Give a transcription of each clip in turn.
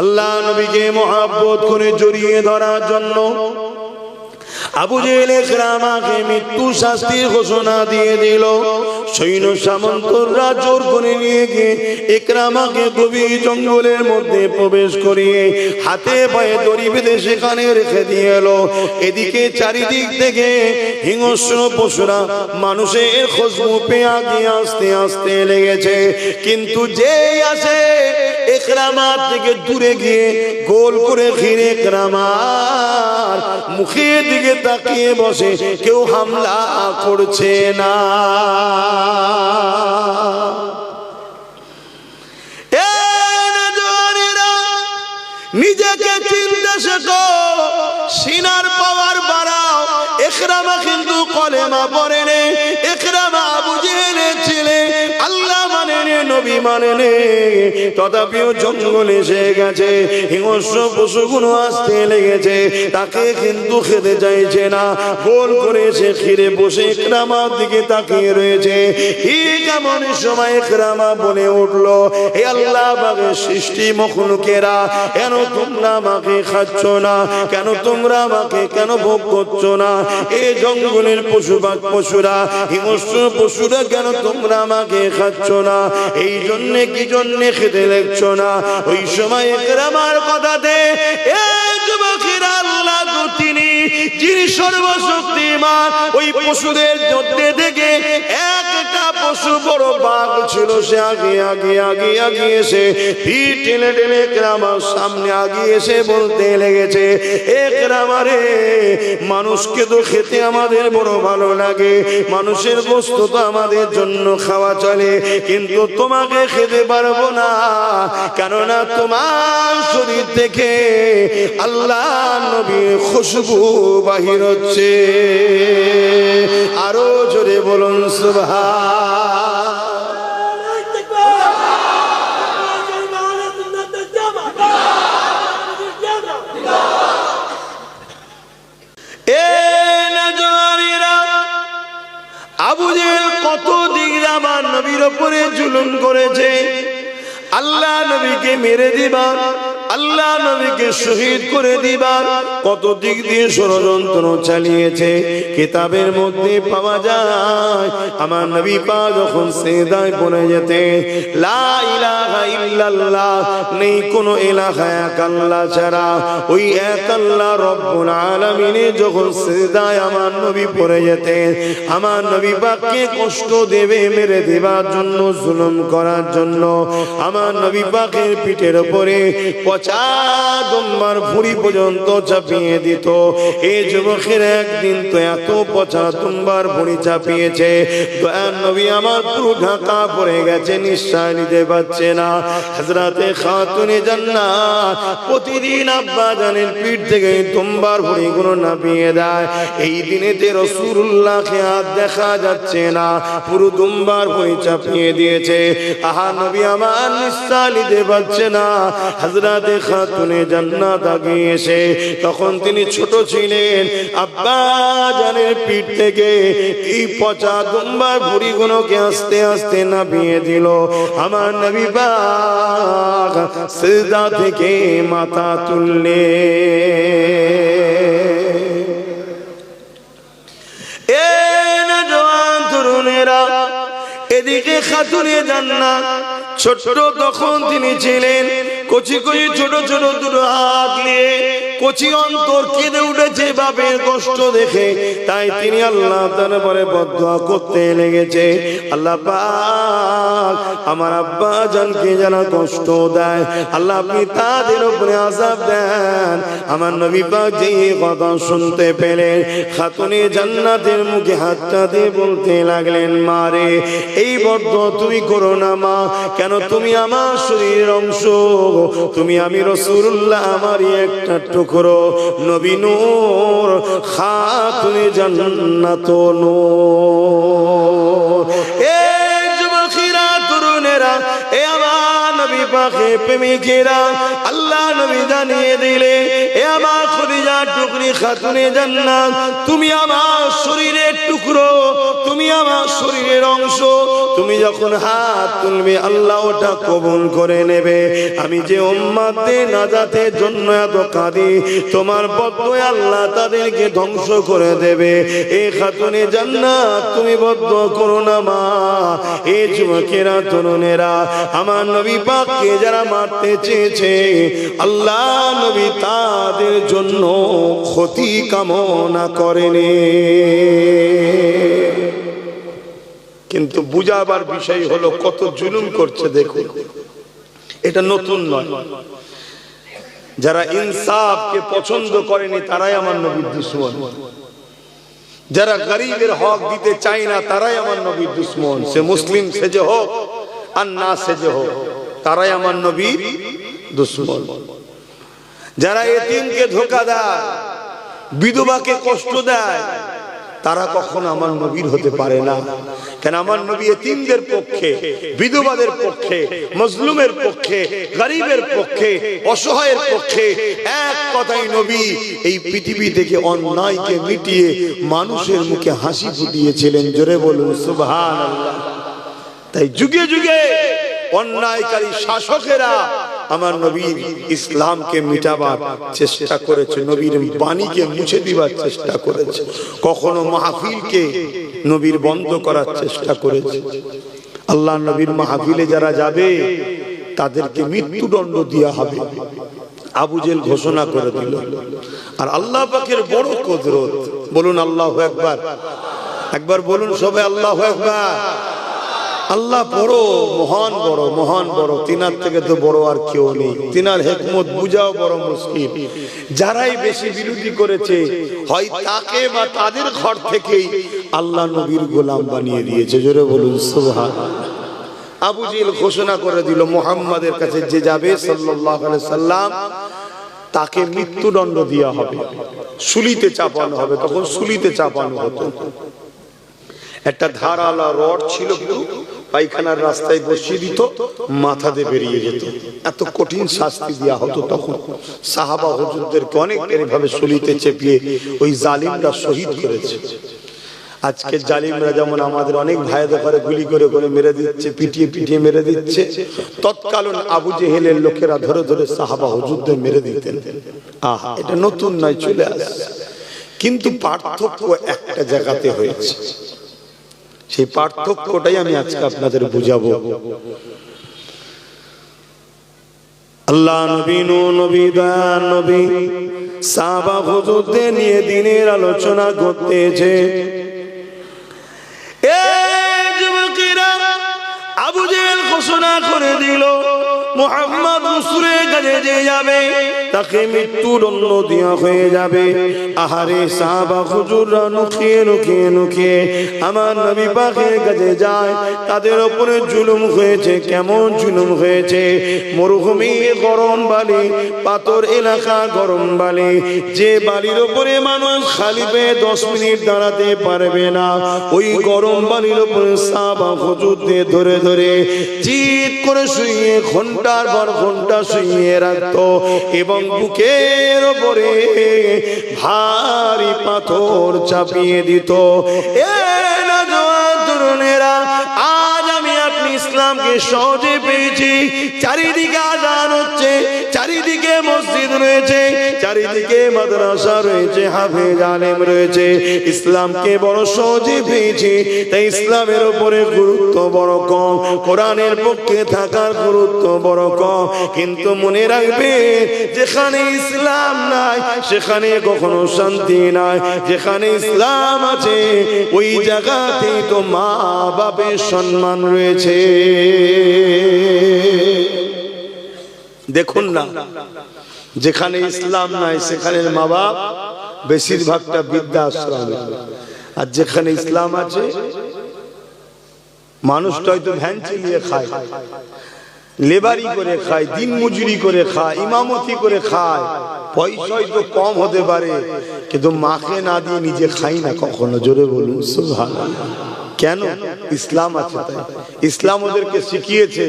আল্লাহ নবীকে মহব্বত করে জড়িয়ে ধরার জন্য আবু জেহেল ইকরামাকে মৃত্যু শাস্তির ঘোষণা দিয়ে দিল। সৈন্য সামন্তরা জোর করে নিয়ে গিয়ে ইকরামাকে গভীর জঙ্গলের মধ্যে প্রবেশ করিয়ে হাতে পায়ে দড়ি বেঁধে সেখানে রেখে দিয়ে এলো। এদিকে চারিদিক থেকে হিংস্র পশুরা মানুষের খুশবু পেয়ে আগিয়ে আস্তে আস্তে লেগেছে, কিন্তু যেই আসে ইকরামার থেকে দূরে গিয়ে গোল করে ঘিরে ইকরামার মুখের দিকে তাকিয়ে বসে, কেউ হামলা করছে না। নিজেকে চিনতে শেখো, সিনার পাওয়ার বাড়াও। ইকরামা কিন্তু কলেমা পড়ে নে, ইকরামা আবু জেহেলের ছেলে, আল্লাহ মানে নে, নবী মানে নে, তথাপিও জঙ্গলে এসে গেছে। হিংস্র পশুগুলো আসতে লেগেছে, তাকে কিন্তু খেতে চাইছে না। গোল করে সে ঘিরে বসে ইকরামার দিকে তাকিয়ে রয়েছে। ঠিক এমন সময় ইকরামা বলে উঠলো, হে আল্লাহ পাকের সৃষ্টি মখলুকেরা, কেন তোমরা আমাকে খাচ্ছ না? কেন তোমরা আমাকে কেন ভোগ করছো না? এই জঙ্গলের পশুরা হিংস্র পশুরা কেন তোমরা আমাকে খাচ্ছ না? এই জন্যে কি জন্যে খেতে দেখছো না? ওই সময় ইকরামার কথাতে এই যুবকেরা, আল্লাহ তো তিনি যিনি সর্বশক্তিমান, ওই পশুদের মধ্যে থেকে একটা পশু বড় বাঘ ছিল, সে আগে এসে পিঠ টেনে টেনে ইকরামার সামনে আগিয়ে এসে বলতে লেগেছে, ইকরামা রে, মানুষকে তো খেতে আমাদের বড় ভালো লাগে, মানুষের গোশত তো আমাদের জন্য খাওয়া চলে, কিন্তু তোমাকে খেতে পারবো না, কেননা তোমার শরীর থেকে আল্লাহ নবীর খুশবু বাহির হচ্ছে। আরো জোরে বলুন সুবহান। আবু জেহেল কত দিক আমার নবীর উপরে জুলুম করেছে, আল্লাহ নবীকে মেরে দিবার, আল্লাহ নবীকে শহীদ করে দিবার কত দিক দিয়ে ষড়যন্ত্র চালিয়েছে। কিতাবের মধ্যে পাওয়া যায়, আমার নবী পাক যখন সিজদায় পড়ে যেতে, লা ইলাহা ইল্লাল্লাহ, নেই কোনো ইলাহা এক আল্লাহ ছাড়া, ওই এক আল্লাহ রব্বুল আলামিনে যখন সিজদায় আমার নবী পড়ে যেতেন, আমার নবী পাককে কষ্ট দেবে, মেরে দেবার জন্য, জুলুম করার জন্য, আমার নবী পাকের পিঠের উপরে পচা দুম্বার ভুঁড়ি পর্যন্ত চাপিয়ে দিত। এই যুবকের একদিন তো এত পচা দুম্বার ভুঁড়ি চাপিয়েছে, দয়ার নবী আমার পুরো ঢাকা পড়ে গেছে, নিঃশ্বাস নিতে পারছে না। হযরতে খাতুনে জান্নাত প্রতিদিন আব্বা জানের পিঠ থেকে দুম্বার ভুঁড়ি গুলো নাপিয়ে দেয়। এই দিনেতে রাসূলুল্লাহকে আর দেখা যাচ্ছে না, পুরো দুম্বার ভুঁড়ি চাপিয়ে দিয়েছে। আহা নবী আমার নিঃশ্বাস নিতে পারছে না। হযরতে খাতুনে জান্নাত আগে এসে, তখন তিনি ছোট ছিলেন, আব্বা জানের পিঠ থেকে এই পচা দুম্বার ভুঁড়িগুলোকে আস্তে আস্তে নামিয়ে দিল। আমার নবী পাক সিজদা থেকে মাথা তুললে, এ নওজোয়ান তরুণেরা, এদিকে খাতুনে জান্নাত ছোট তখন তিনি ছিলেন, কচি কচি ছোট ছোট দুটো হাত নিয়ে কচি অন্তর কেঁদে উঠেছে বাপের কষ্ট দেখে। তাই তিনি আল্লাহ দরবারে বদদুয়া করতে লেগেছে, আল্লাহ পাক আমার আব্বা জানকে যারা কষ্ট দেয়, আল্লাহ আপনি তাদের উপরে আযাব দেন। আমার নবী পাক যে কথা শুনতে পেলেন, খাতুনে জান্নাতের মুখে হাতটা দিয়ে বলতে লাগলেন, মা রে, এই বদদুয়া তুমি করো না মা, কেন তুমি আমার শরীরের অংশ, তুমি আমি রাসূলুল্লাহ আমারই একটা টুকরো, নবী নূর, খাতুনে জান্নাত নূর। এ যুবকেরা, তরুণেরা, এ আমার নবী পাকের প্রেমিকেরা, আল্লাহ নবী জানিয়ে দিলে, এ আমার খদিজার টুকরো আপনি খাতুনে জান্নাত, তুমি আমার শরীরের টুকরো, তুমি আমার শরীরের অংশ, তুমি যখন হাত তুলবে আল্লাহ ওটা কবুল করে নেবে। আমি যে উম্মতের নাজাতের জন্য এত কাঁদি, তোমার বদদোয়া আল্লাহ তাদেরকে ধ্বংস করে দেবে। এই খাতুনে জান্নাত তুমি বদদোয়া করো না মা। এই যুবকেরা তরুণেরা আমার নবী পাককে যারা মারতে চেয়েছে, আল্লাহ নবী তাদের জন্য ক্ষতি কামনা করেনি। কিন্তু বুঝাবার বিষয় হলো কত জুলুম করছে দেখুন। এটা নতুন নয়। যারা ইনসাফকে পছন্দ করেনি তারাই আমার নবীর দুশমন। যারা গরিবের হক দিতে চায় না তারাই আমার নবীর দুশমন। সে মুসলিম সেজে হোক আর না সেজে হোক, তারাই আমার নবীর দুশমন। যারা এতিমকে ধোঁকা দেয়, বিধবাকে কষ্ট দেয়, তারা কখনো আমার নবীর হতে পারে না। কেন আমার নবী এতিমদের পক্ষে, বিধবাদের পক্ষে, মজলুমের পক্ষে, গরিবের পক্ষে, অসহায়ের পক্ষে। এক কথাই নবী এই পৃথিবী থেকে অন্যায়কে মিটিয়ে মানুষের মুখে হাসি ফুটিয়েছিলেন। জোরে বলুন সুবহানাল্লাহ। তাই যুগে যুগে অন্যায়কারী শাসকেরা আমার নবীর ইসলামকে মিটাবার চেষ্টা করেছে, নবীর বাণীকে মুছে দিবার চেষ্টা করেছে, কখনো মাহফিলকে নবীর বন্ধ করার চেষ্টা করেছে। আল্লাহ নবীর মাহফিলে যারা যাবে তাদেরকে মৃত্যুদণ্ড দেওয়া হবে, আবু জেল ঘোষণা করে দিল। আর আল্লাহ পাকের বড় কুদরত, বলুন আল্লাহু আকবার। একবার বলুন সবাই আল্লাহু আকবার। আল্লাহ বড়, মহান বড়, মহান বড়। তিনার থেকে তো বড় আর কেউ নেই। তিনার হিকমত বুঝাও বড় মুশকিল। যারাই বেশি বিরোধী করেছে, হয় তাকে বা তাদের ঘর থেকেই আল্লাহ নবীর গোলাম বানিয়ে দিয়েছে। জোরে বলুন সুবহানাল্লাহ। আবু জেল ঘোষণা করে দিল, মুহাম্মাদের কাছে যে যাবে সাল্লাল্লাহু আলাইহি সাল্লাম তাকে মৃত্যুদণ্ড দেওয়া হবে, সুলিতে চাপানো হবে। তখন সুলিতে চাপানো হতো। একটা ধারালা রড ছিল, পায়খানার রাস্তায় বসিয়ে দিত, মাথাতে বেরিয়ে যেত। এত কঠিন শাস্তি দেওয়া হতো তখন। সাহাবা হুজুরদেরকে অনেক এভাবে সুলিতে চেপিয়ে ওই জালিমরা শহীদ করেছে। আজকে জালিমরা যেমন আমাদের অনেক ভাইদের ঘরে গুলি করে করে মেরে দিচ্ছে, পিটিয়ে পিটিয়ে মেরে দিচ্ছে, তৎকালীন আবু জেহেলের লোকেরা ধরে ধরে সাহাবা হুজুরদের মেরে দিতেন। আহা, এটা নতুন নয়, চলে আসছে। কিন্তু পার্থক্য একটা জায়গাতে হয়েছে। সেই পার্থক্যটাই আমি আজকে আপনাদের বুঝাবো। আল্লাহ নবী, নবী, দয়ার নবী সাহাবা হুজুরদের নিয়ে দিনের আলোচনা করতেছে। এই যুবকেরা, আবু জেহেল ঘোষণা করে দিল মুহাম্মদ রাসূলের কাছে যে যাবে তাকে মৃত্যুদণ্ড দেওয়া হয়ে যাবে। আহারে সাহাবা হুজুররা লুকিয়ে লুকিয়ে লুকিয়ে আমার নবী পাকের কাছে যায়। তাদের উপরে জুলুম হয়েছে। কেমন জুলুম হয়েছে? মরুভূমি গরম বালি, পাথর এলাকা গরম বালি, যে বালির উপরে মানুষ খালি পেয়ে 10 মিনিট দাঁড়াতে পারবে না, ওই গরম বালির উপরে সাহাবা হুজুরদের ধরে ধরে চিৎ করে শুইয়ে ঘন্টার পর ঘন্টা শুইয়ে রাখতো এবং বুকের উপরে ভারী পাথর চাপিয়ে দিত। এ নওজোয়ান তরুণেরা, আজ আমি আপনি ইসলামকে সহজে পেয়েছি। চারিদিকে আযান হচ্ছে, চারিদিকে মসজিদ রয়েছে, চারিদিকে মাদ্রাসা রয়েছে, হাফেজ আলেম রয়েছে। ইসলামকে বড় সহজে পেয়েছি, তাই ইসলামের উপরে গুরুত্ব বড় কম, কোরআনের পক্ষে থাকার গুরুত্ব বড় কম। কিন্তু মনে রাখবে, যেখানে ইসলাম নাই সেখানে কখনো শান্তি নাই। যেখানে ইসলাম আছে ওই জায়গাতে তো মা বাপের সম্মান রয়েছে। দেখুন না, যেখানে ইসলাম নাই সেখানে মা বাপ বেশিরভাগটা বৃদ্ধাশ্রমে, আর যেখানে ইসলাম আছে মানুষটা হয়তো ভ্যান চালিয়ে খায়, লেবারি করে খায়, দিন মজুরি করে খায়, ইমামতি করে খায়। পয়সা হয়তো কম হতে পারে, কিন্তু মাকে না দিয়ে নিজে খাই না কখনো। জোরে বলুন সুবহানাল্লাহ। কেন? ইসলাম আছে তাই। ইসলাম ওদেরকে শিখিয়েছে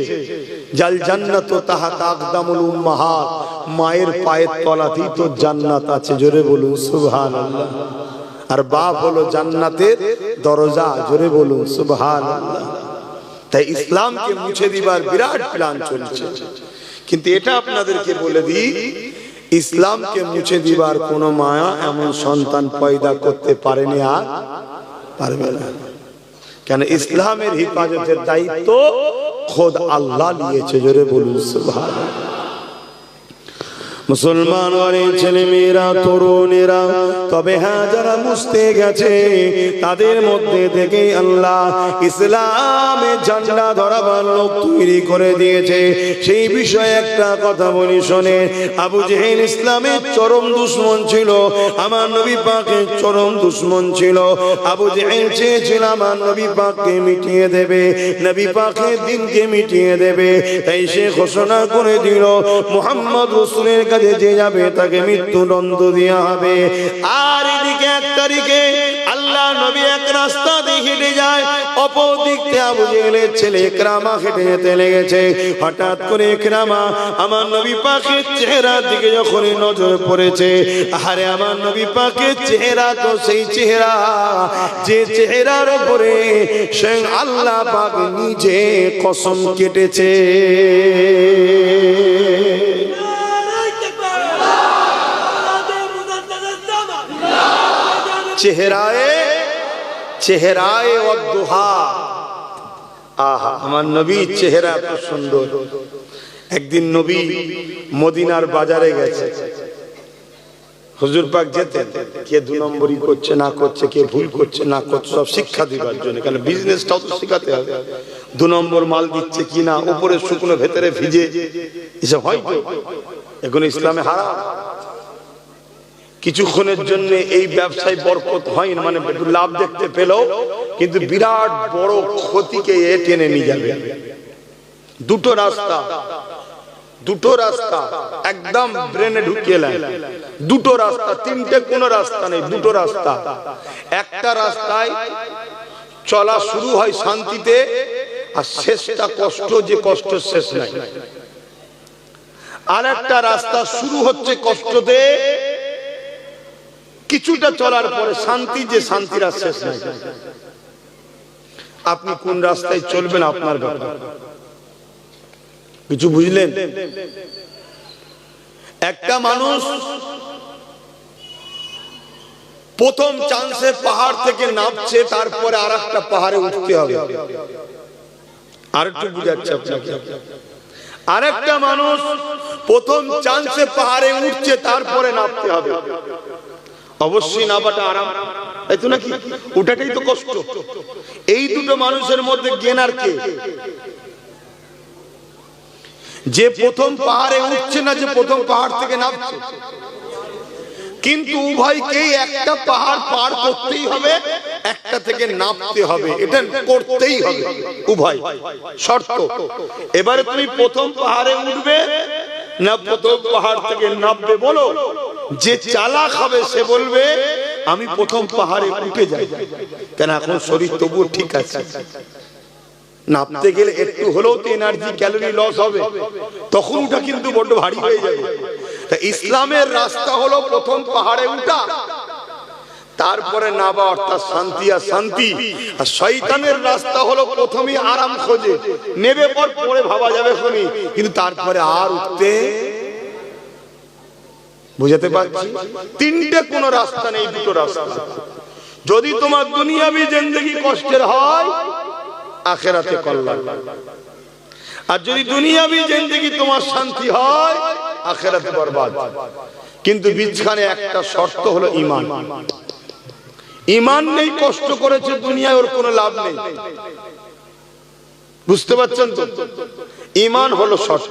জাল জান্নাত তাহাতা আকদামুল উম্মাহাত, মায়ের পায়ের তলাতেই তো জান্নাত আছে। জোরে বলুন সুবহানাল্লাহ। আর বাপ হলো জান্নাতের দরজা। জোরে বলুন সুবহানাল্লাহ। তাই ইসলামকে মুছে দিবার বিরাট প্ল্যান চলছে। কিন্তু এটা আপনাদেরকে বলে দিই, ইসলামকে মুছে দিবার কোন মায়া এমন সন্তান পয়দা করতে পারেনি আর পারবে না। কেন? ইসলামের হিফাজতের দায়িত্ব খোদ আল্লাহ নিয়েছে। জোরে বলুন সুবহানাল্লাহ। মুসলমান ঘরের ছেলে মেয়েরা, তরুণেরা, তবে হ্যাঁ যারা মুছতে গেছে তাদের মধ্যে থেকে আল্লাহ ইসলামের ঝান্ডা ধরাবার লোক তৈরি করে দিয়েছে। সেই বিষয়ে একটা কথা বলি শোনে। আবু জেহেল ইসলামের চরম দুশমন ছিল, আমার নবী পাকের চরম দুশমন ছিল। আবু জেহেল চেয়েছিল আমার নবী পাককে মিটিয়ে দেবে, নবী পাকের দিনকে মিটিয়ে দেবে। তাই সে ঘোষণা করে দিল মুহাম্মদ রাসূলের কাছে যে যাবে তাকে মৃত্যুদণ্ড দেওয়া হবে। আর এদিকে 1 তারিখে আল্লাহ নবী এক রাস্তা দিয়ে হেঁটে যায়, অপর দিক থেকে আবু জেহেলের ছেলে ইকরামা হেঁটে যেতে লেগেছে। হঠাৎ করে ইকরামা আমার নবী পাকের চেহারার দিকে যখন নজর পড়েছে, আরে আমার নবী পাকের চেহারা তো সেই চেহারা যে চেহারার উপরে স্বয়ং আল্লাহ পাক নিজে কসম কেটেছে। চেহারায় ওয়াদুহা, আহা আমার নবীর চেহারা এত সুন্দর। একদিন নবী মদিনার বাজারে গেছে, হুজুর পাক যেতেন, কে 2 নম্বরই করছে না করছে, কে ভুল করছে না করছে, সব শিক্ষা দিবার জন্য। কারণ বিজনেসটাও তো শেখাতে হবে। 2 নম্বর মাল দিচ্ছে কিনা, উপরে শুকনো ভেতরে ভিজে, এসব হয় তো এখন ইসলামে হারাম। কিছুক্ষণের জন্য এই ব্যবসায় বরকত হয় না, মানে একটু লাভ দেখতে পেলেও কিন্তু বিরাট বড় ক্ষতিকে টেনে নিয়ে যাবে। দুটো রাস্তা একদম ব্রেনে ঢুকিয়ে নেয়। দুটো রাস্তা, 3টে কোনো রাস্তা নেই, দুটো রাস্তা। একটা রাস্তায় চলা শুরু হয় শান্তিতে, আর শেষটা কষ্ট, যে কষ্ট শেষ নাই। আর একটা রাস্তা শুরু হচ্ছে কষ্টতে, কিছুটা চলার পরে শান্তি, যে শান্তির আর শেষ নাই। আপনি কোন রাস্তায় চলবেন আপনার ব্যাপার। কিছু বুঝলেন? একটা মানুষ প্রথম চান্সে পাহাড় থেকে নামছে, তারপরে আর একটা পাহাড়ে উঠতে হবে। আর একটু বুঝাচ্ছে আপনাকে। আরেকটা মানুষ প্রথম চান্সে পাহাড়ে উঠছে, তারপরে নামতে হবে। অবশ্যই নামাটা আরাম, তাই তো নাকি? ওটাটাই তো কষ্ট। এই দুটো মানুষের মধ্যে জ্ঞানার কে? যে প্রথম পাহাড়ে উঠছে না, যে প্রথম পাহাড় থেকে নামছে। কিন্তু উভয়কেই একটা পাহাড় পার করতেই হবে, একটা থেকে নামতে হবে, এটা করতেই হবে উভয় শর্ত। এবারে তুমি প্রথম পাহাড়ে উঠবে না প্রথম পাহাড় থেকে নামবে? বলো। যে চালাক হবে সে বলবে আমি প্রথম পাহাড়ে উঠে যাই। কেন? এখন শরীর তবুও ঠিক আছে, নামতে গেলে একটু হলেও তো এনার্জি, ক্যালোরি লস হবে, তখন ওটা কিন্তু বড্ড ভারী হয়ে যাবে। তা ইসলামের রাস্তা হলো প্রথম পাহাড়ে উঠা, তারপরে নামা, অর্থাৎ শান্তি আর শান্তি। আর শয়তানের রাস্তা হলো প্রথমেই আরাম খোঁজে, নেবে পর পরে ভাবা যাবে শুনি, কিন্তু তারপরে আর উঠতে। বুঝাতে পারছি? 3টে কোনো রাস্তা নেই, দুটো রাস্তা। যদি তোমার দুনিয়াবি জিন্দেগি কষ্টের হয়, আখিরাতে কল্যাণ। আর যদি দুনিয়াবি জিন্দেগি তোমার শান্তি হয়, আখিরাতে বরবাদ। কিন্তু বিছখানে একটা শর্ত হলো ঈমান। ঈমান নেই, কষ্ট করেছে দুনিয়ায়, ওর কোনো লাভ নেই। বুঝতে পারছেন তো? ঈমান হলো শর্ত।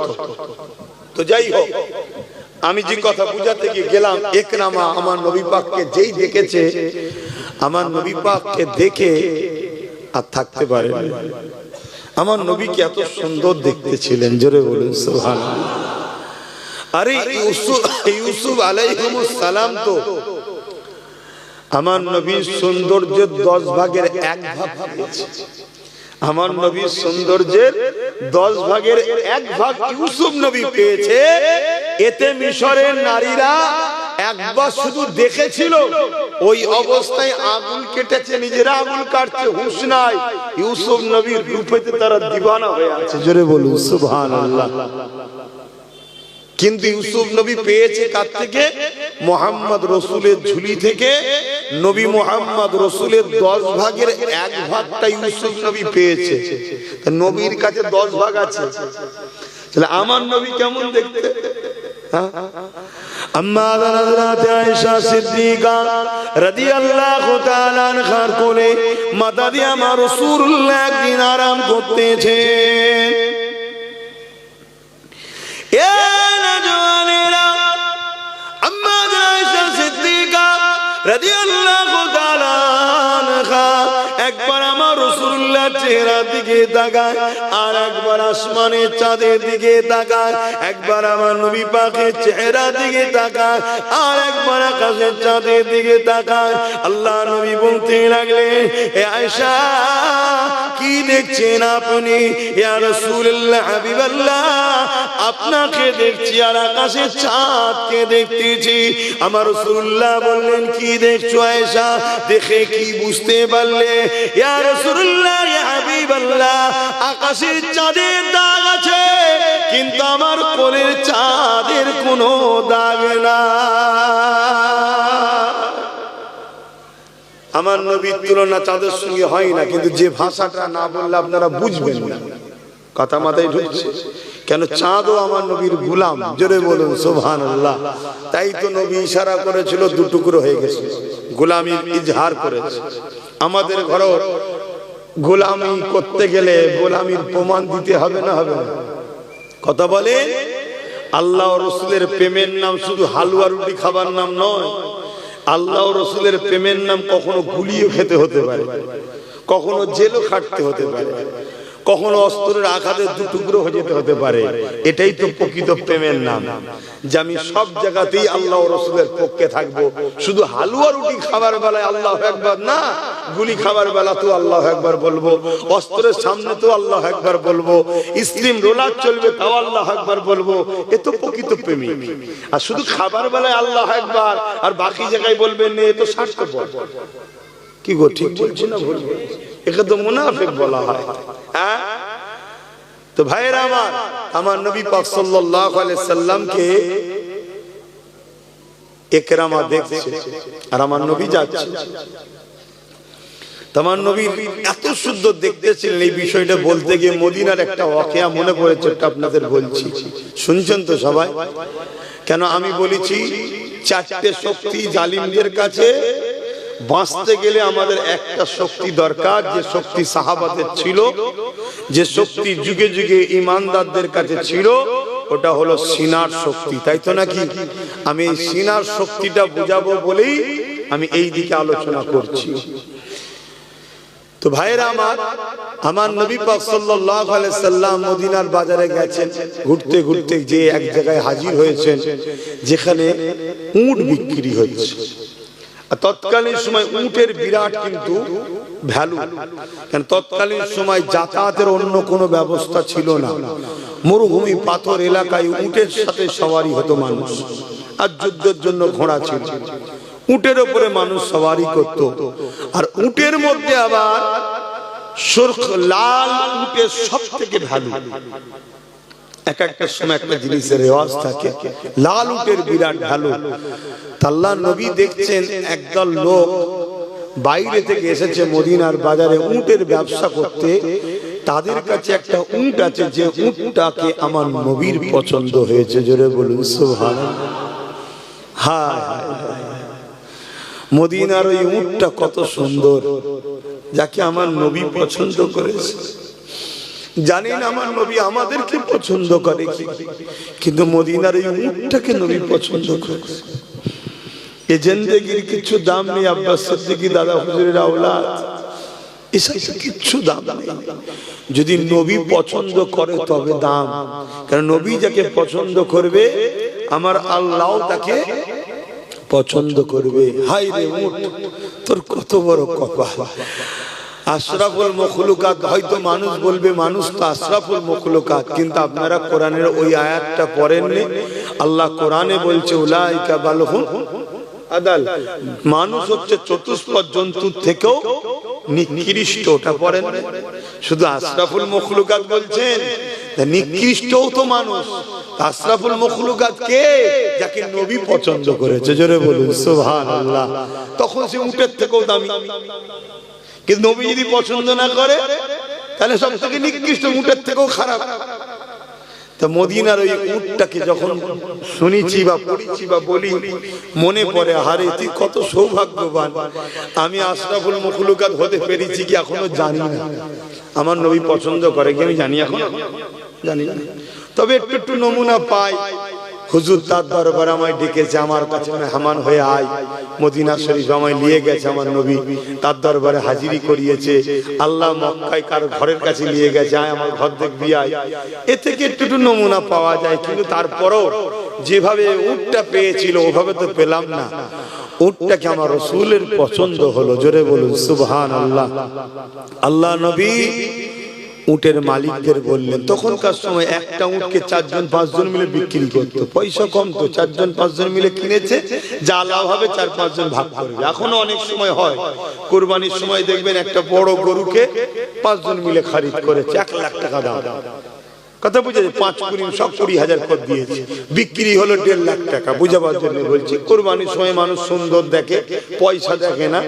তো যাই হোক, আমি যে কথা বুঝাতে গিয়ে গেলাম, ইকরামা আমার নবী পাককে যেই দেখেছে, আমার নবী পাককে দেখে আর থাকতে পারে না। আমার নবীকে এত সুন্দর দেখতে ছিলেন, জোরে বলুন সুবহানাল্লাহ। আরে ইউসুফ আলাইহিস সালাম তো আমার নবীর সৌন্দর্যের 10 ভাগের 1 ভাগ পেয়েছে। আমার নবীর সৌন্দর্যের 10 ভাগের 1 ভাগ ইউসুফ নবী পেয়েছে। এতে মিশরের নারীরা একবার শুধু দেখেছিল, ওই অবস্থায় আঙুল কেটেছে, নিজেরা আঙুল কাটছে, হুঁশ নাই। ইউসুফ নবীর রূপেতে তারা দিওয়ানা হয়ে আছে। জোরে বলুন সুবহানাল্লাহ। কিন্তু ইউসুফ নবী পেয়েছে কার থেকে? মুহাম্মদ রাসূলের ঝুলি থেকে। নবী মুহাম্মদ রাসূলের 10 ভাগের 1 ভাগটা ইউসুফ নবী পেয়েছে। তা নবীর কাছে 10 ভাগ আছে, তাহলে আমার নবী কেমন দেখতে? আম্মা হযরত আয়েশা সিদ্দিকা রাদিয়াল্লাহু তাআলা আনহার কোলে মাথা দিয়ে আমার রাসূলুল্লাহ একদিন আরাম করতেছেন। এ নওজওয়ানেরা, আম্মা আয়েশা সিদ্দিকা রাদিয়াল্লাহু তাআলা আনহা একবার আমার রাসূলুল্লাহর চেহারার দিকে তাকায়, আর একবার আসমানের চাঁদের দিকে তাকায়, একবার আমার নবী পাকের চেহারার দিকে তাকায়, আর একবার আকাশের চাঁদের দিকে তাকায়। আল্লাহ নবী বলতে লাগলেন, এ আয়েশা কি দেখছেন আপনি? ইয়া রাসূলুল্লাহ, হাবিবাল্লাহ, আপনাকে দেখছি আর আকাশের চাঁদকে দেখতেছি। আমার রাসূলুল্লাহ বললেন, কি দেখছো আয়েশা? দেখে কি বুঝতে পারলে? ইয়া রাসূলুল্লাহ, ইয়া হাবিবাল্লাহ, আকাশের চাঁদের দাগ আছে, কিন্তু আমার কোলের চাঁদের কোনো দাগ না। আমার নবীর তুলনা চাঁদের সঙ্গে হয় না, কিন্তু যে ভাষাটা না বললে আপনারা বুঝবেন না। কথা মাথায় ঢুকছে? কেন? চাঁদও আমার নবীর গোলাম। জোরে বলুন সুবহানাল্লাহ। তাই তো নবী ইশারা করেছিল, 2 টুকরো হয়ে গেছে, গোলামির ইজহার করেছে। আমাদের ঘরে গোলামি করতে গেলে গোলামির প্রমাণ দিতে হবে না? হবে না? কথা বলে। আল্লাহ ও রাসূলের প্রেমের নাম শুধু হালুয়া রুটি খাবার নাম নয়। আল্লাহ ও রাসূলের প্রেমের নাম কখনো গুলিও খেতে হতে পারে, কখনো জেলও খাটতে হতে পারে, কখনো অস্ত্রের আঘাতে 2 টুকরো হয়ে যেতে হতে পারে। এটাই তো প্রকৃত প্রেমের নাম, যে আমি সব জায়গাতেই আল্লাহ ও রাসূলের পক্ষে থাকবো। শুধু হালুয়া রুটি খাবার বেলায় আল্লাহু আকবার না, গুলি খাবার বেলা তো আল্লাহু আকবার বলবো, অস্ত্রের সামনে তো আল্লাহু আকবার বলবো, স্টিম রোলার চলবে তাও আল্লাহু আকবার বলবো। এ তো প্রকৃত প্রেমিক। আর শুধু খাবার বেলায় আল্লাহু আকবার আর বাকি জায়গায় বলবেন না, এ তো স্বার্থপর। কি গো, ঠিক বলছি না ভুল? একে তো মুনাফিক বলা হয়। হ্যাঁ, তো ভাইরা আমার, আমার নবী পাক সাল্লাল্লাহু আলাইহি সাল্লামকে ইকরামা দেখছে আর আমার নবী যাচ্ছে। তোমার নবী এত সুন্দর দেখতেছিলেন, এই বিষয়টা বলতে গিয়ে মদিনার একটা ওয়াকিয়া মনে পড়েছে, এটা আপনাদের বলছি, শুনছেন তো সবাই? কেন আমি বলেছি 4টে শক্তি জালিমদের কাছে বাঁচতে গেলে আমাদের একটা শক্তি দরকার, যে শক্তি সাহাবাদের ছিল, যে শক্তি যুগে যুগে ঈমানদারদের কাছে ছিল, ওটা হলো সিনার শক্তি। তাই তো নাকি? আমি এই সিনার শক্তিটা বুঝাবো বলেই আমি এই দিকে আলোচনা করছি। তো ভাইরা আমার, আমার নবী পাক সাল্লাল্লাহু আলাইহি সাল্লাম মদিনার বাজারে গেছেন, ঘুরতে ঘুরতে যে এক জায়গায় হাজির হয়েছেন যেখানে উট বিক্রি হচ্ছে। তৎকালীন সময় উটের বিরাট কিন্তু ভ্যালু, কারণ তৎকালীন সময় যাতায়াতের অন্য কোনো ব্যবস্থা ছিল না। মরুভূমি পাথর এলাকায় উটের সাথে সওয়ারি হতো মানুষ, আর যুদ্ধের জন্য ঘোড়া ছিল। উটের উপরে মানুষ সওয়ারি করত, আর উটের মধ্যে আবার সুরখ লাল উটের সব থেকে ভ্যালু। এক একটা সময় একটা জিনিসের রেওয়াজ থাকে, লাল উটের বিরাট ভ্যালু। আল্লাহর নবী দেখছেন একদল লোক বাইরে থেকে এসেছে মদিনার বাজারে উটের ব্যবসা করতে। তাদের কাছে একটা উট আছে, যে উটটাকে আমার নবীর পছন্দ হয়েছে। জোরে বলুন সুবহানাল্লাহ। হায় মদিনার ওই উটটা কত সুন্দর, যাকে আমার নবী পছন্দ করেছে। জানেন আমার নবী আমাদেরকে পছন্দ করে কি, কিন্তু মদিনার এই উটটাকে নবী পছন্দ করেছে। এ জিন্দেগির কিছু দাম নেই। আব্বাস সিদ্দিকী দাদা হুজুরের আওলাদ, এসব কিছু দাম নেই। যদি নবী পছন্দ করে তবে দাম, কারণ নবী যাকে পছন্দ করবে আমার আল্লাহ তাকে পছন্দ করবে। হাই রে উট, তোর কত বড় কপাল। আশরাফুল মখলুকাত, হয়তো মানুষ বলবে মানুষ তো আশরাফুল মখলুকাত, কিন্তু আপনারা কোরআনের ওই আয়াতটা পড়েননি? আল্লাহ কোরআনে বলছে উলাইকা বালহুম আদাল, মানুষ হচ্ছে চতুষ্পদ জন্তুর থেকেও নিকৃষ্ট। ওটা পড়েন, শুধু আশরাফুল মখলুকাত বলছেন, নিকৃষ্টও তো মানুষ। আশরাফুল মখলুকাত কে? যাকে নবী পছন্দ করেছে, জোরে বলুন সুবহানাল্লাহ। তখন সে উটের থেকেও দামি, কিন্তু নবী যদি পছন্দ না করে তাহলে সব থেকে নিকৃষ্ট, উটের থেকেও খারাপ। তা মদিনার ওই উটটাকে যখন শুনেছি বা পড়েছি বা বলি, মনে পড়ে, হারে তুই কত সৌভাগ্যবান, আমি আশরাফুল মখলুকাত হতে পেরেছি কি এখনো জানি না। আমার নবী পছন্দ করে কি আমি জানি এখন? জানি না। তবে একটু একটু নমুনা পাই। হুজুর তার দরবারে আমায় ডেকেছে, আমার কাছে মেহমান হয়ে আয়। মদিনা শরীফ আমায় নিয়ে গেছে আমার নবী, তার দরবারে হাজিরি করিয়েছে। আল্লাহ মক্কায় কার ঘরের কাছে নিয়ে গেছে, আয় আমার ঘর দেখবি আয়। এ থেকে একটু একটু নমুনা পাওয়া যায়, কিন্তু তারপরও যেভাবে উটটা পেয়েছিল ওভাবে তো পেলাম না। উটটাকে আমার রাসূলের পছন্দ হলো, জোরে বলুন সুবহানাল্লাহ। আল্লাহ নবী উটের মালিকদের বললেন, তখনকার সময় একটা উটকে 4 জন 5 জন মিলে বিক্রি করতো, পয়সা কম তো, 4 জন 5 জন মিলে কিনেছে, যা লাভ হবে 4-5 জন ভাগ করবে। এখনো অনেক সময় হয়, কুরবানির সময় দেখবেন একটা বড় গরুকে 5 জন মিলে খরিদ করেছে, 1 লাখ টাকা দাম। কথা বুঝেছে? 5 কুড়ি সব 20,000 করে দিয়েছে, বিক্রি হলো 1.5 লাখ টাকা। বুঝাবার জন্য বলছি, কুরবানির সময় মানুষ সুন্দর দেখে, পয়সা দেখে না,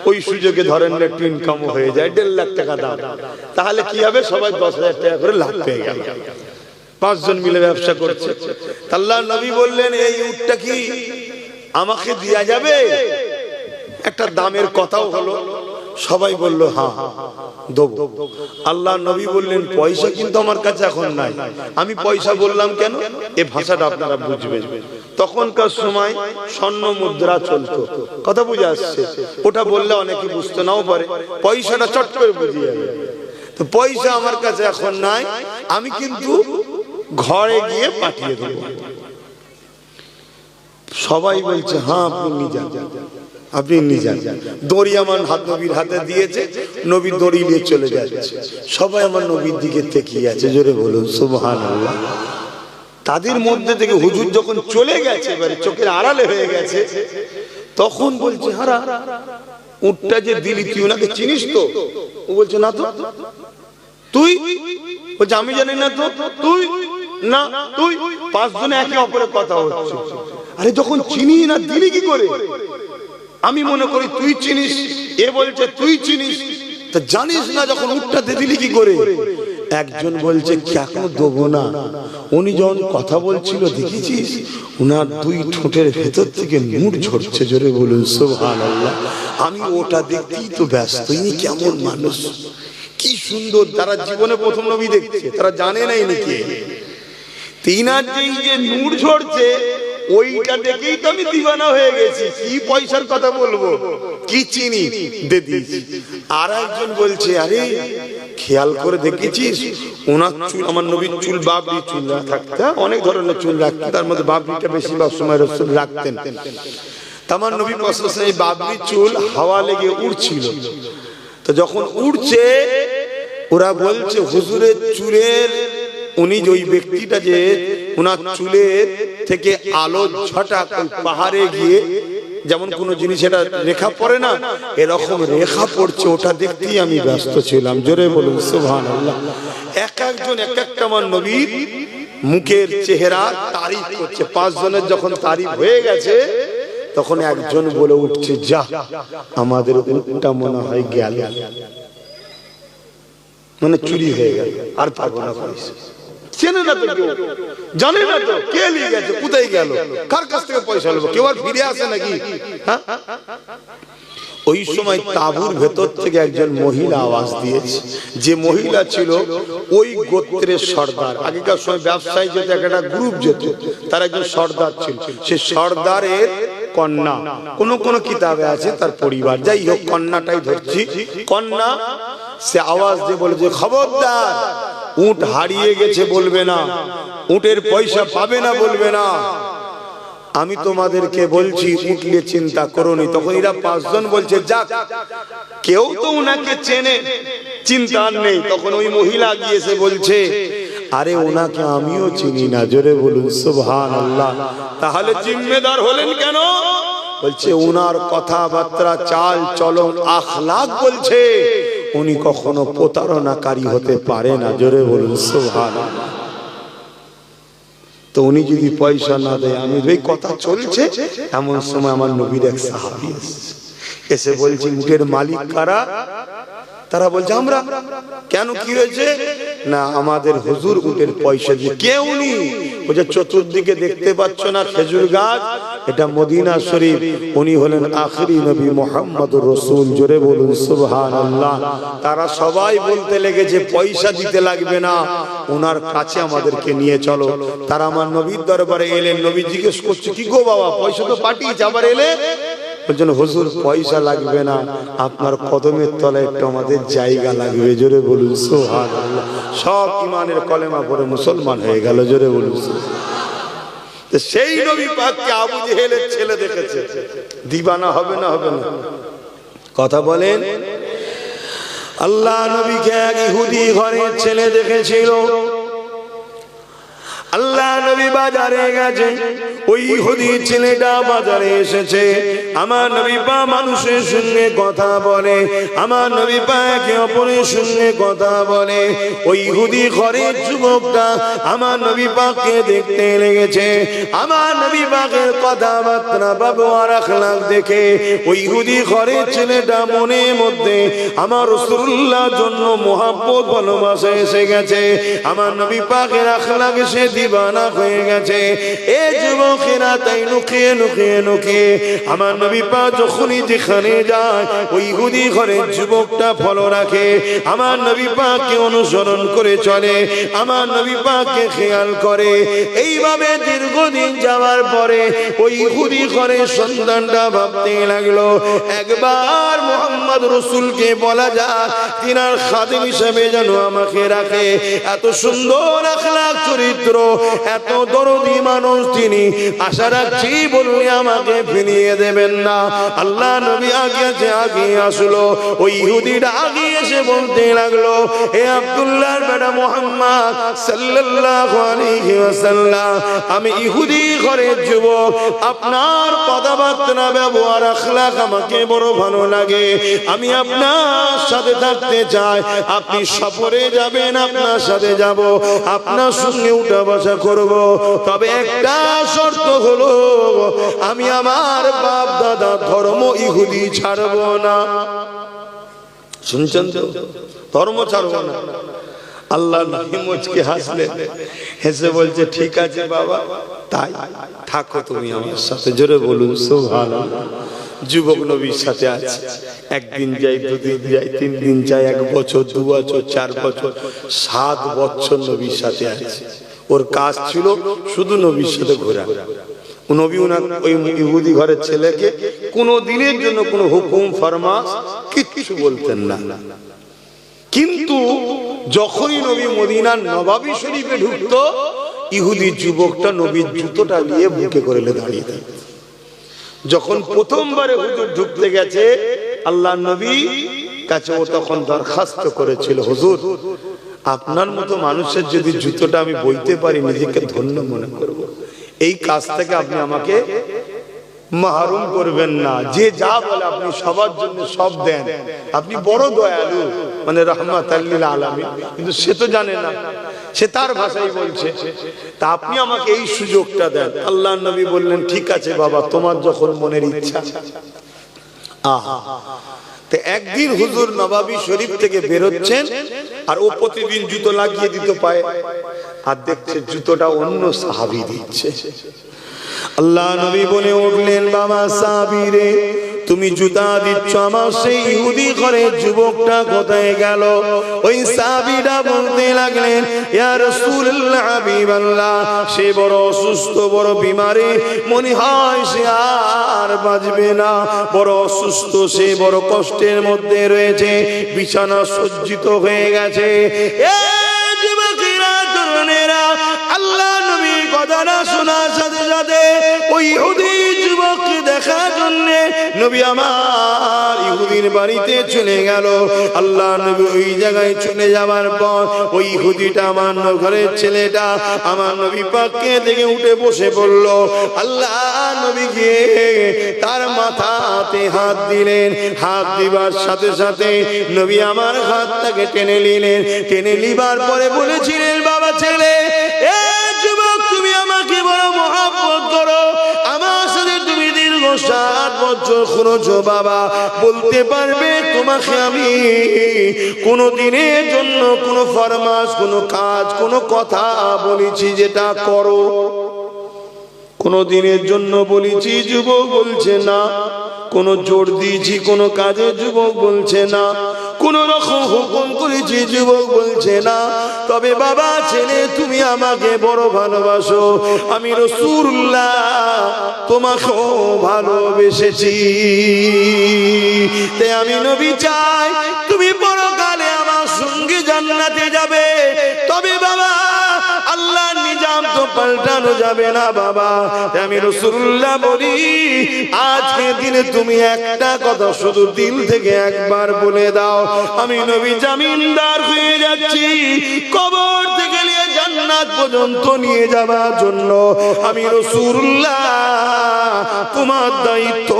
ওই সুযোগে ধরেন একটু ইনকাম হয়ে যায়, 1.5 লাখ টাকা দাম। তাহলে কি হবে? সবাই 10,000 টাকা করে লাভ পেয়ে গেল, 5 জন মিলে ব্যবসা করছে। আল্লাহর নবী বললেন, এই উটটা কি আমাকে দেয়া যাবে? একটা দামের কথাও হলো, সবাই বলল হ্যাঁ দেব। আল্লাহ নবী বললেন, পয়সা কিন্তু আমার কাছে এখন নাই। আমি পয়সা বললাম কেন? এই ভাষাটা আপনারা বুঝবেন। তখনকার সময় স্বর্ণ মুদ্রা চলতো, কথা বুঝে আসছে? ওটা বললে অনেকে বুঝতে নাও পারে, পয়সাটা চট করে বুঝিয়ে যাবে। তো পয়সা আমার কাছে এখন নাই, আমি কিন্তু ঘরে গিয়ে পাঠিয়ে দেব। সবাই বলছে হ্যাঁ আপনি নিয়ে যান, আপনি নিয়ে যান। দড়ি আমার নবীর হাতে দিয়েছে, নবী দড়ি নিয়ে চলে যাচ্ছে। সবাই আমার নবীর দিকে তাকিয়ে আছে, জোরে বলুন সুবহানাল্লাহ। তাদের মধ্যে থেকে হুজুর যখন চলে গেছে, এবারে চোখের আড়ালে হয়ে গেছে, তখন বলছে, হারা উটটা যে দিলি তুই ওনাকে চিনিস তো? ও বলছে না তো। তুই? বলছে আমি জানি না তো। তুই? না তুই। 5 জনে একে অপরের কথা হচ্ছে। আরে যখন চিনি না দিলি কি করে? আমি মনে করি তুই চিনিস, এ বলছে তুই চিনিস, তা জানিস না যখন উটটাতে দিলি কি করে? একজন বলছে কেন দেবো না, উনি যখন কথা বলছিল দেখেছিস উনার 2 ঠোঁটের ভেতর থেকে মুড় ঝরছে, জোরে বলুন সুবহানাল্লাহ। আমি ওটা দেখতেই তো ব্যস্ত, ইনি কেমন মানুষ, কি সুন্দর। যারা জীবনে প্রথম নবী দেখছে তারা জানে না ইনি কে। তিনার যে মুড় ঝরছে ওইটা দেখেই তো আমি দিওয়ানা হয়ে গেছি। কি পয়সার কথা বলবো, কি চিনি দে দিয়েছি। আর একজন বলছে আরে খেয়াল করে দেখেছিস ওনার চুল, আমার নবীর চুল বাবরি চুল না থাকতে, অনেক ধরনের চুল রাখতেন, তার মধ্যে বাবরিটা বেশিরভাগ সময় রাসূল রাখতেন। আমার নবী পাশে এই বাবরি চুল হাওয়া লেগে উড়ছিল। তো যখন উড়ছে ওরা বলছে হুজুরের চুলের, উনি যে ওই ব্যক্তিটা যে ওনার চুলের থেকে আলো ছটাক ওই পাহাড়ে গিয়ে যেমন কোন জিনিস এটা রেখা পড়ে না, এরকম রেখা পড়ছে, ওটা দেখতেই আমি ব্যস্ত ছিলাম, জোরে বলুন সুবহানাল্লাহ। এক একজন এক একটা আমার নবীর মুখের চেহারা তারিফ করছে। 5 জনের যখন তারিফ হয়ে গেছে তখন একজন বলে উঠছে, যা আমাদের উটটা মনে হয় গেল, মানে চুরি হয়ে গেল, আর পাবো না পয়সা। চেনে না তো কেউ, জানে না তো কে নিয়ে গেছে, কোথায় গেল, কার কাছ থেকে পয়সা নেবো, কেউ আর ফিরে আসে নাকি? ওই সময় তাঁবুর ভেতর থেকে একজন মহিলা আওয়াজ দিয়েছে। যে মহিলা ছিল ওই গোত্রের সর্দার। আগেকার সময় ব্যবসায়ী যেত, একটা গ্রুপ যেত, তার একজন সর্দার ছিল। সে সর্দারের কন্যা, কোন কোন কিতাবে আছে তার পরিবার, যাই হোক কন্যাটাই ধরছি। কন্যা সে আওয়াজ দিয়ে বলে যে খবরদার, উট হারিয়ে গেছে বলবে না, উটের পয়সা পাবে না বলবে না, আমি তোমাদেরকে বলছি উঠলে চিন্তা করোনি। তখন এরা পাঁচজন বলছে যাক, কেউ তো উনাকে চেনে, চিন্তা নেই। তখন ওই মহিলা গিয়েছে বলছে আরে ওনাকে আমিও চিনি না। জোরে বলুন সুবহানাল্লাহ। তাহলে জিম্মেদার হলেন কেন? বলছে উনার কথাবার্তা, চাল চলন, আখলাক বলছে উনি কখনো প্রতারণাকারী হতে পারে না। জোরে বলুন সুবহানাল্লাহ। তো উনি যদি পয়সা না দেয়, আমি এই কথা চলছে, এমন সময় আমার নবীর এক সাহাবী এসে বলছে উটের মালিক কারা? তারা বলছে আমরা। কেন, কি হয়েছে? না আমাদের হুজুর উটের পয়সা দিয়ে। কে উনি? বলছে চতুর্দিকে দেখতে পাচ্ছ না খেজুর গাছ, এটা মদিনা শরীফ। উনি হলেন আখেরি নবী মুহাম্মদুর রাসূল। জোরে বলুন সুবহানাল্লাহ। তারা সবাই বলতে লেগেছে পয়সা দিতে লাগবে না, ওনার কাছে আমাদেরকে নিয়ে চলো। তারা আমার নবীর দরবারে এলেন। নবী জিজ্ঞেস করছে কি গো বাবা, পয়সা তো পাঠিয়েছে, আবার এলে? বলছেন হুজুর পয়সা লাগবে না, আপনার কদমের তলায় একটু আমাদের জায়গা লাগবে। জোরে বলুন সুবহানাল্লাহ। সব ইমানের কলেমা পড়ে মুসলমান হয়ে গেল। জোরে বলুন। সেই নবী পাককে আবু জেহেলের ছেলে দেখেছে, দিবানা হবে না? হবে না? কথা বলেন। আল্লাহ নবীকে এক ইহুদি ঘরের ছেলে দেখেছিল। আল্লাহ নবী বাজারে গেছে, ওই ইহুদি ছেলেটা বাজারে এসেছে। আমার নবী পা মানুষের সঙ্গে কথা বলে, আমার নবী পা একে অপরের সঙ্গে কথা বলে। ওই ইহুদি ঘরের যুবকটা আমার নবী পাককে দেখতে লেগেছে। আমার নবী পাকের কথাবার্তা, ব্যবহার, আখলাক দেখে ওই ইহুদি ঘরের ছেলেটা মনের মধ্যে আমার রাসূলুল্লাহর জন্য মহব্বত, ভালোবাসা এসে গেছে। আমার নবী পাকের আখলাক সে দিবানা হয়ে গেছে। এ যুবকেরা তাই লুকিয়ে লুকিয়ে লুকিয়ে আমার নবী পাক যখনই যেখানে যায়, ওই ইহুদি ঘরের যুবকটা ফলো রাখে, আমার নবী পাককে অনুসরণ করে চলে, আমার নবী পাককে খেয়াল করে। এইভাবে দীর্ঘদিন যাওয়ার পরে ওই ইহুদি ঘরের সন্তানটা ভাবতে লাগলো একবার মুহাম্মদ রাসূলকে বলা যাক তিনার খাদিম হিসেবে যেন আমাকে রাখে। এত সুন্দর আখলাক চরিত্র, এত দরদি মানুষ তিনি, আশা রাখছি বললে আমাকে ফিরিয়ে দেবেন না। আল্লাহ নবী আগে আসলো। ওই ইহুদিটা আগে এসে বলতে লাগলো হে আব্দুল্লাহর বেটা মুহাম্মদ সাল্লাল্লাহু আলাইহি ওয়াসাল্লাম, আমি ইহুদি ঘরের যুবক, আপনার কথাবার্তা, ব্যবহার, আখলাক আমাকে বড় ভালো লাগে। আমি আপনার সাথে থাকতে চাই। আপনি সফরে যাবেন, আপনার সাথে যাব, আপনার সঙ্গে উঠা বসা করব। তবে একটা শর্ত হলো আমি আমার বাপ দাদা ধর্ম ইহুদি ছাড়ব না। শুনছেন তো? ধর্ম ছাড়ব না। আল্লাহ মুচকে হাসলে, হেসে বলছে ঠিক আছে বাবা, তাই থাকো তুমি আমার সাথে। জোরে বলুন সুবহানাল্লাহ। যুবক নবীর সাথে আছে। একদিন যাই, দুদিন যাই, 3 দিন যাই, 1 বছর, 2 বছর, 4 বছর, 7 বছর নবীর সাথে আছে। ওর কাজ ছিল শুধু নবীর সাথে ঘোরা। নবী ওনার ওই ইহুদি ঘরের ছেলেকে কোনো দিনের জন্য কোনো হুকুম ফরমাস কিচ্ছু বলতেন না। কিন্তু যখনই নবী মদিনার নবাবী শরীফে ঢুকতো, ইহুদি যুবকটা নবীর জুতোটা নিয়ে বুকে করে দাঁড়িয়ে থাকত। যখন প্রথমবারে হুজুর ঢুকতে গেছে আল্লাহ নবী কাছে, ও তখন দরখাস্ত করেছিল হুজুর আপনার মতো মানুষের যদি জুতোটা আমি বইতে পারি নিজেকে ধন্য মনে করব। এই কাজ থেকে আপনি আমাকে মাহরুম করবেন না। যে যা বলে আপনি সবার জন্য সব দেন, আপনি বড় দয়ালু, মানে রাহমাতাল লিল আলামিন। কিন্তু সে তো জানে না, সে তার ভাষায় বলছে, তা আপনি আমাকে এই সুযোগটা দেন। আল্লাহ নবী বললেন ঠিক আছে বাবা, তোমার যখন মনের ইচ্ছা। তো একদিন হুজুর নবাবী শরীফ থেকে বেরোচ্ছেন, আর ও প্রতিদিন জুতো লাগিয়ে দিত পায়ে, আর দেখছে জুতোটা অন্য সাহাবী দিচ্ছে। আল্লাহ নবী বলে উঠলেন বাবা সাহাবী রে, তুমি জুতা দিচ্ছ আমার সেই ইহুদি ঘরের যুবকটা কোথায় গেল? ওই সাহাবীরা বলতে লাগলেন ইয়া রাসূলুল্লাহ হাবিবাল্লাহ, সে বড় অসুস্থ, বড় বিমারে, মনে হয় সে আর বাঁচবে না, বড় অসুস্থ, সে বড় কষ্টের মধ্যে রয়েছে, বিছানা সজ্জিত হয়ে গেছে। এই যুবকেরা, তরুণেরা, আল্লাহ নবীর কথাটা শোনার সাথে সাথে ওই ওই ইহুদি যুবককে দেখার জন্য নবী আমার ইহুদির বাড়িতে চলে গেল। আল্লাহ নবী ওই জায়গায় চলে যাওয়ার পর ওই ইহুদিটা আমার ঘরের ছেলেটা আমার নবী পাককে দেখে উঠে বসে পড়ল। আল্লাহ নবী গিয়ে তার মাথাতে হাত দিলেন। হাত দিবার সাথে সাথে নবী আমার হাতটাকে টেনে নিলেন। টেনে নিবার পরে বলেছিলেন, বাবা ছেলে, এ যুবক, তুমি আমাকে বড় মহব্বত করো, আমার সাথে তুমি দীর্ঘ 7 বছর করেছো বাবা, বলতে পারবে তোমাকে আমি কোনো দিনের জন্য কোনো ফরমাস, কোনো কাজ, কোনো কথা বলেছি যেটা করো? কোনো দিনের জন্য বলেছি? যুবক বলছে না। কোনো জোর দিয়েছি কোনো কাজে? যুবক বলছে না। কোন রকম হুকুম করেছি? যুবক বলছে না। তবে বাবা ছেলে, তুমি আমাকে বড় ভালোবাসো, আমি রাসূলুল্লাহ তোমাকেও ভালোবেসেছি, তাই আমি নবী চাই তুমি পরকালে আমার সঙ্গে জান্নাতে যাবে। তবে বাবা আল্লাহর নিজাম তো পাল্টানো যাবে না বাবা, আমি রাসূলুল্লাহ বলি আজকের দিনে তুমি একটা কথা শুধু দিল থেকে একবার বলে দাও, আমি নবী জামিনদার হয়ে যাচ্ছি, কবর থেকে নিয়ে জান্নাত পর্যন্ত নিয়ে যাওয়ার জন্য আমি রাসূলুল্লাহ তোমার দায়িত্ব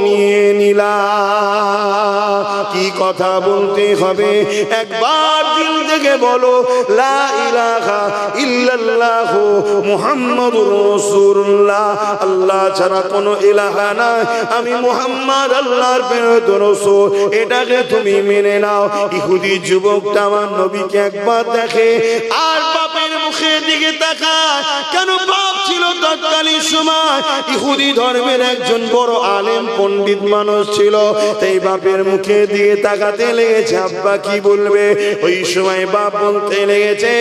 নিয়ে নিলাম। কি কথা বলতে হবে? একবার দিল থেকে বলো, লা ইলাহা ইল্লাল্লাহ মুহাম্মাদুর রাসূলুল্লাহ, আল্লাহ ছাড়া কোনো ইলাহা নাই, আমি মুহাম্মদ আল্লাহর প্রেরিত রাসূল, এটাকে তুমি মেনে নাও। ইহুদি যুবকটা আমার নবীকে একবার দেখে আর বাপের মুখের দিকে তাকায়। কেন? বাপ ছিল তৎকালীন সময় ইহুদি ধর্মের একজন বড় আলেম পণ্ডিত মানুষ ছিল, তাই বাপের মুখের দিকে তাকাতে লেগেছে, আব্বা কি বলবে? ওই সময় বাপ বলতে লেগেছে,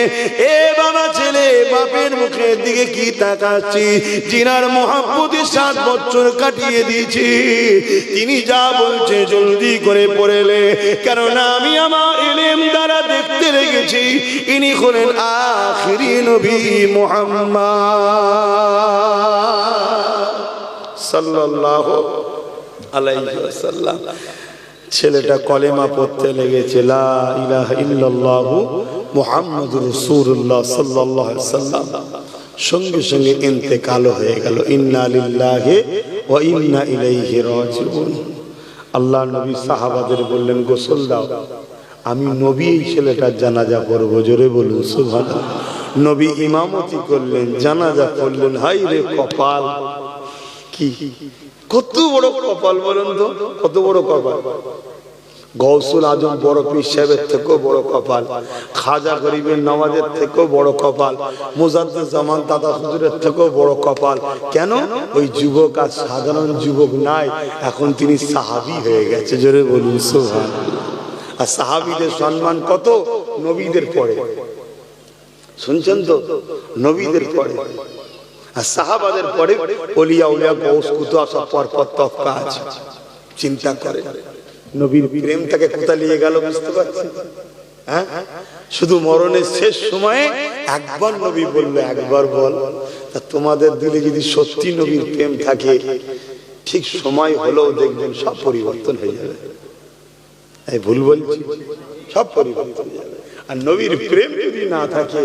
এ বাবা ছেলে, বাপের মুখের দিকে কি তাকাচ্ছি? জিনার মহব্বতে 7 বছর কাটিয়ে দিয়েছি, তিনি যা বলছে জলদি করে পড়েলে, কেননা আমি আমার ইলম দ্বারা দেখতে লেগেছি ইনি হলেন আখিরি নবী মুহাম্মদ সাল্লাল্লাহু আলাইহি ওয়াসাল্লাম। ছেলেটা কলেমা পড়তে লেগেছে, লা ইলাহা ইল্লাল্লাহু মুহাম্মাদুর রাসূলুল্লাহ সাল্লাল্লাহু আলাইহি ওয়াসাল্লাম। সঙ্গে সঙ্গে ইন্তেকাল হয়ে গেল। ইন্না লিল্লাহি ওয়া ইন্না ইলাইহি রাজিউন। আল্লাহ নবী সাহাবাদের বললেন, গোসল দাও, আমি নবী এই ছেলেটার জানাজা পড়ব। জোরে বলুন সুবহানাল্লাহ। নবী ইমামতি করলেন, জানাজা পড়লেন। হাই রে কপাল, কি কত বড় কপাল বলুন তো, কত বড় কপাল। গৌসুল আজম বড় পীর সাহেবের থেকেও বড় কপাল, খাজা গরিবের নওয়াজের থেকেও বড় কপাল, মুজাদ্দিদ জামান দাদা হুজুরের থেকেও বড় কপাল। কেন? ওই যুবক আর সাধারণ যুবক নাই, এখন তিনি সাহাবী হয়ে গেছে। জোরে বলুন সুবহানাল্লাহ। আর সাহাবীদের সম্মান কত? নবীদের পরে, শুনছেন তো, নবীদের পরে। আর সাহাবাদের পরে ওলিয়া উলিয়া গৌস কুতুব সব পরপর তফকা আছে। চিন্তা করে নবীর প্রেমটাকে কোথায় নিয়ে গেল, বুঝতে পারছেন? হ্যাঁ, শুধু মরণের শেষ সময়ে একবার নবী বলল, একবার বল। তা তোমাদের দিলে যদি সত্যি নবীর প্রেম থাকে, ঠিক সময় হলেও দেখবেন সব পরিবর্তন হয়ে যাবে। এই ভুল বলছি? সব পরিবর্তন হয়ে যাবে। আর নবীর প্রেম যদি না থাকে,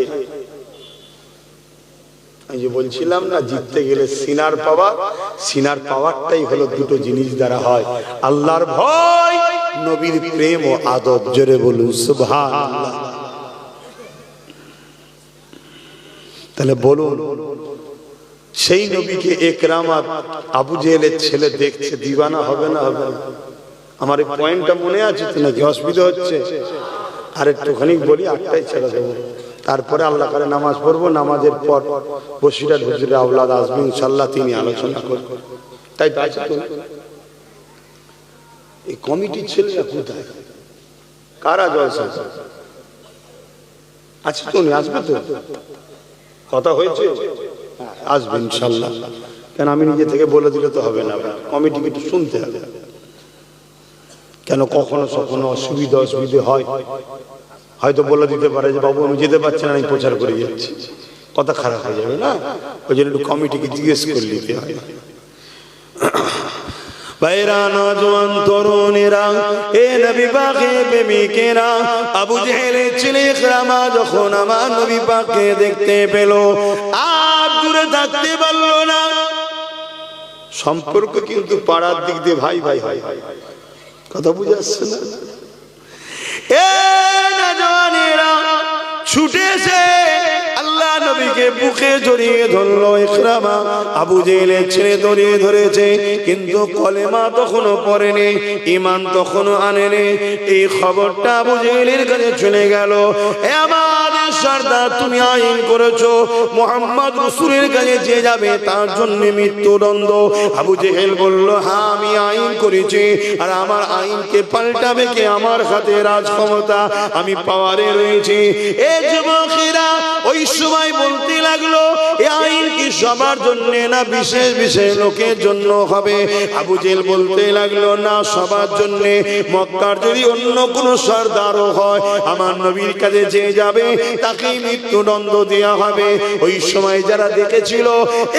আমি যে বলছিলাম না, জিততে গেলে সিনার পাওয়ার, সিনার পাওয়ারটাই হলো দুটো জিনিস দ্বারা হয়, আল্লাহর ভয়, নবীর প্রেম ও আদব। জোরে বলুন সুবহানাল্লাহ। তাহলে বলুন, সেই নবীকে একরামাত আবু জেহেলের ছেলে দেখছে, দিওয়ানা হবে না? হবে না? আমার এই পয়েন্টটা মনে আছে তো নাকি? অসুবিধা হচ্ছে? আর একটুখানি বলি, 8টায় ছেড়ে দেবো, তারপরে আল্লাহ করে নামাজ পড়বো। নামাজের পর বসিরহাট হুজুরের আওলাদ আসবে ইনশাআল্লাহ, তিনি আলোচনা করবেন। তাই তো আছে তো? এই কমিটির ছেলেরা কোথায়? কারা জলসা আছে তো? আসবে তো? কথা হয়েছে, আসবে ইনশাআল্লাহ। কেন আমি নিজে থেকে বলে দিলে তো হবে না, কমিটিকে একটু শুনতে হবে। কেন কখনো কখনো অসুবিধে হয়, হয়তো বলে দিতে পারে যে বাবু আমি যেতে পারছি না, আমি প্রচার করে যাচ্ছি, কথা খারাপ হয়ে যাবে না? ওই জন্য একটু কমিটিকে জিজ্ঞেস করে নিতে হয়। ভাইরা, নওজোয়ান তরুণেরা, এ নবী পাকের প্রেমিকেরা, আবু জেহেলের ছেলে ইকরামা যখন আমার নবী পাককে দেখতে পেল, আর দূরে থাকতে পারল না। সম্পর্ক কিন্তু পাড়ার দিক দিয়ে ভাই ভাই ভাই কথা বুঝে আসছে না? এ নওজোয়ানেরা ছুটে এসে আল্লাহ নবীকে বুকে জড়িয়ে ধরলো। ইকরামা আবু জেহেলের ছেলে জড়িয়ে ধরেছে, কিন্তু কলেমা তখনো পড়েনি, ঈমান তখনো আনেনি। এই খবরটা আবু জেহেলের কাছে চলে গেল। এ আমাদের সরদার, তুমি আইন করেছো মুহাম্মদ রাসূলের কাছে যে যাবে তার জন্য মৃত্যুদণ্ড। আবু জেহেল বলল, হ্যাঁ আমি আইন করেছি, আর আমার আইনকে পাল্টাবে কে? আমার হাতে রাজ ক্ষমতা, আমি পাওয়ারে রয়েছি। এ যুবকেরা ওই সময় বলতে লাগলো, এই আইন কি সবার জন্য না বিশেষ বিশেষ লোকের জন্য হবে? আবু জেহেল বলতে লাগলো, না সবার জন্য। মক্কার যদি অন্য কোন সরদারও হয়, আমার নবীর কাছে যে যাবে তাকে মৃত্যুদণ্ড দেওয়া হবে। ওই সময় যারা দেখেছিল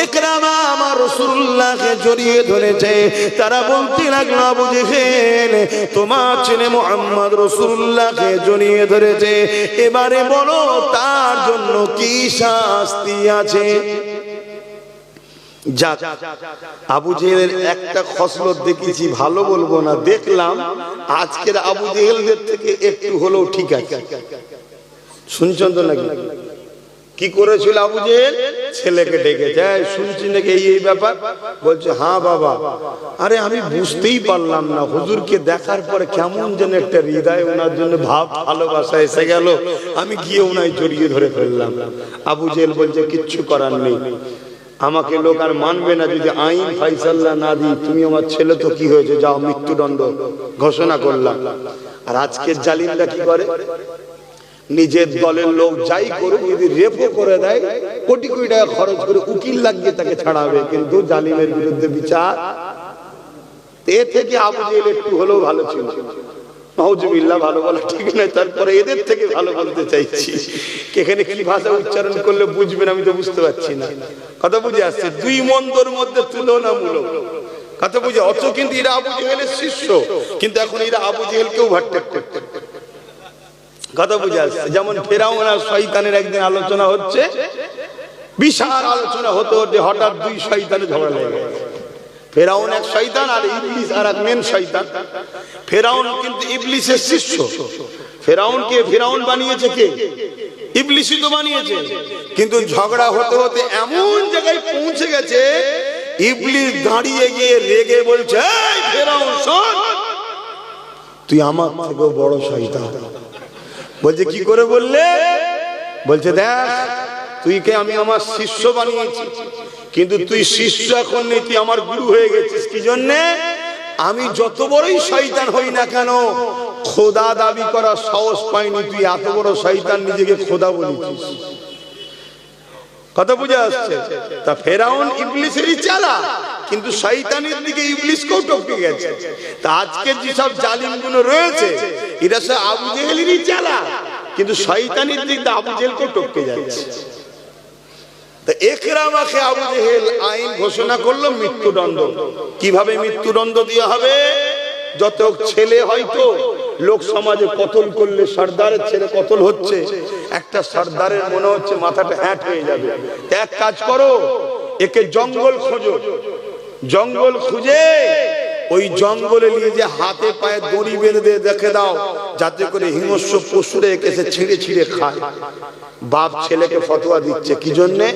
ইকরামা আমার রাসূলুল্লাহকে জড়িয়ে ধরেছে, তারা বলতে লাগলো, আবু জেহেল তোমার ছেলে মুহাম্মদ রাসূলুল্লাহকে জড়িয়ে ধরেছে, এবারে বলো তার জন্য কি শাস্তি আছে? যাক, আবু জেহেলের একটা খসলত দেখেছি, ভালো বলবো না, দেখলাম আজকের আবু জেহেলদের থেকে একটু হলেও ঠিক আছে। শুনছেন তো নাকি? কি করেছিল আবু জেহেল? ছেলেকে ডেকেছে, শুনছি নাকি এই ব্যাপার? বলছে হ্যাঁ বাবা। আরে আমি বুঝতেই পারলাম না, হুজুরকে দেখার পরে কেমন যেন একটা হৃদয় ওনার জন্য ভাব ভালোবাসা এসে গেল, আমি গিয়ে ওনায় জড়িয়ে ধরে ফেললাম। আবু জেহেল বলছে কিচ্ছু করার নেই, আমাকে লোক আর মানবে না যদি আইন ফাইসাল্লা না দিই। তুমি আমার ছেলে তো কি হয়েছে, যাও মৃত্যুদণ্ড ঘোষণা করলাম। আর আজকের জালিমরা কি করে? নিজের দলের লোক যাই করুক, যদি রেপও করে দেয়, কোটি কোটি টাকা খরচ করে উকিল লাগিয়ে তাকে ছাড়াবে, কিন্তু জালিমের বিরুদ্ধে বিচার। এ থেকে আবু জেহেল একটু হলেও ভালো ছিল। নাউজুবিল্লাহ, ভালো বলা ঠিক নয়, তারপরে এদের থেকে ভালো বলতে চাইছি। এখানে কি ভাষা উচ্চারণ করলে বুঝবেন আমি তো বুঝতে পারছি না। কথা বুঝে আসছে? দুই মন্দর মধ্যে তুলনামূলক কথা বুঝে। অথচ কিন্তু এরা আবু জেহেলের শিষ্য, কিন্তু এখন এরা আবু জেহেলকেও ওভারটেক করতে। কথা বুঝে আসছে? যেমন ফেরাউন আর শয়তানের একদিন আলোচনা হচ্ছে, বিশাল আলোচনা হতে হতে হঠাৎ দুই শয়তানে ঝগড়া লেগে গেছে। ফেরাউন এক শয়তান আর ইবলিস আর এক মেন শয়তান। ফেরাউন কিন্তু ইবলিসের শিষ্য। ফেরাউনকে ফেরাউন বানিয়েছে কে? ইবলিসই তো বানিয়েছে। কিন্তু ঝগড়া হতে হতে এমন জায়গায় পৌঁছে গেছে, ইবলিস দাঁড়িয়ে গিয়ে রেগে বলছে, এই ফেরাউন শোন, তুই আমার থেকেও বড় শয়তান। বলছে কি করে বললে? বলছে দেখ, তুই কে আমি আমার শিষ্য বানিয়েছি, কিন্তু তুই শিষ্য এখন নেই, তুই আমার গুরু হয়ে গেছিস। কি জন্যে? আমি যত বড়ই শয়তান হই না কেন, খোদা দাবি করার সাহস পাইনি, তুই এত বড় শয়তান নিজেকে খোদা বলেছিস। কথা বুঝে আসছে? তা ফেরাউন ইবলিসেরই চালা, কিন্তু শয়তানের দিকে ইবলিসকেও টপকে গেছে। তা আজকে যেসব জালিমগুলো রয়েছে, এরা সব আবু জেহেলেরই চালা, কিন্তু শয়তানের দিক দিয়ে আবু জেহেলকেও টপকে যাচ্ছে। তা ইকরামাকে আবু জেহেল আইন ঘোষণা করলো মৃত্যুদণ্ড। কিভাবে মৃত্যুদণ্ড দেওয়া হবে? যত ছেলে হয়তো লোক সমাজে কতল করলে, সর্দারের ছেলে কতল হচ্ছে, একটা সর্দারের মনে হচ্ছে মাথাটা হ্যাট হয়ে যাবে। এক কাজ করো, একে জঙ্গল খোঁজো, জঙ্গল খুঁজে ওই জঙ্গলে নিয়ে যে হাতে পায়ে দড়ি বেঁধে রেখে দাও, যাতে করে হিংস্র পশুরে একে ছিঁড়ে ছিঁড়ে খায়। বাপ ছেলেকে ফতোয়া দিচ্ছে, কি জন্যে?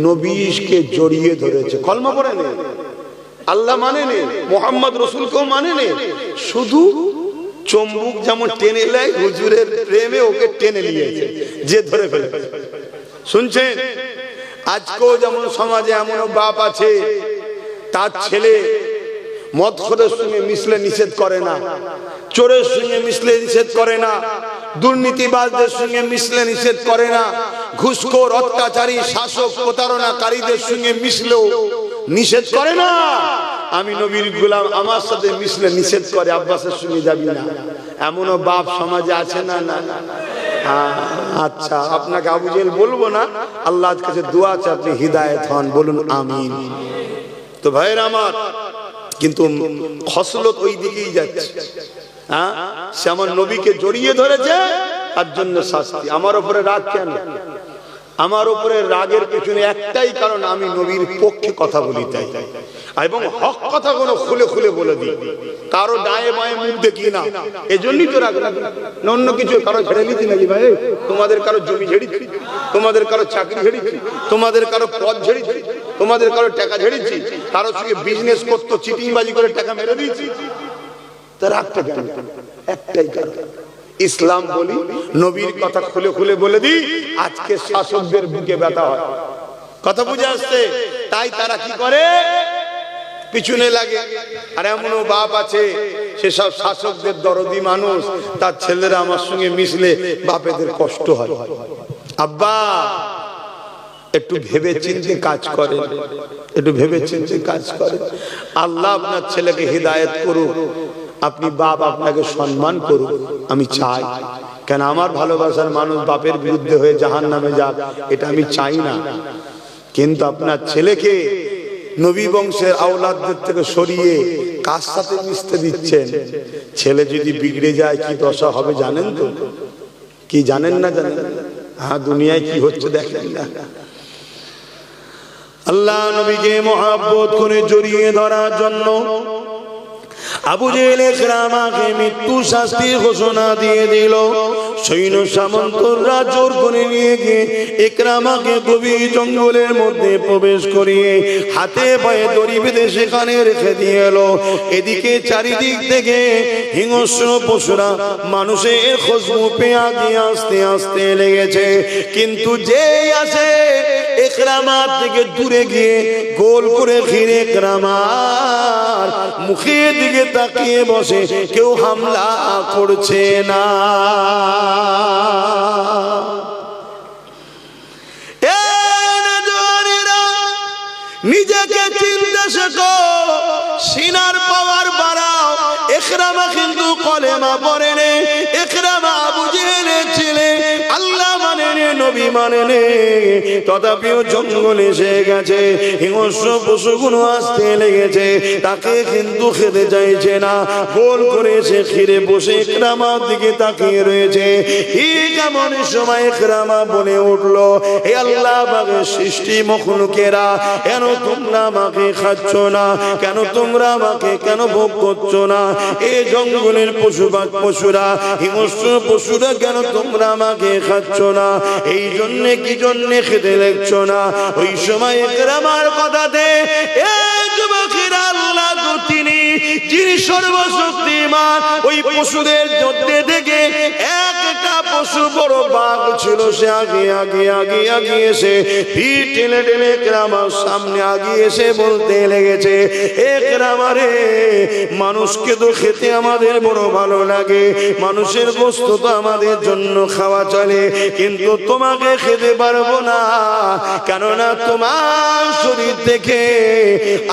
নবীকে জড়িয়ে ধরেছে, কলমা পড়ে নেই, আল্লাহ মানে নেই, মুহাম্মদ রাসূলকেও মানে নেই, শুধু চুম্বক যেমন টেনে নেয়, হুজুরের প্রেমে ওকে টেনে নিয়েছে, যে ধরে ফেলে। শুনছেন? আজকেও যেমন সমাজে এমন বাপ আছে, তার ছেলে মদখোরের সঙ্গে মিশলে নিষেধ করে না, চোরের সঙ্গে মিশলে নিষেধ করে না, দুর্নীতিবাজদের সঙ্গে মিশলে নিষেধ করে না, ঘুষখোর অত্যাচারী শাসক প্রতারণাকারীদের সঙ্গে মিশলেও নিষেধ করে না। আমি নবীর গোলাম, আমার সাথে মিশলে নিষেধ করে, আব্বাসের সঙ্গে যাবি না। এমনও বাপ সমাজে আছে না? না। আচ্ছা, আপনাকে আবু জেহেল বলবো না, আল্লাহর কাছে দোয়া আছে আপনি হিদায়েত হন, বলুন আমিন। তো ভাইয়ের আমার, কিন্তু খসলত ওই দিকেই যাচ্ছে। হ্যাঁ, সে আমার নবীকে জড়িয়ে ধরেছে, তার জন্য শাস্তি। আমার উপরে রাগ কেন? আমার উপরে রাগের পেছনে একটাই কারণ, আমি নবীর পক্ষে কথা বলি তাই, এবং হক কথা কোনো খুলে খুলে বলে দিই, কারো ডায়ে বায়ে মুখ দেখি না, এজন্যই তো রাগ। অন্য কিছু কারো ছেড়ে নিচ্ছি নাকি ভাই? তোমাদের কারো জমি ঝেড়েছি, তোমাদের কারো চাকরি ঝেড়েছি, তোমাদের কারো পদ ঝেড়েছি, তোমাদের কারো টাকা ঝেড়েছি, কারো সঙ্গে বিজনেস করতো চিটিংবাজি করে টাকা মেরে দিয়েছি, তার রাগটা কেন? একটাই কারণ, ইসলাম বলি, নবীর কথা খুলে খুলে বলে দিই, আজকে শাসকদের বুকে ব্যথা হয়। কথা বুঝে আসছে? তাই তারা কি করে? পিছনে লাগে। আর এমনও বাপ আছে, সেসব শাসকদের দরদি মানুষ, তার ছেলেরা আমার সঙ্গে মিশলে বাপেদের কষ্ট হয়। আব্বা একটু ভেবে চিন্তে কাজ করে, একটু ভেবে চিন্তে কাজ করে। আল্লাহ আপনার ছেলেকে হিদায়াত করুক, আপনি বাপ আপনাকে সম্মান করুক, আমি চাই। কেন আমার ভালোবাসার মানুষ বাপের বিরুদ্ধে হয়ে জাহান্নামে যাক, এটা আমি চাই না। কিন্তু আপনার ছেলেকে নবী বংশের আওলাদদের থেকে সরিয়ে কার সাথে মিশতে দিচ্ছেন? ছেলে যদি বিগড়ে যায় কি দশা হবে জানেন তো? কি জানেন না? জানেন? হ্যাঁ, দুনিয়ায় কি হচ্ছে দেখেন না? আল্লাহ নবীকে মহব্বত করে জড়িয়ে ধরার জন্য আবু জেহেল ইকরামাকে মৃত্যু শাস্তির ঘোষণা দিয়ে দিল। সৈন্য সামন্তরা জোর করে নিয়ে গিয়ে ইকরামাকে গভীর জঙ্গলের মধ্যে প্রবেশ করিয়ে হাতে পায়ে দড়ি বেঁধে সেখানে রেখে দিয়ে এলো। এদিকে চারিদিক থেকে হিংস্র পশুরা মানুষের খুশবু পেয়ে আগিয়ে আসতে আসতে লেগেছে। কিন্তু যেই আসে ইকরামার থেকে দূরে গিয়ে গোল করে ঘিরে ইকরামার মুখের দিকে তাকিয়ে বসে, কেউ হামলা করছে না। নিজেকে চিনতে শেখো, সিনার পাওয়ার বাড়াও। ইকরামা কিন্তু কলেমা পড়ে নে, ইকরামা আবু জেহেলের ছেলে, আল্লাহ মানে নে, নবী মানে নে, তথাপিও জঙ্গলে এসে গেছে। হিংস্র পশুগুলো আসতে লেগেছে, তাকে কিন্তু খেতে চাইছে না। গোল করে সে ঘিরে বসে ইকরামার দিকে তাকিয়ে রয়েছে। ঠিক এমন সময় ইকরামা বলে উঠলো, হে আল্লাহ পাকের সৃষ্টি মখলুকেরা, কেন তোমরা আমাকে খাচ্ছ না? কেন তোমরা আমাকে কেন ভোগ করছো না? এই জঙ্গলের পশুরা, হিংস্র পশুরা, কেন তোমরা আমাকে খাচ্ছ না? এই জন্যে কি জন্যে খেতে দেখছো না? ওই সময় ইকরামার কথাতে এই যুবকেরা, আল্লাহ তো তিনি যিনি সর্বশক্তিমান, ওই পশুদের মধ্যে থেকে একটা পশু বড় বাঘ ছিল, সে আগে আগে আগে আগে এসে পিঠ টেনে টেনে ইকরামার সামনে আগিয়ে এসে বলতে লেগেছে, ইকরামা রে, মানুষকে তো খেতে আমাদের বড় ভালো লাগে, মানুষের গোশত তো আমাদের জন্য খাওয়া চলে, কিন্তু তোমাকে খেতে পারবো না, কেননা তোমার শরীর থেকে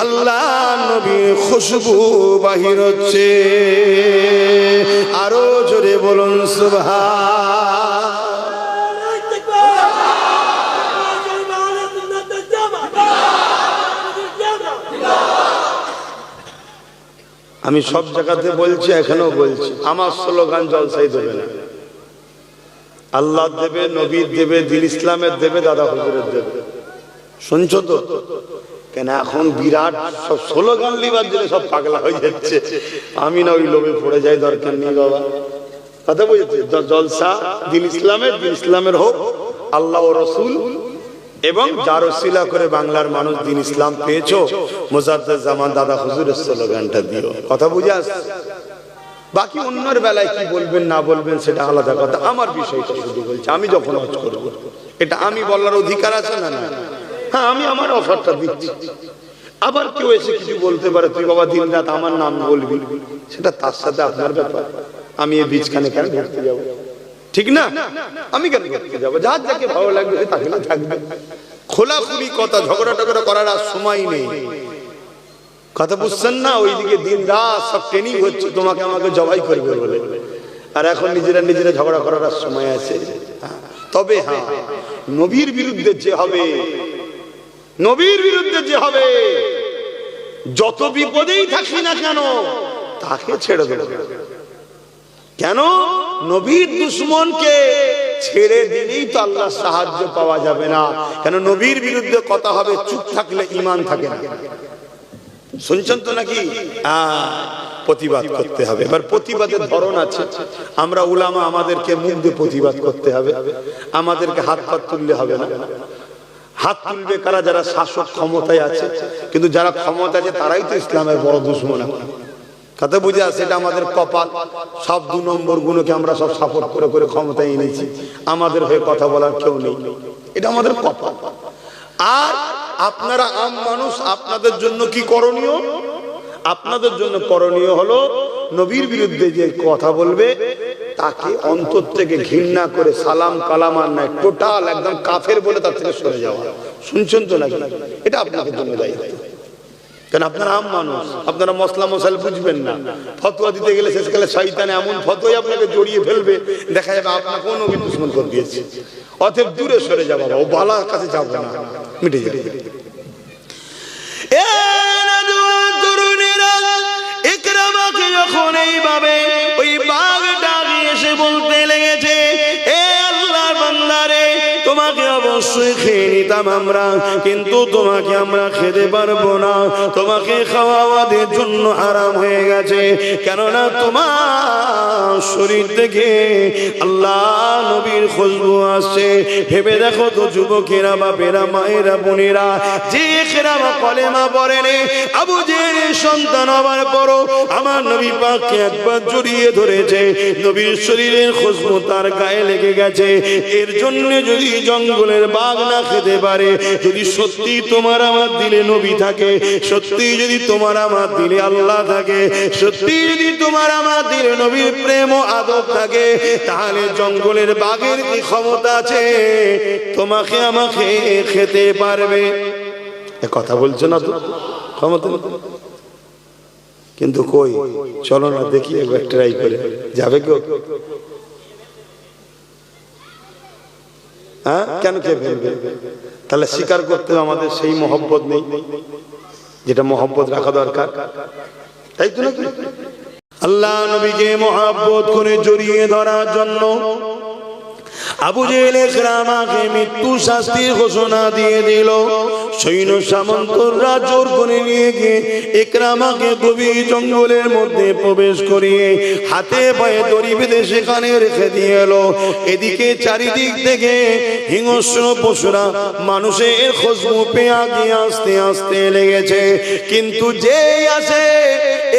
আল্লাহ নবীর খুশবু বাহির হচ্ছে। আরো জোরে বলুন সুবহান। আমি সব জায়গাতে বলছি, এখানেও বলছি, আমার স্লোগান জলসাই দেবে না, আল্লাহ দেবে, নবীর দেবে, দিন ইসলামের দেবে, দাদা হুজুরের দেবে। শুনছো তো? কেন এখন বিরাট সব স্লোগান লিবার জন্য সব পাগলা হয়ে যাচ্ছে। আমি না ওই লোভে পড়ে যাই, দরকার নেই বাবা। কথা বুঝেছে? জলসা দিন ইসলামের হোক, আল্লাহ ও রসুল এবং যার ওসিলা করে বাংলার মানুষ দিন ইসলাম পেয়েছো, মুজাদ্দেদ জামান দাদা হুজুরের স্লোগানটা দিও। কথা বুঝে আসছে? বাকি অন্যের বেলায় কি বলবেন না বলবেন সেটা আলাদা কথা, আমার বিষয়টা শুধু বলছি। আমি যখন হজ করবো, এটা আমি বলার অধিকার আছে না? না, হ্যাঁ, আমি আমার অফারটা দিচ্ছি। আবার কেউ এসে কিছু বলতে পারে, তুই বাবা দিন রাত আমার নাম বলবি, সেটা তার সাথে আপনার ব্যাপার। আমি এই বীজখানে কেন ঘুরতে যাবো? ঠিক না? আমি কেন ঘুরতে যাবো? যার যাকে ভালো লাগবে তাকে থাকবে। খোলাখুলি কথা, ঝগড়া টগড়া করার আর সময় নেই। কথা বুঝছেন না? ওইদিকে দিন রাত সব ট্রেনিং হচ্ছে, তোমাকে আমাকে জবাই করবে বলে, আর এখন নিজেরা ঝগড়া করার আর সময় আছে? তবে হ্যাঁ, নবীর বিরুদ্ধে যে হবে, নবীর বিরুদ্ধে যে হবে, যত বিপদেই থাকি না কেন তাকে ছেড়ে দেব। কেন? নবীর দুশমনকে ছেড়ে দিলেই তো আল্লাহ সাহায্য পাওয়া যাবে না। কেন? নবীর বিরুদ্ধে কথা হবে, চুপ থাকলে ঈমান থাকে না। শুনছেন তো নাকি? প্রতিবাদ করতে হবে। এবার প্রতিবাদের ধরন আছে। আমরা উলামা, আমাদেরকে মুখ দিয়ে প্রতিবাদ করতে হবে, আমাদেরকে হাত পা তুললে হবে না। হাত তুলবে কারা? যারা শাসক ক্ষমতায় আছে। কিন্তু যারা ক্ষমতা আছে তারাই তো ইসলামের বড় দুশমন। কথা বুঝে আসে? এটা আমাদের কপাল। সব 2 নম্বর গুলোকে আমরা সব সাপোর্ট করে করে ক্ষমতায় এনেছি, আমাদের হয়ে কথা বলার কেউ নেই। এটা আমাদের কপাল। আর আপনারা আম মানুষ, আপনাদের জন্য কি করণীয়? আপনাদের জন্য করণীয় হলো নবীর বিরুদ্ধে যে কথা বলবে তাকে অন্তর থেকে ঘৃণা করে সালাম কালাম আর নাই, টোটাল একদম কাফের বলে তার থেকে সরে যাওয়া। শুনছেন তো নাকি? এটা আপনাদের জন্য দায়িত্ব। কারণ আপনারা আম মানুষ, আপনারা মশলা মশাল বুঝবেন না। ফতোয়া দিতে গেলে শেষকালে শয়তানে এমন ফতোয়াই আপনাকে জড়িয়ে ফেলবে, দেখা যাবে আপনাকে কোনো দুশমন করে দিয়েছে। অতএব দূরে সরে যাবো, ও বালার কাছে যাবো না, মিটে যাবে। ইকরামাকে যখন এইভাবে ওই বাঘ ডাকি এসে বলতে লেগেছে, এ আল্লাহর বান্দারে, তোমাকে অবশ্যই খেয়ে নিতাম আমরা, কিন্তু তোমাকে আমরা খেতে পারবো না। তোমাকে খাওয়া আমাদের জন্য হারাম হয়ে গেছে। কেননা তোমার শরীর থেকে আল্লাহ নবীর খুশবু আসছে। ভেবে দেখো তো যুবকেরা, বাপেরা, মায়েরা, বোনেরা, যে ইকরামা কলেমা পড়েনি, আবু জেহেলের সন্তান হবার পরও আমার নবী পাককে একবার জড়িয়ে ধরেছে। নবীর শরীরের খুশবু তার গায়ে লেগে গেছে। এর জন্য যদি জঙ্গলের বাঘ না খেতে পারে, যদি সত্যি তোমার আমার দিলে নবী থাকে, সত্যি যদি তোমার আমার দিলে আল্লাহ থাকে, সত্যি যদি তোমার আমার দিলে নবীর প্রেম ও আদব থাকে, তাহলে জঙ্গলের বাঘের কি ক্ষমতা আছে তোমাকে আমাকে খেতে পারবে? এ কথা বলছো না তো? ক্ষমতা কিন্তু কই, চলো না দেখি একবার ট্রাই করে। যাবে কেউ? হ্যাঁ, কেন কে ফেলবে? তাহলে স্বীকার করতে আমাদের সেই মহব্বত নেই যেটা মহব্বত রাখা দরকার, তাই তো নাকি? আল্লাহ নবীকে মহব্বত করে জড়িয়ে ধরার জন্য আবু জেহেল ইকরামাকে মৃত্যু শাস্তির ঘোষণা দিয়ে দিল। সৈন্য সামন্তরা জোর করে নিয়ে গিয়ে ইকরামাকে গভীর জঙ্গলের মধ্যে প্রবেশ করিয়ে হাতে পায়ে দড়ি বেঁধে সেখানে রেখে দিয়ে এলো। এদিকে চারিদিক থেকে হিংস্র পশুরা মানুষের খুশবু পেয়ে আগিয়ে আসতে আসতে লেগেছে। কিন্তু যেই আসে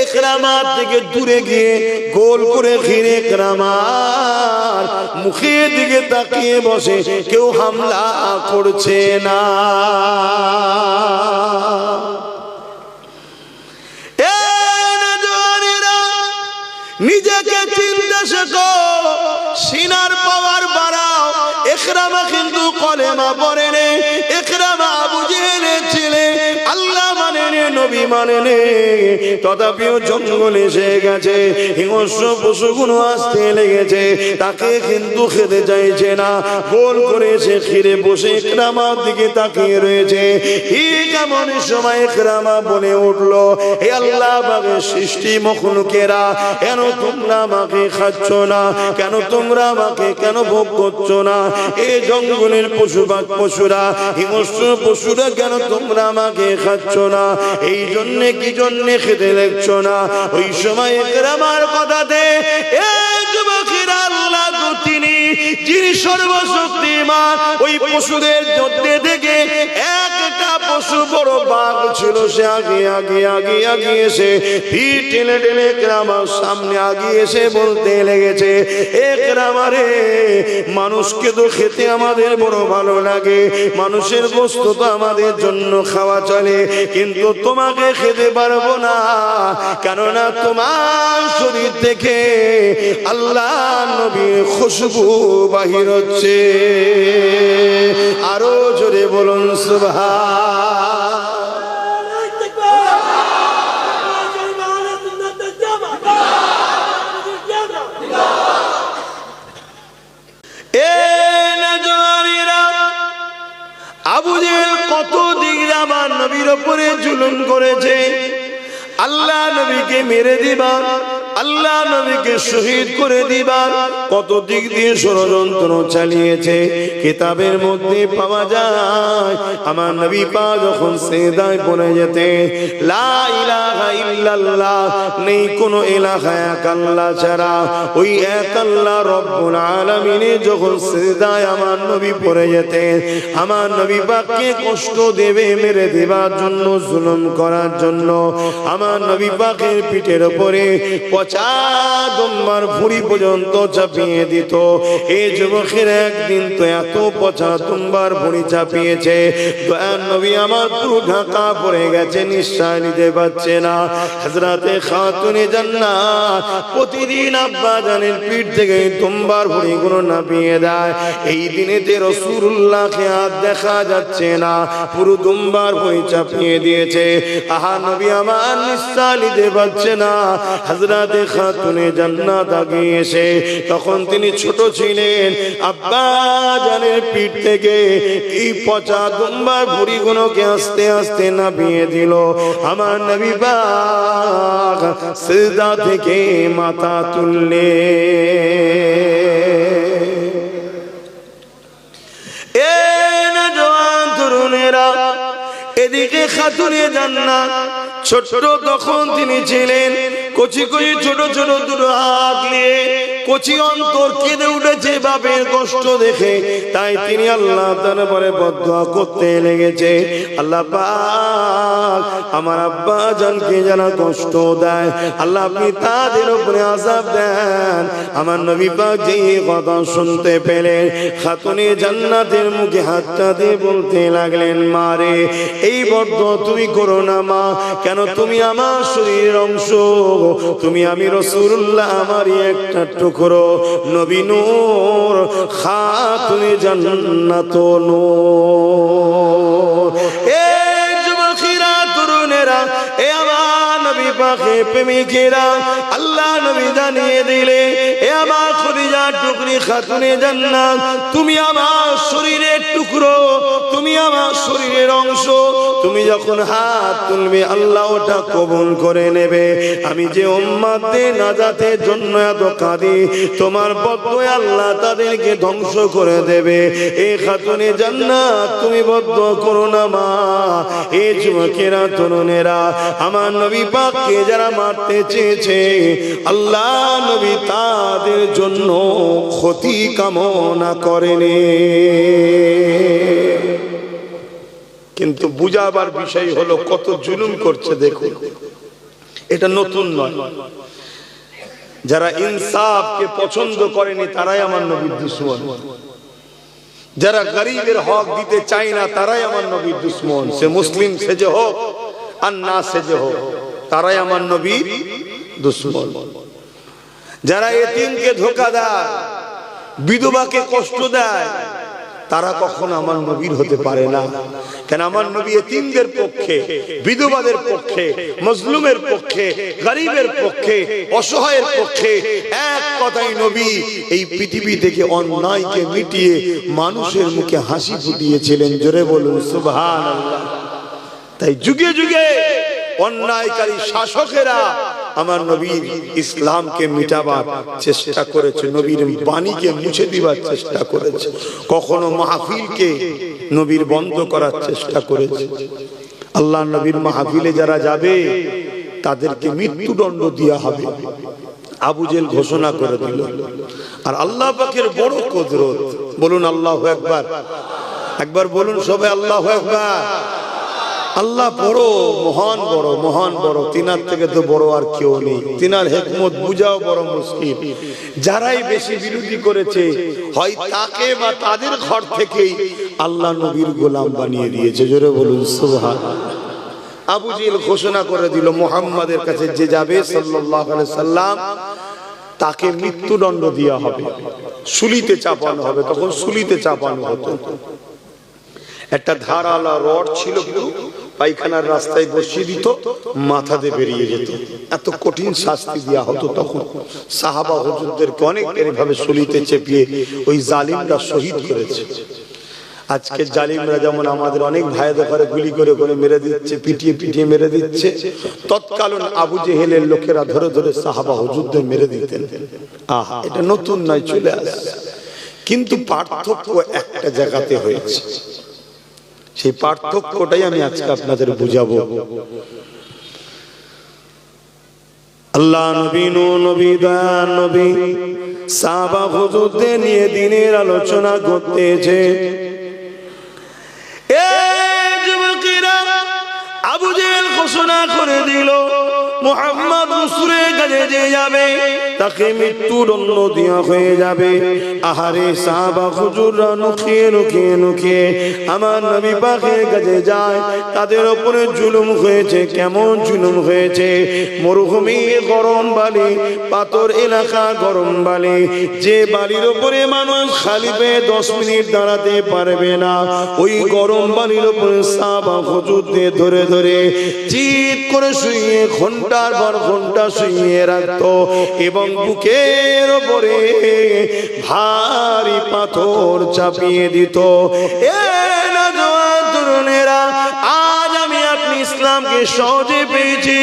ইকরামার থেকে দূরে গিয়ে গোল করে ঘিরে ইকরামার মুখের দিকে তাকিয়ে বসে, কেউ হামলা করছে না। নিজেকে চিনতে শেখো, সিনার পাওয়ার বাড়াও। ইকরামা কিন্তু কলেমা পড়ে নে, ইকরামা আবু জেহেলের ছেলে, আল্লাহ মানে নে, নবী মানে নে, তথাপিও জঙ্গলে এসে গেছে। হিংস্র পশুগুলো আসতে লেগেছে, তাকে কিন্তু খেতে চাইছে না। গোল করে সে ঘিরে বসে ইকরামার দিকে তাকিয়ে রয়েছে। ঠিক এমন সময় ইকরামা বলে উঠলো, হে আল্লাহ পাকের সৃষ্টি মখলুকেরা, কেন তোমরা আমাকে খাচ্ছ না? কেন তোমরা আমাকে কেন ভোগ করছো না? এই জঙ্গলের পশুরা, হিংস্র পশুরা, কেন তোমরা আমাকে খাচ্ছ না? এই জন্য কি জন্য খেতে লাগছো না? ওই সময় ইকরামার কথাতে এই যুবকেরা, আল্লাহ তো তিনি যিনি সর্বশক্তিমান, ওই পশুদের মধ্যে থেকে একটা পশু বড় বাঘ ছিল, সে আগে আগে আগে আগে এসে পিঠ টেনে টেনে ইকরামার সামনে আগিয়ে এসে বলতে লেগেছে, ইকরামা রে, মানুষকে তো খেতে আমাদের বড় ভালো লাগে, মানুষের গোশত তো আমাদের জন্য খাওয়া চলে, কিন্তু তোমাকে খেতে পারবো না, কেননা তোমার শরীর থেকে আল্লাহ নবীর খুশবু বাহির হচ্ছে। আরো জোরে বলুন সুবহান। আবু জেহেল কত দিন আমার নবীর উপরে জুলুম করেছে, আল্লাহ নবীকে মেরে দিবা, আল্লাহ নবীকে শহীদ করে দিবা, কত দিক দিয়ে ষড়যন্ত্র চালিয়েছে কিতাবের মধ্যে পাওয়া যায়। আমার নবী পাক যখন সিজদায় পড়ে যেতেন, লা ইলাহা ইল্লাল্লাহ, নেই কোনো ইলাহা এক আল্লাহ ছাড়া, ওই এক আল্লাহ রব্বুল আলামিনে যখন সিজদায় আমার নবী পড়ে যেতেন, আমার নবী পাককে কষ্ট দেবে, মেরে দেবার জন্য, জুলুম করার জন্য আমার নবী পাকের পিঠের উপরে পচা দুম্বার ভুঁড়ি পর্যন্ত চাপিয়ে দিত। এই যুবকের একদিন তো এত পচা দুম্বার ভুঁড়ি চাপিয়েছে, দয়ার নবী আমার পুরো ঢাকা পড়ে গেছে, নিঃশ্বাস নিতে পারছে না। হযরতে খাতুনে জান্নাত প্রতিদিন আব্বা জানের পিঠ থেকে দুম্বার ভুঁড়ি গুলো নাপিয়ে দেয়। এই দিনেতে রাসূলুল্লাহকে আর দেখা যাচ্ছে না, পুরো দুম্বার ভুঁড়ি চাপিয়ে দিয়েছে। আহা নবী আমার নিঃশ্বাস নিতে পারছে না। হযরতে খাতুনে জান্নাত আগে এসে, তখন তিনি ছোট ছিলেন, আব্বা জানের পিঠ থেকে এই পচা দুম্বার ভুঁড়ি গুলোকে আস্তে আস্তে নামিয়ে দিল। আমার নবী পাক সিজদা থেকে মাথা তুললে, এ নওজোয়ান তরুণেরা, এদিকে খাতুনে জান্নাত ছোট্ট তখন তিনি ছিলেন, কচি কচি ছোট ছোট দুটো হাত নিয়ে কচি অন্তর কেঁদে উঠেছে বাপের কষ্ট দেখে। তাই তিনি আল্লাহ দরবারে বদদুয়া করতে লেগেছে, আল্লাহ পাক আমার আব্বা জানকে যারা কষ্ট দেয়, আল্লাহ আপনি তাদের উপরে আযাব দেন। আমার নবী পাক যে কথা শুনতে পেলেন, খাতুনে জান্নাতের মুখে হাতটা দিয়ে বলতে লাগলেন, মা রে, এই বদদুয়া তুমি করো না মা, কেন তুমি আমার শরীরের অংশ, তুমি আমি রাসূলুল্লাহ আমারই একটা টুকরো, নবী নূর, খাতুনে জান্নাত নূর। এ যুবকেরা, তরুণেরা, এ আমার নবী পাকে প্রেমিকেরা, আল্লাহ নবী জানিয়ে দিলে, এ আমার খদিজা টুকরি খাতুনে জান্নাত, তুমি আমার শরীরের টুকরো, তুমি আমার শরীরের অংশ, তুমি যখন হাত তুলবে আল্লাহ ওটা কবুল করে নেবে। আমি যে উম্মতের নাজাতের জন্য এত কাঁদি, তোমার বদদুয়া আল্লাহ তাদেরকে ধ্বংস করে দেবে। এই খাতুনে জান্নাত তুমি বদদুয়া করো না মা। এই যুবকেরা, তরুণেরা, আমার নবী পাককে যারা মারতে চেয়েছে, আল্লাহ নবী তাদের জন্য ক্ষতি কামনা করেনি। কিন্তু বুঝাবার বিষয় হলো কত জুলুম করছে দেখুন, এটা নতুন নয়। যারা ইনসাফকে পছন্দ করেনি তারাই আমার নবীর দুশমন, যারা গরিবের হক দিতে চায় না তারাই আমার নবীর দুশমন। সে মুসলিম সেজে হোক আর না সেজে হোক, তারাই আমার নবীর দুশমন। যারা এতিমকে ধোঁকা দেয়, বিধবাকে কষ্ট দেয়, তারা কখনো আমার নবীর হতে পারে না। কেন আমার নবী এতিমদের পক্ষে, বিধবাদের পক্ষে, মজলুমের পক্ষে, গরিবের পক্ষে, অসহায়ের পক্ষে। এক কথাই নবী এই পৃথিবী থেকে অন্যায়কে মিটিয়ে মানুষের মুখে হাসি ফুটিয়েছিলেন। জোরে বলুন সুবহানাল্লাহ। তাই যুগে যুগে অন্যায়কারী শাসকেরা আমার নবীর ইসলামকে মিটাবার চেষ্টা করেছে, নবীর বাণীকে মুছে দিবার চেষ্টা করেছে, কখনো মাহফিলকে নবীর বন্ধ করার চেষ্টা করেছে। আল্লাহ নবীর মাহফিলে যারা যাবে তাদেরকে মৃত্যুদণ্ড দেওয়া হবে, আবু জেল ঘোষণা করে দিল। আর আল্লাহ পাকের বড় কুদরত, বলুন আল্লাহু আকবার, একবার বলুন সবাই আল্লাহু আকবার। আল্লাহ বড়, মহান বড়, মহান বড়, তিনার থেকে তো বড় আর কেউ নেই। তিনার হিকমত বুঝাও বড় মুশকিল। যারাই বেশি বিরোধী করেছে, হয় তাকে বা তাদের ঘর থেকেই আল্লাহ নবীর গোলাম বানিয়ে দিয়েছে। জোরে বলুন সুবহানাল্লাহ। আবু জেল ঘোষণা করে দিল, মুহাম্মাদের কাছে যে যাবে সাল্লাল্লাহু আলাইহি সাল্লাম, তাকে মৃত্যুদণ্ড দেওয়া হবে, সুলিতে চাপানো হবে। তখন সুলিতে চাপানো হতো, একটা ধারালা রড ছিল, পায়খানার রাস্তায় বসিয়ে দিত, মাথাতে বেরিয়ে যেত। এত কঠিন শাস্তি দেওয়া হতো তখন। সাহাবা হুজুরদেরকে অনেক এভাবে সুলিতে চেপিয়ে ওই জালিমরা শহীদ করেছে। আজকে জালিমরা যেমন আমাদের অনেক ভাইদের ঘরে গুলি করে করে মেরে দিচ্ছে, পিটিয়ে পিটিয়ে মেরে দিচ্ছে, তৎকালীন আবু জেহেলের লোকেরা ধরে ধরে সাহাবা হুজুরদের মেরে দিতেন। আহা, এটা নতুন নয়, চলে আসছে। কিন্তু পার্থক্য একটা জায়গাতে হয়েছে, সেই পার্থক্যটাই আমি আজকে আপনাদের বুঝাবো। আল্লাহ নবী, নবী, দয়ার নবী সাহাবা হুজুরদের নিয়ে দিনের আলোচনা করতেছে। আবু জেহেল ঘোষণা করে দিল, মুহাম্মদ রাসূলের কাছে যে যাবে তাকে মৃত্যুদণ্ড দেওয়া হয়ে যাবে। আহারে সাহাবা হুজুররা লুকিয়ে লুকিয়ে লুকিয়ে আমার নবী পাকের কাছে যায়। তাদের উপরে জুলুম হয়েছে। কেমন জুলুম হয়েছে? মরুভূমি গরম বালি, পাথর এলাকা গরম বালি, যে বালির উপরে মানুষ খালি পেয়ে 10 মিনিট দাঁড়াতে পারবে না, ওই গরম বালির উপরে সাহাবা হুজুরদের ধরে ধরে চিৎ করে শুইয়ে ঘন্টার পর ঘন্টা শুইয়ে রাখতো এবং বুকের উপরে ভারী পাথর চাপিয়ে দিত। তরুণেরা, আজ আমি আপনি ইসলামকে সহজে পেয়েছি।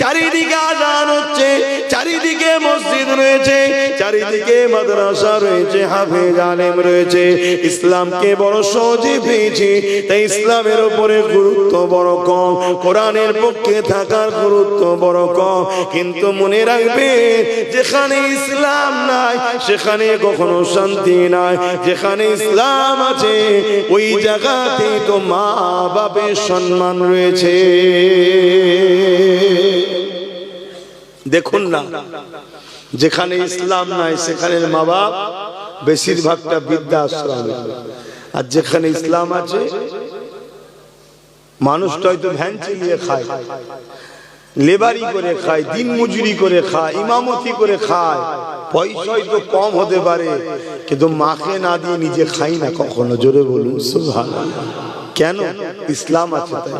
চারিদিকে আযান হচ্ছে, চারিদিকে মসজিদ রয়েছে, চারিদিকে মাদ্রাসা রয়েছে, হাফেজ আলেম রয়েছে। ইসলামকে বড় সহজে পেয়েছি, তাই ইসলামের উপরে গুরুত্ব বড় কম, কোরআনের পক্ষে থাকার গুরুত্ব বড় কম। কিন্তু মনে রাখবে, যেখানে ইসলাম নাই সেখানে কখনো শান্তি নাই। যেখানে ইসলাম আছে ওই জায়গাতে তো মা বাপের সম্মান রয়েছে। দেখুন না, যেখানে ইসলাম নাই সেখানে মা বাপ বেশিরভাগটা বৃদ্ধাশ্রম, আর যেখানে ইসলাম আছে মানুষটা হয়তো ভ্যান চালিয়ে খায়, লেবারি করে খায়, দিন মজুরি করে খায়, ইমামতি করে খায়, পয়সা হয়তো কম হতে পারে, কিন্তু মাকে না দিয়ে নিজে খাই না কখনো। জোরে বলুন সুবহানাল্লাহ। কেন? ইসলাম আছে তাই।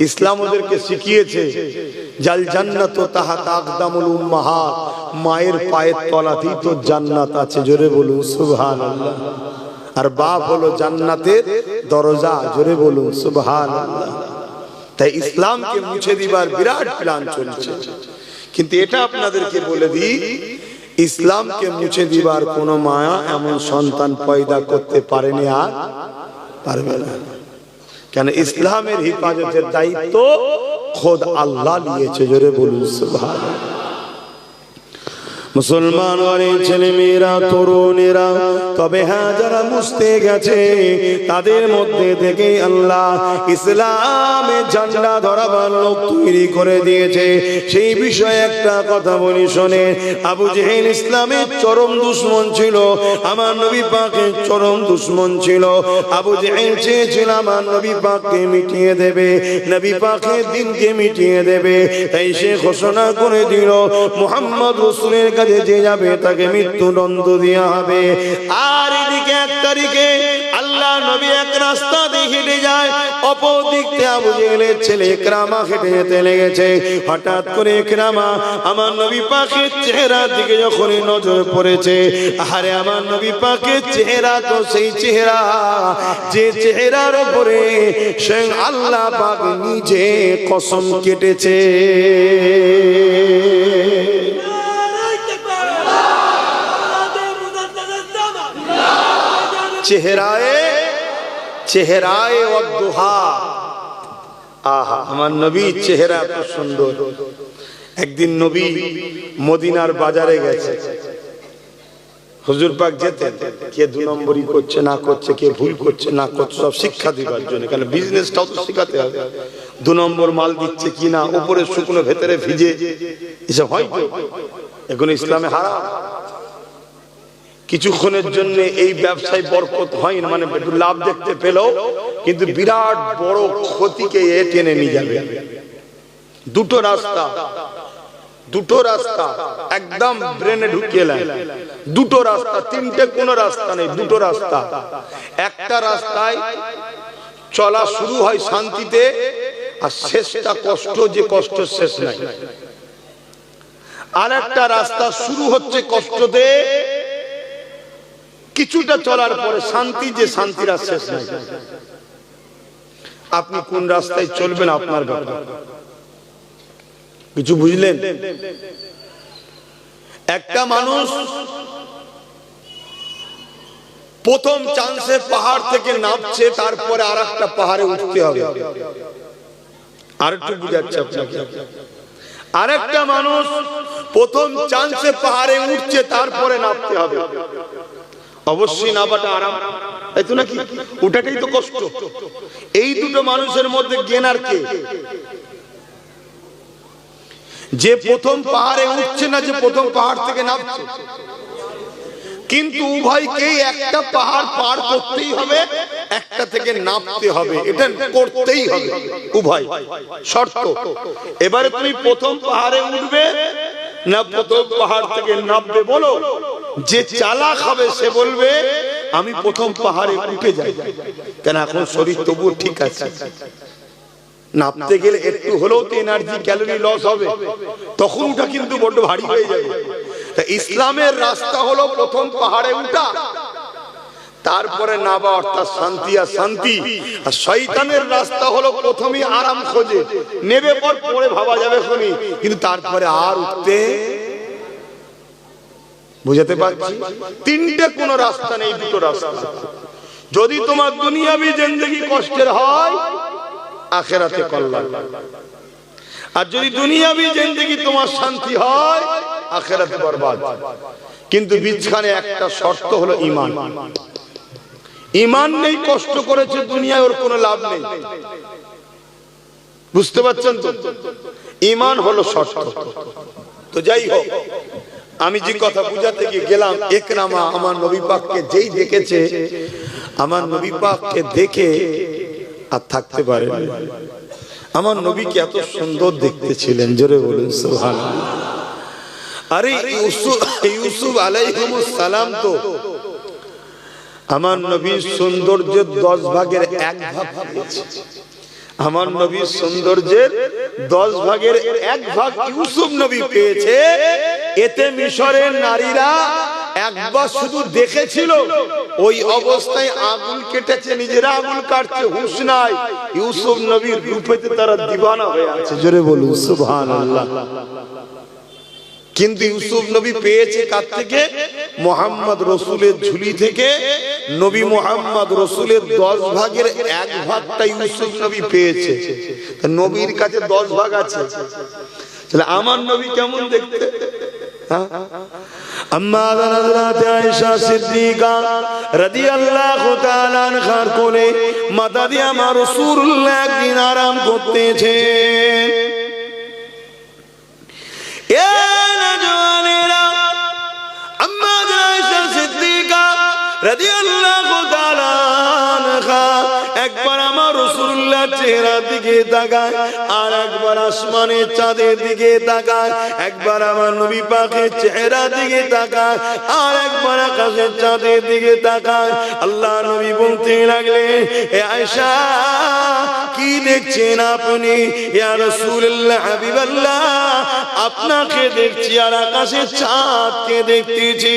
ইসলাম ওদেরকে শিখিয়েছে জাল জান্নাতু তাহতা আকদামুল উম্মাহাত, মায়ের পায়ের তলাতেই তো জান্নাত আছে। জোরে বলুন সুবহানাল্লাহ। আর বাপ হলো জান্নাতের দরজা। জোরে বলুন সুবহানাল্লাহ। তাই ইসলামকে মুছে দিবার বিরাট প্ল্যান চলছে। কিন্তু এটা আপনাদেরকে বলে দিই, ইসলামকে মুছে দিবার কোন মায়া এমন সন্তান পয়দা করতে পারেনি, আর পারবে না। কেন? ইসলামের হিফাজতের দায়িত্ব খোদ আল্লাহ নিয়েছে। জোরে বলুন সুবহানাল্লাহ। মুসলমান ছেলে মেয়েরা, তরুণেরা, তবে হ্যাঁ, যারা বুঝতে গেছে তাদের মধ্যে থেকে আল্লাহ ইসলামের ঝান্ডা ধরাবার লোক তৈরি করে দিয়েছে। সেই বিষয়ে একটা কথা বলি শোনে। আবু জেহেল ইসলামের চরম দুশমন ছিল, আমার নবী পাকের চরম দুশমন ছিল। আবু জেহেল চেয়েছিল আমার নবী পাককে মিটিয়ে দেবে, নবী পাকের দিনকে মিটিয়ে দেবে। তাই সে ঘোষণা করে দিল, মুহাম্মদ রাসূলের কাছে যে যাবে তাকে মৃত্যুদণ্ড দেওয়া হবে। আর এদিকে 1 তারিখে আল্লাহ নবী এক রাস্তা দিয়ে হেঁটে যায়, অপর দিক থেকে আবু জেহেলের ছেলে ইকরামা হেঁটে যেতে লেগেছে। হঠাৎ করে ইকরামা আমার নবী পাকের চেহারার দিকে যখন নজর পড়েছে, আরে আমার নবী পাকের চেহারা তো সেই চেহারা যে চেহারার উপরে স্বয়ং আল্লাহ পাক নিজে কসম কেটেছে। চেহারায় ওয়াদুহা। আহা, আমার নবীর চেহারা এত সুন্দর। একদিন নবী মদিনার বাজারে গেছে। হুজুর পাক যেতেন, কে 2 নম্বরই করছে না করছে, কে ভুল করছে না করছে, সব শিক্ষা দিবার জন্য। কারণ বিজনেসটাও তো শিখাতে হবে। 2 নম্বর মাল দিচ্ছে কিনা, উপরে শুকনো ভেতরে ভিজে, এসব হয় তো। এখন ইসলামে হারাম। কিছুক্ষণের জন্য এই ব্যবসায় বরকত হয় না, মানে একটু লাভ দেখতে পেলেও কিন্তু বিরাট বড় ক্ষতিকে টেনে নিয়ে যাবে। দুটো রাস্তা একদম ব্রেনে ঢুকিয়ে নেয়। 2টো রাস্তা, 3টে কোনো রাস্তা নেই, 2টো রাস্তা। একটা রাস্তায় চলা শুরু হয় শান্তিতে, আর শেষটা কষ্ট, যে কষ্ট শেষ নাই। আর একটা রাস্তা শুরু হচ্ছে কষ্টতে, কিছুটা চলার পরে শান্তি, যে শান্তির আর শেষ নাই। আপনি কোন রাস্তায় চলবেন আপনার ব্যাপার। কিছু বুঝলেন? একটা মানুষ প্রথম চান্সে পাহাড় থেকে নামছে, তারপরে আর একটা পাহাড়ে উঠতে হবে। আরেকটু বুঝাচ্ছে আপনাকে। আরেকটা মানুষ প্রথম চান্সে পাহাড়ে উঠছে, তারপরে নামতে হবে। অবশ্যই নামাটা আরাম, তাই তো নাকি? ওটাটাই তো কষ্ট। এই দুটো মানুষের মধ্যে জ্ঞানার কে? যে প্রথম পাহাড়ে উঠছে না, যে প্রথম পাহাড় থেকে নামছে। কিন্তু উভয়কেই একটা পাহাড় পার করতেই হবে, একটা থেকে নামতে হবে, এটা করতেই হবে উভয় শর্ত। এবারে তুমি প্রথম পাহাড়ে উঠবে না প্রথম পাহাড় থেকে নামবে? বলো। যে চালাক হবে সে বলবে আমি প্রথম পাহাড়ে উঠে যাই, কেন এখন শরীর তবুও ঠিক আছে। নামতে গেলে একটু হলেও তো এনার্জি, ক্যালোরি লস হবে, তখন ওটা কিন্তু বড্ড ভারী হয়ে যাবে। ইসলামের রাস্তা হলো প্রথম পাহাড়ে উঠা, তারপরে নামা, অর্থাৎ শান্তি আর শান্তি। আর শয়তানের রাস্তা হলো প্রথমেই আরাম খোঁজে, নেবে পর পরে ভাবা যাবে শুনি, কিন্তু তারপরে আর উঠতে। বুঝাতে পারছি? তিনটে কোন রাস্তা নেই, দুটো রাস্তা। যদি তোমার দুনিয়াবি জিন্দেগি কষ্টের হয়, আখিরাতে কল্যাণ। আর যদি দুনিয়াবি জিন্দেগি তোমার শান্তি হয়, আখিরাতে বরবাদ। কিন্তু বিচখানে একটা শর্ত হলো ঈমান। ঈমান নেই, কষ্ট করেছে দুনিয়ায়, ওর কোনো লাভ নেই। বুঝতে পারছেন তো? ঈমান হলো শর্ত। তো যাই হোক, আমি যে কথা বুঝাতে গিয়ে গেলাম, একরামা আমার নবী পাককে যেই দেখেছে, আমার নবী পাককে দেখে আর থাকতে পারে। আমার নবীকে এত সুন্দর দেখতে ছিলেন, জোরে বলুন সুবহানাল্লাহ। আরে ইউসুফ আলাইহিস সালাম তো আমার নবীর সৌন্দর্যের 10 ভাগের 1 ভাগ পেয়েছে। আমার নবীর সৌন্দর্যের 10 ভাগের 1 ভাগ ইউসুফ নবী পেয়েছে। এতে মিশরের নারীরা একবার শুধু দেখেছিল, ওই অবস্থায় আগুন কেটেছে, নিজেরা আগুন কাটছে, হুঁশ নাই। ইউসুফ নবীর রূপেতে তারা দিওয়ানা হয়ে আছে, জোরে বলুন সুবহানাল্লাহ। কিন্তু ইউসুফ নবী পেয়েছে কার থেকে? মুহাম্মদ রাসূলের ঝুলি থেকে। নবী মুহাম্মদ রাসূলের 10 ভাগের 1 ভাগটা ইউসুফ নবী পেয়েছে। তা নবীর কাছে 10 ভাগ আছে, তাহলে আমার নবী কেমন দেখতে? আম্মা হযরত আয়েশা সিদ্দিকা রাদিয়াল্লাহু তাআলা আনহার কোলে মাথা দিয়ে আমার রাসূলুল্লাহ একদিন আরাম করতেছেন। এ নওজওয়ানেরা, আম্মা আয়েশা সিদ্দিকা রাদিয়াল্লাহু তাআলা আনহা একবার আমার রাসূলুল্লাহর চেহারার দিকে তাকায়, আর একবার আসমানের চাঁদের দিকে তাকায়, একবার আমার নবী পাকের চেহারার দিকে তাকায়, আর একবার আকাশের চাঁদের দিকে তাকায়। আল্লাহ নবী বলতে লাগলেন, এ আয়েশা কি দেখছেন আপনি? ইয়া রাসূলুল্লাহ, হাবিবাল্লাহ, আপনাকে দেখছি আর আকাশের চাঁদকে দেখতেছি।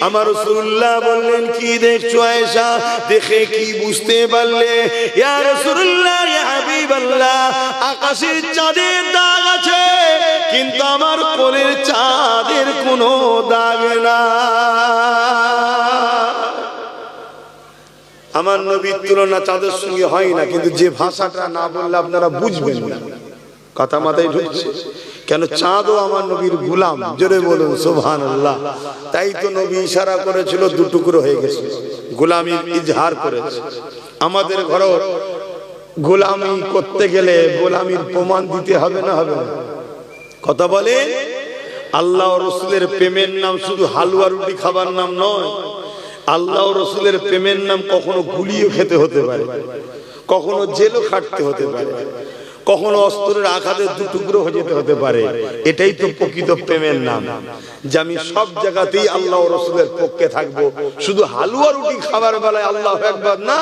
আমার রাসূলুল্লাহ বললেন, কি দেখছো আয়েশা? দেখে কি বুঝতে পারলে? ইয়া রাসূলুল্লাহ, ইয়া হাবিবাল্লাহ, আকাশের চাঁদের দাগ আছে, কিন্তু আমার কোলের চাঁদের কোনো দাগ না। আমার নবীর তুলনা চাঁদের সঙ্গে হয় না, কিন্তু যে ভাষাটা না বললে আপনারা বুঝবেন না। কথা মাথায় ঢুকছে? কেন? চাঁদও আমার নবীর গোলাম, জোরে বলুন সুবহানাল্লাহ। তাই তো নবী ইশারা করেছিল, 2 টুকরো হয়ে গেছে, গোলামির ইজহার করেছে। আমাদের ঘরেও গোলামি করতে গেলে গোলামির প্রমাণ দিতে হবে না? হবে না? কথা বলে। আল্লাহ ও রাসূলের প্রেমের নাম শুধু হালুয়া রুটি খাবার নাম নয়। আল্লাহ ও রাসূলের প্রেমের নাম কখনো গুলিয়ে খেতে হতে পারে, কখনো জেলও খাটতে হতে পারে। কখনো অস্ত্রের আঘাতে দুটুকরো হয়ে যেতে হতে পারে। এটাই তো প্রকৃত প্রেমের নাম, যে আমি সব জায়গাতেই আল্লাহ ও রাসূলের পক্ষে থাকবো। শুধু হালুয়া রুটি খাবার বেলায় আল্লাহু আকবার না,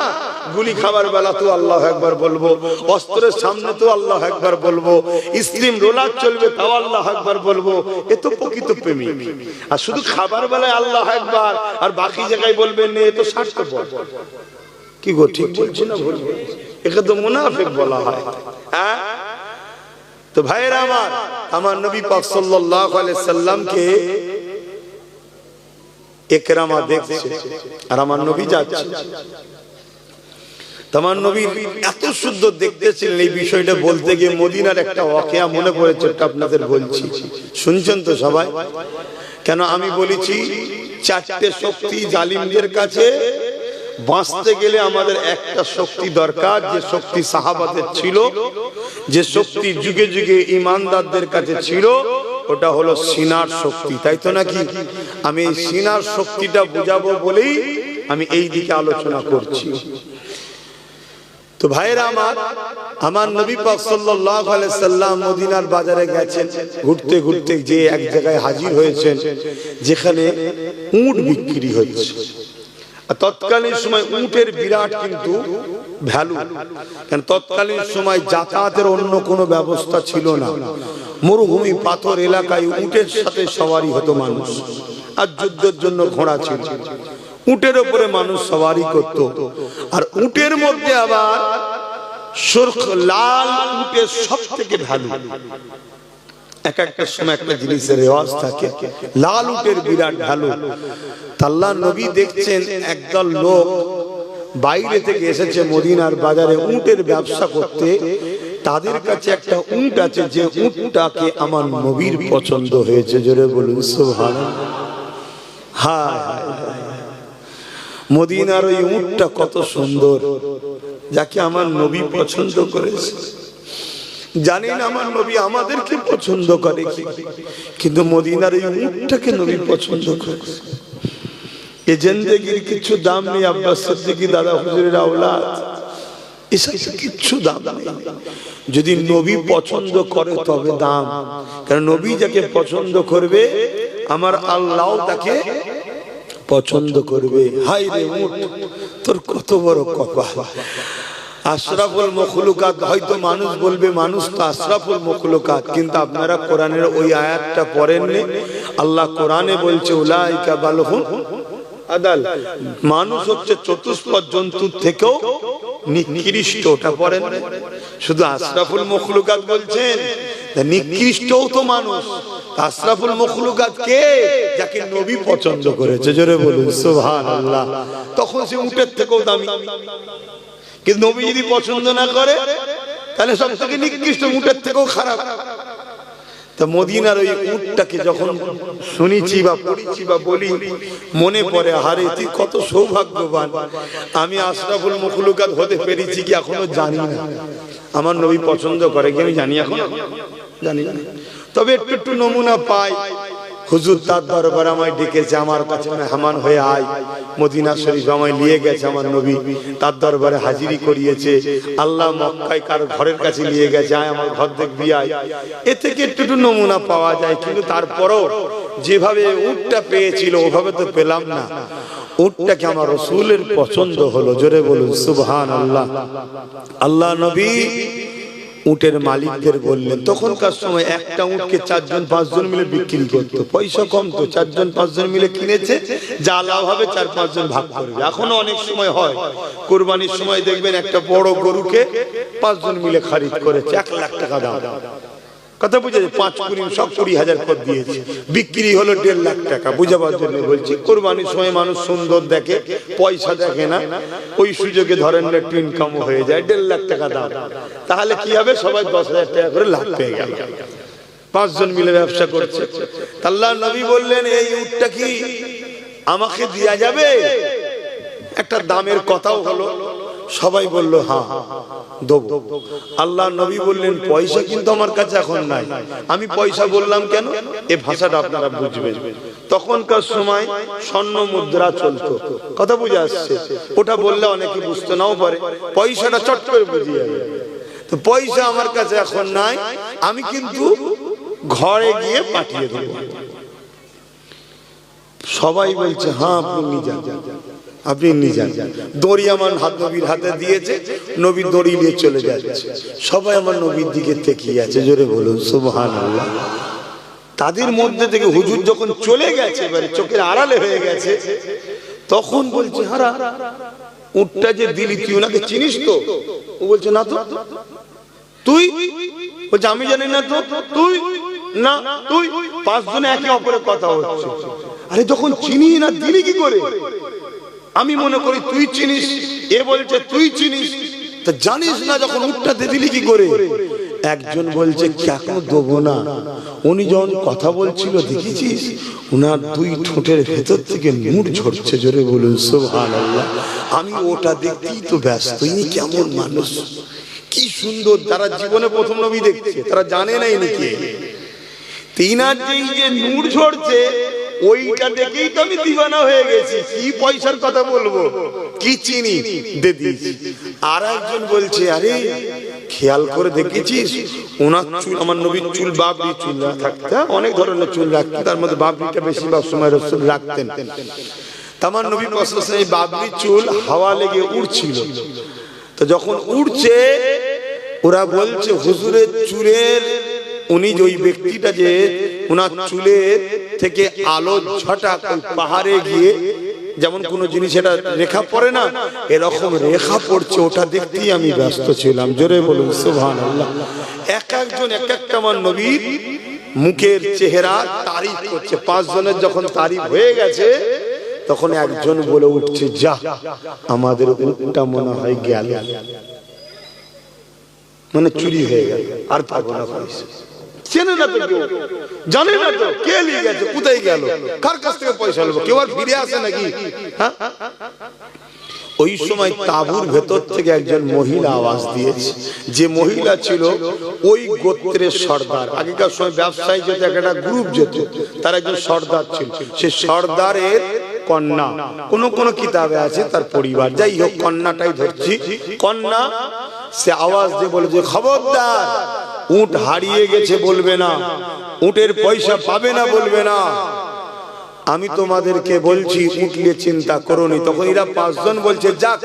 গুলি খাবার বেলা তো আল্লাহু আকবার বলবো, অস্ত্রের সামনে তো আল্লাহু আকবার বলবো, স্টিম রোলার চলবে তাও আল্লাহু আকবার বলবো। এ তো প্রকৃত প্রেমিক। আর শুধু খাবার বেলায় আল্লাহু আকবার আর বাকি জায়গায় বলবেন না, এ তো স্বার্থপর। কি গো, ঠিক বলছি না ভুল? একে তো মুনাফিক বলা হয়। হ্যাঁ, তো ভাইরা আমার নবী পাক সাল্লাল্লাহু আলাইহি সাল্লামকে ইকরামা দেখছে আর আমার নবী যাচ্ছে। তোমার নবী এত সুন্দর দেখতেছিলেন, এই বিষয়টা বলতে গিয়ে মদিনার একটা ওয়াকিয়া মনে পড়েছে, আপনাদের বলছি, শুনছেন তো সবাই? কেন আমি বলেছি চারটে শক্তি জালিমদের কাছে বাঁচতে গেলে আমাদের একটা শক্তি দরকার, যে শক্তি সাহাবাদের ছিল, যে শক্তি যুগে যুগে ঈমানদারদের কাছে ছিল, ওটা হলো সিনার শক্তি, তাই তো নাকি? আমি এই সিনার শক্তিটা বুঝাবো বলেই আমি এই দিকে আলোচনা করছি। তো ভাইরা আমার নবী পাক সাল্লাল্লাহু আলাইহি সাল্লাম মদিনার বাজারে গেছেন, ঘুরতে ঘুরতে যে এক জায়গায় হাজির হয়েছেন যেখানে উট বিক্রি হচ্ছে। তৎকালীন সময় উটের বিরাট কিন্তু ভ্যালু, কারণ তৎকালীন সময় যাতায়াতের অন্য কোনো ব্যবস্থা ছিল না। মরুভূমি পাথর এলাকায় উটের সাথে সওয়ারি হতো মানুষ, আর যুদ্ধের জন্য ঘোড়া ছিল। উটের উপরে মানুষ সওয়ারি করত, আর উটের মধ্যে আবার সুরখ লাল উটের সব থেকে ভ্যালু। এক একটা সময় একটা জিনিসের রেওয়াজ থাকে, লাল উটের বিরাট ভ্যালু। আল্লাহর নবী দেখছেন একদল লোক বাইরে থেকে এসেছে মদিনার বাজারে উটের ব্যবসা করতে। তাদের কাছে একটা উট আছে, যে উটটাকে আমার নবীর পছন্দ হয়েছে। জোরে বলুন সুবহানাল্লাহ। হায় মদিনার ওই উটটা কত সুন্দর, যাকে আমার নবী পছন্দ করেছে। জানেন আমার নবী আমাদেরকে পছন্দ করে কি, কিন্তু মদিনার এই উটটাকে নবী পছন্দ করে। এ জিন্দেগির কিছু দাম নেই। আব্বাস সিদ্দিকী দাদা হুজুরের আওলাদ, এসব কিছু দাম নেই। যদি নবী পছন্দ করে তবে দাম, কারণ নবী যাকে পছন্দ করবে আমার আল্লাহ তাকে পছন্দ করবে। হাই রে উট, তোর কত বড় কপাল। আশরাফুল মখলুকাত, হয়তো মানুষ বলবে মানুষ তো আশরাফুল মখলুকাত, কিন্তু আপনারা কোরআনের ওই আয়াতটা পড়েননি? আল্লাহ কোরআনে বলছে উলাইকা বালহুম আদাল, মানুষ হচ্ছে চতুষ্পদ জন্তুর থেকেও নিকৃষ্ট। ওটা পড়েন, শুধু আশরাফুল মখলুকাত বলছেন, নিকৃষ্টও তো মানুষ। আশরাফুল মখলুকাত কে? যাকে নবী পছন্দ করেছে। জোরে বলুন সুবহানাল্লাহ। তখন সে উটের থেকেও দামি, কিন্তু নবী যদি পছন্দ না করে তাহলে সব থেকে নিকৃষ্ট, উটের থেকেও খারাপ। তা মদিনার ওই উটটাকে যখন শুনেছি বা পড়েছি বা বলি, মনে পড়ে হারে তুই কত সৌভাগ্যবান, আমি আশরাফুল মখলুকাত হতে পেরেছি কি এখনো জানি না। আমার নবী পছন্দ করে কি আমি জানি এখন? জানি না, তবে একটু একটু নমুনা পাই। হুজুর তার দরবারে আমায় ডেকেছে, আমার কাছে মেহমান হয়ে আয়। মদিনা শরীফ আমায় নিয়ে গেছে আমার নবী, তার দরবারে হাজিরি করিয়েছে। আল্লাহ মক্কায় কার ঘরের কাছে নিয়ে গেছে, আয় আমার ঘর দেখবি আয়। এ থেকে একটু একটু নমুনা পাওয়া যায়, কিন্তু তারপরও যেভাবে উটটা পেয়েছিল ওভাবে তো পেলাম না। উটটাকে আমার রাসূলের পছন্দ হলো। জোরে বলুন সুবহানাল্লাহ। আল্লাহ নবী উটের মালিকদের বললেন, তখনকার সময় একটা উটকে 4জন 5জন মিলে বিক্রি করতো, পয়সা কম তো, 4জন 5জন মিলে কিনেছে, যা লাভ হবে 4-5 জন ভাগ করবে। এখনো অনেক সময় হয়, কুরবানির সময় দেখবেন একটা বড় গরুকে 5 জন মিলে খরিদ করেছে, 1 লাখ টাকা দাম। কথা বুঝেছে? 5 কুড়ি সব 20,000 করে দিয়েছে, বিক্রি হলো 1.5 লাখ টাকা। বুঝাবার জন্য বলছি, কুরবানির সময় মানুষ সুন্দর দেখে, পয়সা দেখে না, ওই সুযোগে ধরেন একটু ইনকাম হয়ে যায়, 1.5 লাখ টাকা দাম। তাহলে কি হবে? সবাই 10,000 টাকা করে লাভ পেয়ে গেল, 5 জন মিলে ব্যবসা করছে। আল্লাহর নবী বললেন, এই উটটা কি আমাকে দেয়া যাবে? একটা দামের কথাও হলো, সবাই বলল হ্যাঁ দেব। আল্লাহ নবী বললেন, পয়সা কিন্তু আমার কাছে এখন নাই। আমি পয়সা বললাম কেন? এই ভাষাটা আপনারা বুঝবেন। তখনকার সময় স্বর্ণ মুদ্রা চলতো, কথা বুঝে আসছে? ওটা বললে অনেকে বুঝতে নাও পারে, পয়সাটা চট করে বুঝিয়ে যাবে। তো পয়সা আমার কাছে এখন নাই, আমি কিন্তু ঘরে গিয়ে পাঠিয়ে দেব। সবাই বলছে হ্যাঁ আপনি নিয়ে যান, আপনি নিয়ে যান। দড়ি আমার নবীর হাতে দিয়েছে, নবী দড়ি নিয়ে চলে যাচ্ছে। সবাই আমার নবীর দিকে তাকিয়ে আছে, জোরে বলুন সুবহানাল্লাহ। তাদের মধ্যে থেকে হুজুর যখন চলে গেছে, এবারে চোখের আড়ালে হয়ে গেছে, তখন বলছে হারা উটটা যে দিলি তুই ওনাকে চিনিস তো? ও বলছে না তো। তুই? বলছে আমি জানি না তো। তুই? না তুই। পাঁচজনে একে অপরের কথা হচ্ছে। আরে যখন চিনি না দিলি কি করে? আমি মনে করি তুই চিনিস, এ বলছে তুই চিনিস, তা জানিস না যখন উটটাতে দিলি কি করে? একজন বলছে কেন দেবো না, উনি যখন কথা বলছিল দেখেছিস উনার দুই ঠোঁটের ভেতর থেকে মুড় ঝরছে, জোরে বলুন সুবহানাল্লাহ। আমি ওটা দেখতেই তো ব্যস্ত, ইনি কেমন মানুষ, কি সুন্দর। যারা জীবনে প্রথম নবী দেখছে তারা জানে না ইনি কে। তিনার যে মুড় ঝরছে ওইটা দেখেই তো আমি দিওয়ানা হয়ে গেছি। কি পয়সার কথা বলবো, কি চিনি দে দিয়েছি। আর একজন বলছে আরে খেয়াল করে দেখেছিস ওনার চুল, আমার নবীর চুল বাবরি চুল না থাকতে, অনেক ধরনের চুল রাখতেন, তার মধ্যে বাবরিটা বেশিরভাগ সময় রাসূল রাখতেন। আমার নবী পাশে এই বাবরি চুল হাওয়া লেগে উড়ছিল। তো যখন উড়ছে ওরা বলছে হুজুরের চুলের, উনি যে ওই ব্যক্তিটা যে ওনার চুলের থেকে আলো ঝটাক পাহাড়ে গিয়ে যেমন কোন জিনিস এটা রেখা পড়ে না, এরকম রেখা পড়ছে, ওটা দেখতেই আমি ব্যস্ত ছিলাম, জোরে বলুন সুবহানাল্লাহ। এক একজন এক একটা আমার নবীর মুখের চেহারা তারিফ করছে। পাঁচজনের যখন তারিফ হয়ে গেছে তখন একজন বলে উঠছে যা আমাদের উটটা মনে হয় গেল, মানে চুরি হয়ে গেল, আর পাবো না পয়সা। চেনে না তো কেউ, জানে না তো কে নিয়ে গেছে, কোথায় গেল, কার কাছ থেকে পয়সা নেবো, কেউ আর ফিরে আসে নাকি? ওই সময় তাঁবুর ভেতর থেকে একজন মহিলা আওয়াজ দিয়েছে। যে মহিলা ছিল ওই গোত্রের সর্দার। আগেকার সময় ব্যবসায়ী যেত, একটা গ্রুপ যেত, তার একজন সর্দার ছিল। সে সর্দারের কন্যা, কোন কোন কিতাবে আছে তার পরিবার, যাই হোক কন্যাটাই ধরছি। কন্যা সে আওয়াজ দিয়ে বলে যে খবরদার, উট হারিয়ে গেছে বলবে না, উটের পয়সা পাবে না বলবে না, আমি তোমাদেরকে বলছি উট নিয়ে চিন্তা করোনি। তখন এরা পাঁচজন বলছে যাক,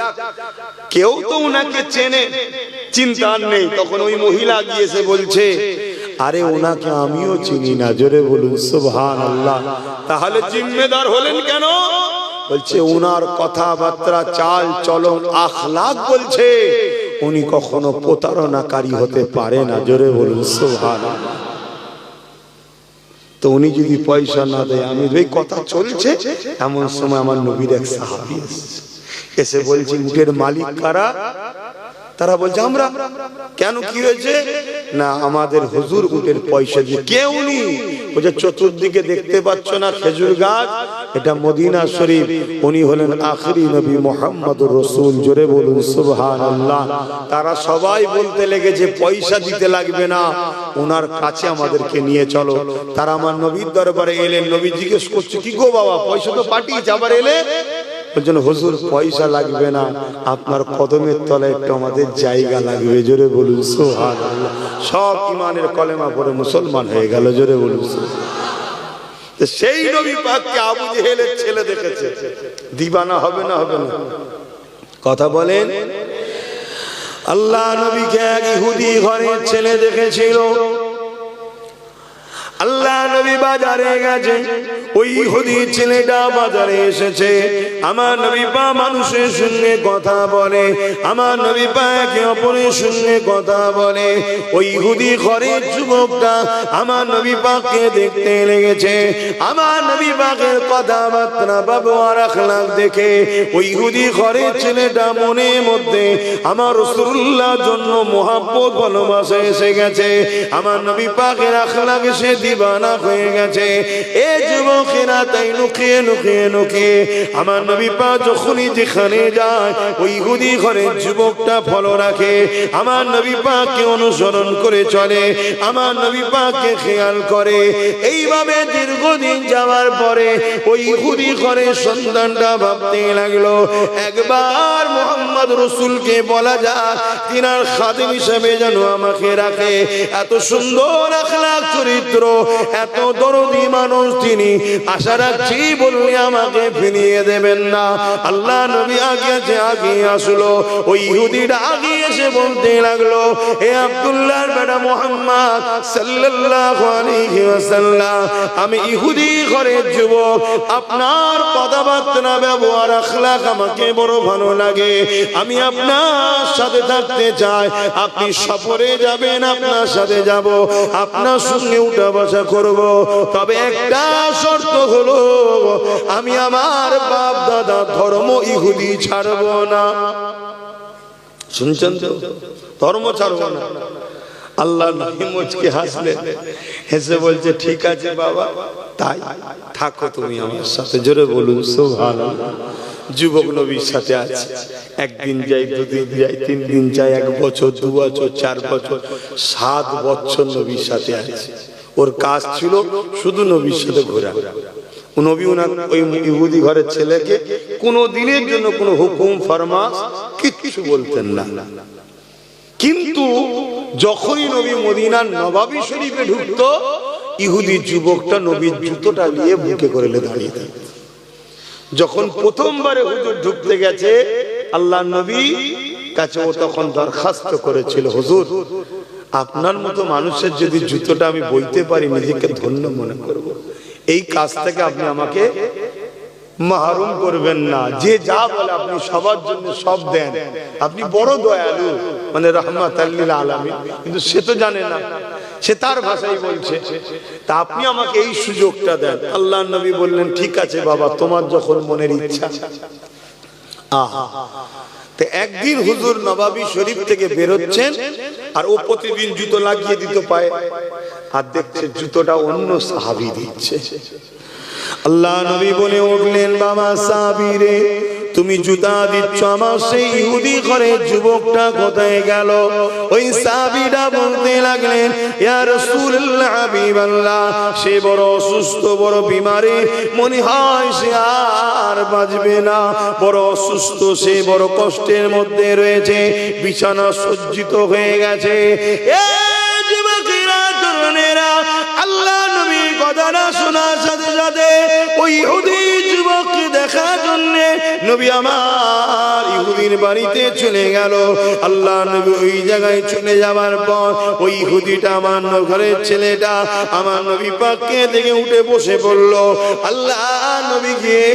কেউ তো উনাকে চেনে, চিন্তা নেই। তখন ওই মহিলা গিয়েছে বলছে আরে ওনাকে আমিও চিনি না, জোরে বলুন সুবহানাল্লাহ। তাহলে জিম্মেদার হলেন কেন? বলছে উনার কথাবার্তা, চাল চলন, আখলাক বলছে উনি কখনো প্রতারণাকারী হতে পারে না, জোরে বলুন সুবহানাল্লাহ। তো উনি যদি পয়সা না দেয়, আমি এই কথা চলছে এমন সময় আমার নবীর এক সাহাবী এসে বলছে উটের মালিক কারা? তারা বলছে আমরা। কেন, কি হয়েছে? না আমাদের হুজুর উটের পয়সা দিয়ে। কে উনি? বলছে চতুর্দিকে দেখতে পাচ্ছ না খেজুর গাছ, এটা মদিনা শরীফ, উনি হলেন আখেরি নবী মুহাম্মদুর রাসূল, জোরে বলুন সুবহানাল্লাহ। তারা সবাই বলতে লেগেছে পয়সা দিতে লাগবে না, ওনার কাছে আমাদেরকে নিয়ে চলো। তারা আমার নবীর দরবারে এলেন। নবী জিজ্ঞেস করছে কি গো বাবা, পয়সা তো পাঠিয়েছে, আবার এলে? বলছেন হুজুর পয়সা লাগবে না, আপনার কদমের তলায় একটু আমাদের জায়গা লাগবে, জোরে বলুন সুবহানাল্লাহ। সব ইমানের কলেমা পড়ে মুসলমান হয়ে গেল, জোরে বলুন সুবহানাল্লাহ। সেই নবী পাককে আবু জেহেলের ছেলে দেখেছে, দিবানা হবে না? হবে না? কথা বলেন। আল্লাহ নবীকে এক ইহুদি ঘরের ছেলে দেখেছিল। আল্লাহ নবী বাজারে গেছে, ওই ইহুদি ছেলেটা বাজারে এসেছে। আমার নবী পা মানুষের সঙ্গে কথা বলে, আমার নবী পা একে অপরের সঙ্গে কথা বলে। ওই ইহুদি ঘরের যুবকটা আমার নবী পাককে দেখতে লেগেছে। আমার নবী পাকের কথাবার্তা, ব্যবহার, আখলাক দেখে ওই ইহুদি ঘরের ছেলেটা মনের মধ্যে আমার রাসূলুল্লাহর জন্য মহব্বত, ভালোবাসা এসে গেছে। আমার নবী পাকের আখলাক সে দিবানা হয়ে গেছে। এ যুবক খেরাতাই লুকিয়ে লুকিয়ে লুকিয়ে আমার নবী পাক যখনই যেখানে যায় ওই ইহুদি ঘরের যুবকটা ফলো রাখে, আমার নবী পাককে অনুসরণ করে চলে, আমার নবী পাককে খেয়াল করে। এইভাবে দীর্ঘদিন যাওয়ার পরে ওই ইহুদি ঘরের সন্তানটা ভাবতে লাগলো একবার মুহাম্মদ রাসূলকে বলা যাক তিনার খাদিম হিসেবে যেন আমাকে রাখে। এত সুন্দর আখলাক চরিত্র, এত দরদি মানুষ তিনি, আশা রাখছি বললে আমাকে ফিরিয়ে দেবেন না। আল্লাহ নবী আগে আসলো, ওই ইহুদিটা আগে এসে বলতে লাগলো, হে আব্দুল্লাহর বেটা মুহাম্মদ সাল্লাল্লাহু আলাইহি ওয়াসাল্লাম, আমি ইহুদি ঘরের যুবক, আপনার কথাবার্তা ব্যবহার আখলাক আমাকে বড় ভালো লাগে, আমি আপনার সাথে থাকতে চাই, আপনি সফরে যাবেন আপনার সাথে যাব, আপনার সঙ্গে উঠা বসা করব, তবে একটা শর্ত হলো আমি আমার বাপ দাদা ধর্ম ইহুদি ছাড়ব না। শুনছেন তো? ধর্ম ছাড়ব না। আল্লাহ নবী মুচকে হাসলেন, হেসে বলছে ঠিক আছে বাবা, তাই থাকো তুমি আমার সাথে। জোরে বলুন সুবহানাল্লাহ। যুবক নবীর সাথে আছে, একদিন যাই, দুদিন যাই, 3 দিন যাই, 1 বছর, 2 বছর, 4 বছর, 7 বছর নবীর সাথে আছে। ওর কাজ ছিল শুধু নবীর সাথে ঘোরা। নবী ওনার ওই ইহুদি ঘরের ছেলেকে কোনো দিনের জন্য কোনো হুকুম ফরমাস কিচ্ছু বলতেন না। কিন্তু যখনই নবী মদিনার নবাবী শরীফে ঢুকতো, ইহুদি যুবকটা নবীর জুতোটা নিয়ে বুকে করে দাঁড়িয়ে থাকত। যখন প্রথমবারে হুজুর ঢুকতে গেছে আল্লাহ নবী কাছে, ও তখন দরখাস্ত করেছিল, হুজুর আপনার মতো মানুষের যদি জুতোটা আমি বইতে পারি নিজেকে ধন্য মনে করব, এই কাজ থেকে আপনি আমাকে মাহরুম করবেন না। যে যা বলে আপনি সবার জন্য সব দেন, আপনি বড় দয়ালু, মানে রাহমাতাল লিল আলামিন, কিন্তু সে তো জানে না, সে তার ভাষাই বলছে, তা আপনি আমাকে এই সুযোগটা দেন। আল্লাহর নবী বললেন ঠিক আছে বাবা, তোমার যখন মনের ইচ্ছা। তো একদিন হুজুর নবাবী শরীফ থেকে বেরোচ্ছেন, আর ও প্রতিদিন জুতো লাগিয়ে দিত পায়ে, আর দেখছে জুতোটা অন্য সাহাবী দিচ্ছে। আল্লাহ নবী বলে উঠলেন, বাবা সাহাবী রে, তুমি জুতা দিচ্ছ, আমার সেই ইহুদি ঘরের যুবকটা কোথায় গেল? ওই সাহাবীটা বলতে লাগলেন, ইয়া রাসূলুল্লাহ, হাবিবাল্লাহ, সে বড় অসুস্থ, বড় বিমারে, মনে হয় সে আর বাঁচবে না, বড় অসুস্থ, সে বড় কষ্টের মধ্যে রয়েছে, বিছানা সজ্জিত হয়ে গেছে। আল্লাহ নবীর কথাটা শোনার সাথে সাথে ওই ইহুদি যুবককে দেখার জন্য নবী আমার ইহুদির বাড়িতে চলে গেল। আল্লাহ নবী ওই জায়গায় চলে যাওয়ার পর ওই ইহুদিটা, আমার ঘরের ছেলেটা, আমার নবী পাককে দেখে উঠে বসে পড়ল। আল্লাহ নবী গিয়ে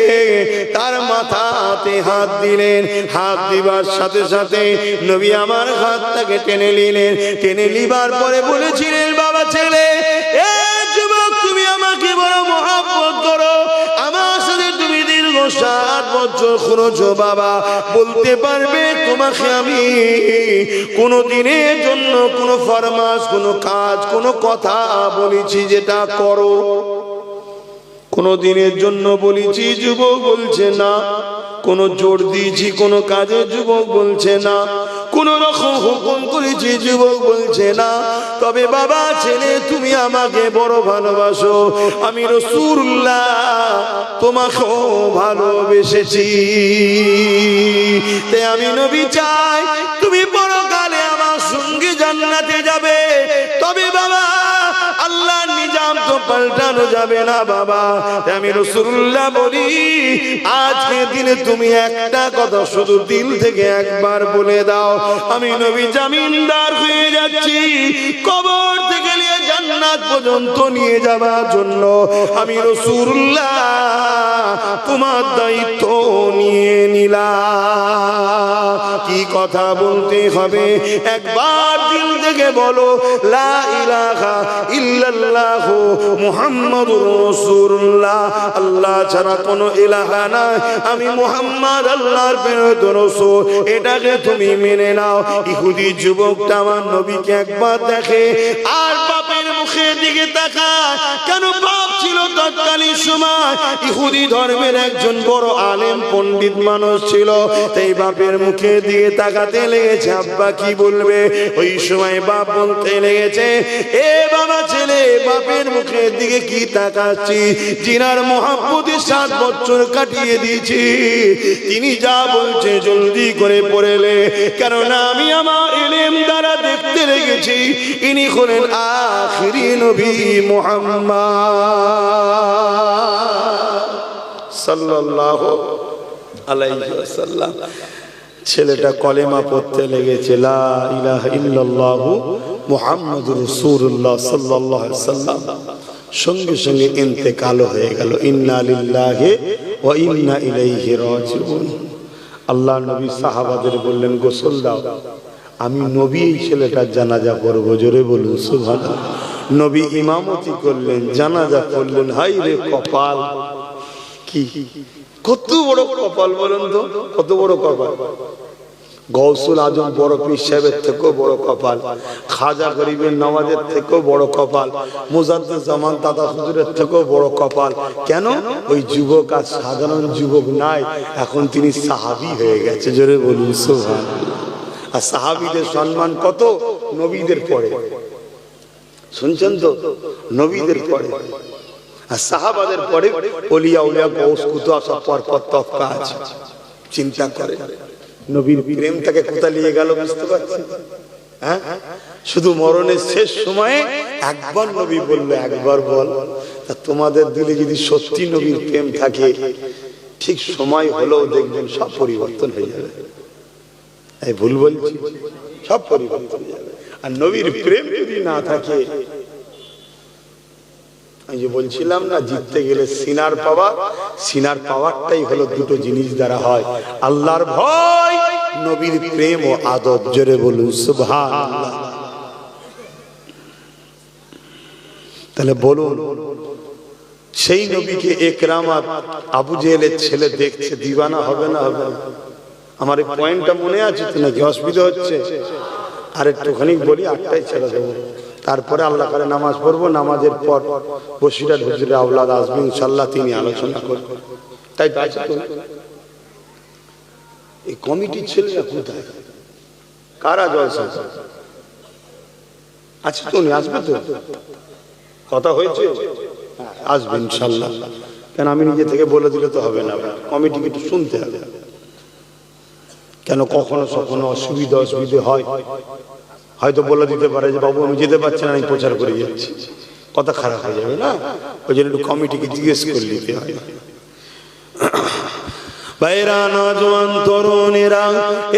তার মাথাতে হাত দিলেন, হাত দিবার সাথে সাথে নবী আমার হাতটাকে টেনে নিলেন। টেনে নিবার পরে বলেছিলেন, বাবা ছেলে, যুবক তুমি আমাকে বড় মহব্বত করো, আমার সাথে তুমি দীর্ঘ 7 বছর করেছো বাবা, বলতে পারবে তোমাকে আমি কোনো দিনের জন্য কোনো ফরমাস, কোনো কাজ, কোনো কথা বলেছি যেটা করো? কোনো দিনের জন্য বলেছি? যুবক বলছে না। কোন জোর দিয়েছি কোনো কাজে? যুবক বলছে না। কোন রকম হুকুম করেছি? যুবক বলছে না। তবে বাবা ছেলে, তুমি আমাকে বড় ভালোবাসো, আমি রাসূলুল্লাহ তোমাকেও ভালোবেসেছি, তাই আমি নবী চাই তুমি পরকালে আমার সঙ্গে জান্নাতে যাবে। তবে বাবা আল্লাহর নিজাম তো পাল্টানো যাবে না বাবা, আমি রাসূলুল্লাহ বলি, আজকে দিনে তুমি একটা কথা শুধু দিল থেকে একবার বলে দাও, আমি নবী জামিনদার হয়ে যাচ্ছি, কবর থেকে নিয়ে জান্নাত পর্যন্ত নিয়ে যাবার জন্য আমি রাসূলুল্লাহ তোমার দায়িত্ব নিয়ে নিলাম। কি কথা বলতে হবে? একবার দিল থেকে বলো, লা ইলাহা ইল্লাল্লাহ মুহাম্মাদুর রাসূলুল্লাহ, আল্লাহ ছাড়া কোনো ইলাহা নাই, আমি মুহাম্মদ আল্লাহর প্রেরিত রাসূল, এটাকে তুমি মেনে নাও। ইহুদি যুবকটা আমার নবীকে একবার দেখে আর বাপের মুখের দিকে তাকায়। কেন? বাপ ছিল তৎকালীন সময় ইহুদি ধর্মের একজন বড় আলেম পণ্ডিত মানুষ ছিল। তাই বাপের মুখে দিয়ে তাকাতে লেগেছে, আব্বা কি বলবে। ওই সময় বাপ বলতে লেগেছে, এ বাবা ছেলে, বাপের মুখের দিকে কি তাকাচ্ছি? জিনার মহব্বতে 7 বছর কাটিয়ে দিয়েছি, তিনি যা বলছে জলদি করে পড়েলে, কারণ আমি আমার ইলম দ্বারা দেখতে লেগেছি ইনি হলেন আখিরি নবী মুহাম্মদ সাল্লাল্লাহু আলাইহি ওয়াসাল্লাম। ছেলেটা কলেমা পড়তে লেগেছে, লা ইলাহা ইল্লাল্লাহু মুহাম্মাদুর রাসূলুল্লাহ সাল্লাল্লাহু আলাইহি ওয়াসাল্লাম। সঙ্গে সঙ্গে ইন্তেকাল হয়ে গেল। ইন্না লিল্লাহি ওয়া ইন্না ইলাইহি রাজিউন। আল্লাহ নবী সাহাবাদের বললেন, গোসল দাও, আমি নবী এই ছেলেটার জানাজা পড়ব। জোরে বলুন সুবহানাল্লাহ। নবী ইমামতি করলেন, জানাজা পড়লেন। হাই রে কপাল, কি কত বড় কপাল বলুন তো, কত বড় কপাল। গৌসুল আজম বড় পীর সাহেবের থেকেও বড় কপাল, খাজা গরিবের নওয়াজের থেকেও বড় কপাল, মুজাদ্দিদ জামান দাদা হুজুরের থেকেও বড় কপাল। কেন? ওই যুবক আর সাধারণ যুবক নাই, এখন তিনি সাহাবী হয়ে গেছে। জোরে বলুন সুবহানাল্লাহ। আর সাহাবীদের সম্মান কত? নবীদের পরে, শুনছেন তো, নবীদের পরে। আর সাহাবাদের পরে ওলিয়া উলিয়া গৌস কুতুব সব পর পর তফকা আছে। চিন্তা করে নবীর প্রেমটাকে কোথা নিয়ে গেল, বুঝতে পারছেন? হ্যাঁ, শুধু মরণের শেষ সময়ে একবার নবী বলল, একবার বল। তা তোমাদের দিলে যদি সত্যি নবীর প্রেম থাকে, ঠিক সময় হলেও দেখবেন সব পরিবর্তন হয়ে যাবে। এই ভুল বলছি? সব পরিবর্তন হয়ে যাবে। আর নবীর প্রেম যদি না থাকে, আমি যে বলছিলাম না, জিততে গেলে সিনার পাওয়ার, সিনার পাওয়ারটাই হলো দুটো জিনিস দ্বারা হয়, আল্লাহর ভয়, নবীর প্রেম ও আদব। জোরে বলুন সুবহানাল্লাহ। তাহলে বলুন, সেই নবীকে একরামাত আবু জেহেলের ছেলে দেখছে, দিওয়ানা হবে না হবে না? আমার এই পয়েন্টটা মনে আছে তো নাকি? অসুবিধা হচ্ছে? আর একটুখানি বলি, 8টায় ছেড়ে দেবো। তারপরে আল্লাহ করে নামাজ পড়বো। নামাজের পর বসিরহাট হুজুরের আওলাদ আসবে ইনশাআল্লাহ, তিনি আলোচনা করবেন। তাই তো আছে তো? এই কমিটির ছেলেরা কোথায়? কারা জলসা আছে তো? উনি আসবে তো? কথা হয়েছে, আসবে ইনশাআল্লাহ। কেন আমি নিজে থেকে বলে দিলে তো হবে না, কমিটিকে একটু শুনতে হবে। কেন কখনো কখনো অসুবিধা হয়, হয়তো বলে দিতে পারে যে বাবু আমি যেতে পারছি না, আমি প্রচার করে যাচ্ছি, কথা খারাপ হয়ে যাবে না? ওই জন্য একটু কমিটিকে জিজ্ঞেস করে নিতে হয়। ভাইরা, নওজোয়ান তরুণেরা,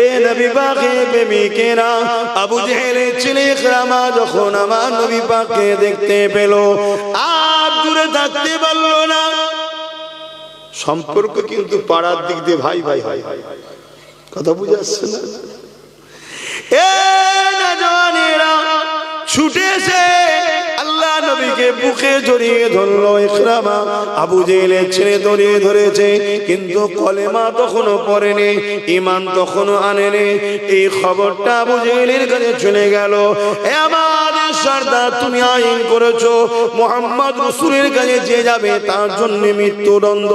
এ নবী পাকের প্রেমিকেরা, আবু জেহেলের ছেলে ইকরামা যখন আমার নবী পাককে দেখতে পেল, আর দূরে থাকতে পারল না। সম্পর্ক কিন্তু পাড়ার দিক দিয়ে ভাই ভাই ভাই, কথা বুঝে আসছে না? এ নওজোয়ানেরা ছুটে এসে আল্লাহ নবীকে বুকে জড়িয়ে ধরলো। ইকরামা আবু জেহেলের ছেলে জড়িয়ে ধরেছে, কিন্তু কলেমা তখনও পড়েনি, ঈমান তখনও আনেনি। এই খবরটা আবু জেহেলের কাছে চলে গেল। এ আমাদের সর্দার, তুমি আইন করেছো মুহাম্মদ রাসূলের কাছে যে যাবে তার জন্য মৃত্যুদণ্ড।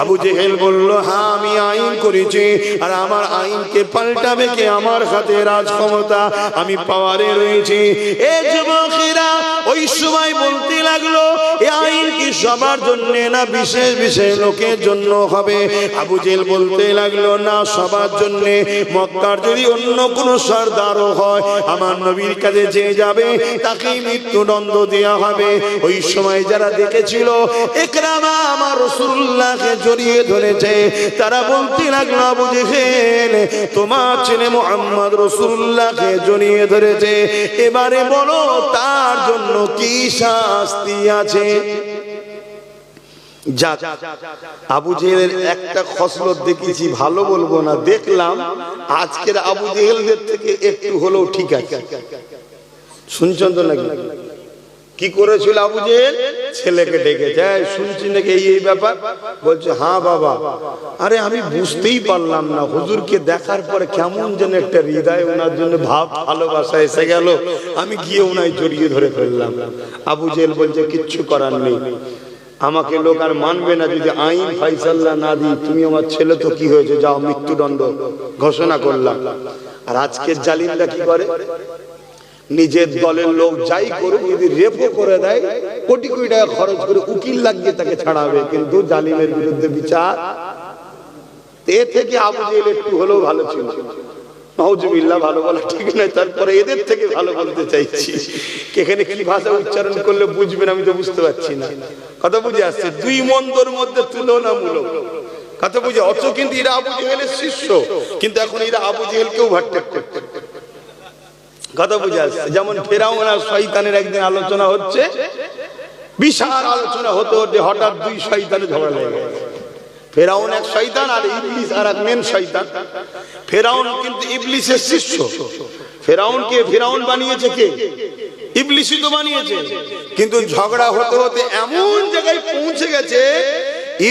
আবু জেহেল বলল, হ্যাঁ আমি আইন করেছি, আর আমার আইনকে পাল্টাবে কে? আমার হাতে রাজ ক্ষমতা, আমি পাওয়ারে রয়েছি। এ যুবকেরা ওই সময় বলতে লাগলো, এই আইন কি সবার জন্য না বিশেষ বিশেষ লোকের জন্য হবে? আবু জেহেল বলতে লাগলো, না সবার জন্য। মক্কার যদি অন্য কোন সর্দারও হয়, আমার নবীর কাছে যে যাবে তাকে মৃত্যুদণ্ড দেওয়া হবে। ওই সময় যারা দেখেছিল ইকরামা আমার রাসূলুল্লাহকে জড়িয়ে ধরেছে, তারা বলতে লাগলো, আবু জেহেল তোমার ছেলে মুহাম্মদ রাসূলুল্লাহকে জড়িয়ে ধরেছে, এবারে বলো তার জন্য কি শাস্তি আছে? যাক, আবু জেহেলের একটা খসলত দেখেছি, ভালো বলবো না, দেখলাম আজকের আবু জেহেলদের থেকে একটু হলেও ঠিক আছে। শুনছেন তো নাকি? কি করেছিল আবু জেহেল? ছেলেকে ডেকেছে, শুনছি নাকি এই ব্যাপার? বলছে হ্যাঁ বাবা। আরে আমি বুঝতেই পারলাম না, হুজুরকে দেখার পরে কেমন যেন একটা হৃদয় ওনার জন্য ভাব ভালোবাসা এসে গেল, আমি গিয়ে ওনায় জড়িয়ে ধরে ফেললাম। আবু জেহেল বলছে কিচ্ছু করার নেই, আমাকে লোক আর মানবে না যদি আইন ফাইসাল্লা না দিই। তুমি আমার ছেলে তো কি হয়েছে, যাও মৃত্যুদণ্ড ঘোষণা করলাম। আর আজকের জালিমরা কি করে, নিজের দলের লোক যাই করুক, যদি রেপও করে দেয় কোটি কোটি টাকা খরচ করে উকিল লাগিয়ে তাকে ছাড়াবে, কিন্তু জালিমের বিরুদ্ধে বিচার। এ থেকে আবু জেহেল একটু হলেও ভালো ছিল। নাউজুবিল্লাহ, ভালো বলা ঠিক নয়, তারপরে এদের থেকে ভালো বলতে চাইছি। এখানে কি ভাষা উচ্চারণ করলে বুঝবেন আমি তো বুঝতে পারছি না। কথা বুঝে আসছে, দুই মন্দর মধ্যে তুলনামূলক কথা বুঝে। অথচ কিন্তু এরা আবু জেহেলের শিষ্য, কিন্তু এখন এরা আবু জেহেলকেও ওভারটেক করতে। কথা বুঝে আসছে। যেমন ফেরাউন আর শয়তানের একদিন আলোচনা হচ্ছে, বিশাল আলোচনা হতে হতে হঠাৎ দুই শয়তানে ঝগড়া লেগে গেছে। ফেরাউন এক শয়তান আর ইবলিস আর এক মেন শয়তান। ফেরাউন কিন্তু ইবলিসের শিষ্য। ফেরাউনকে ফেরাউন বানিয়েছে কে? ইবলিসই তো বানিয়েছে। কিন্তু ঝগড়া হতে হতে এমন জায়গায় পৌঁছে গেছে,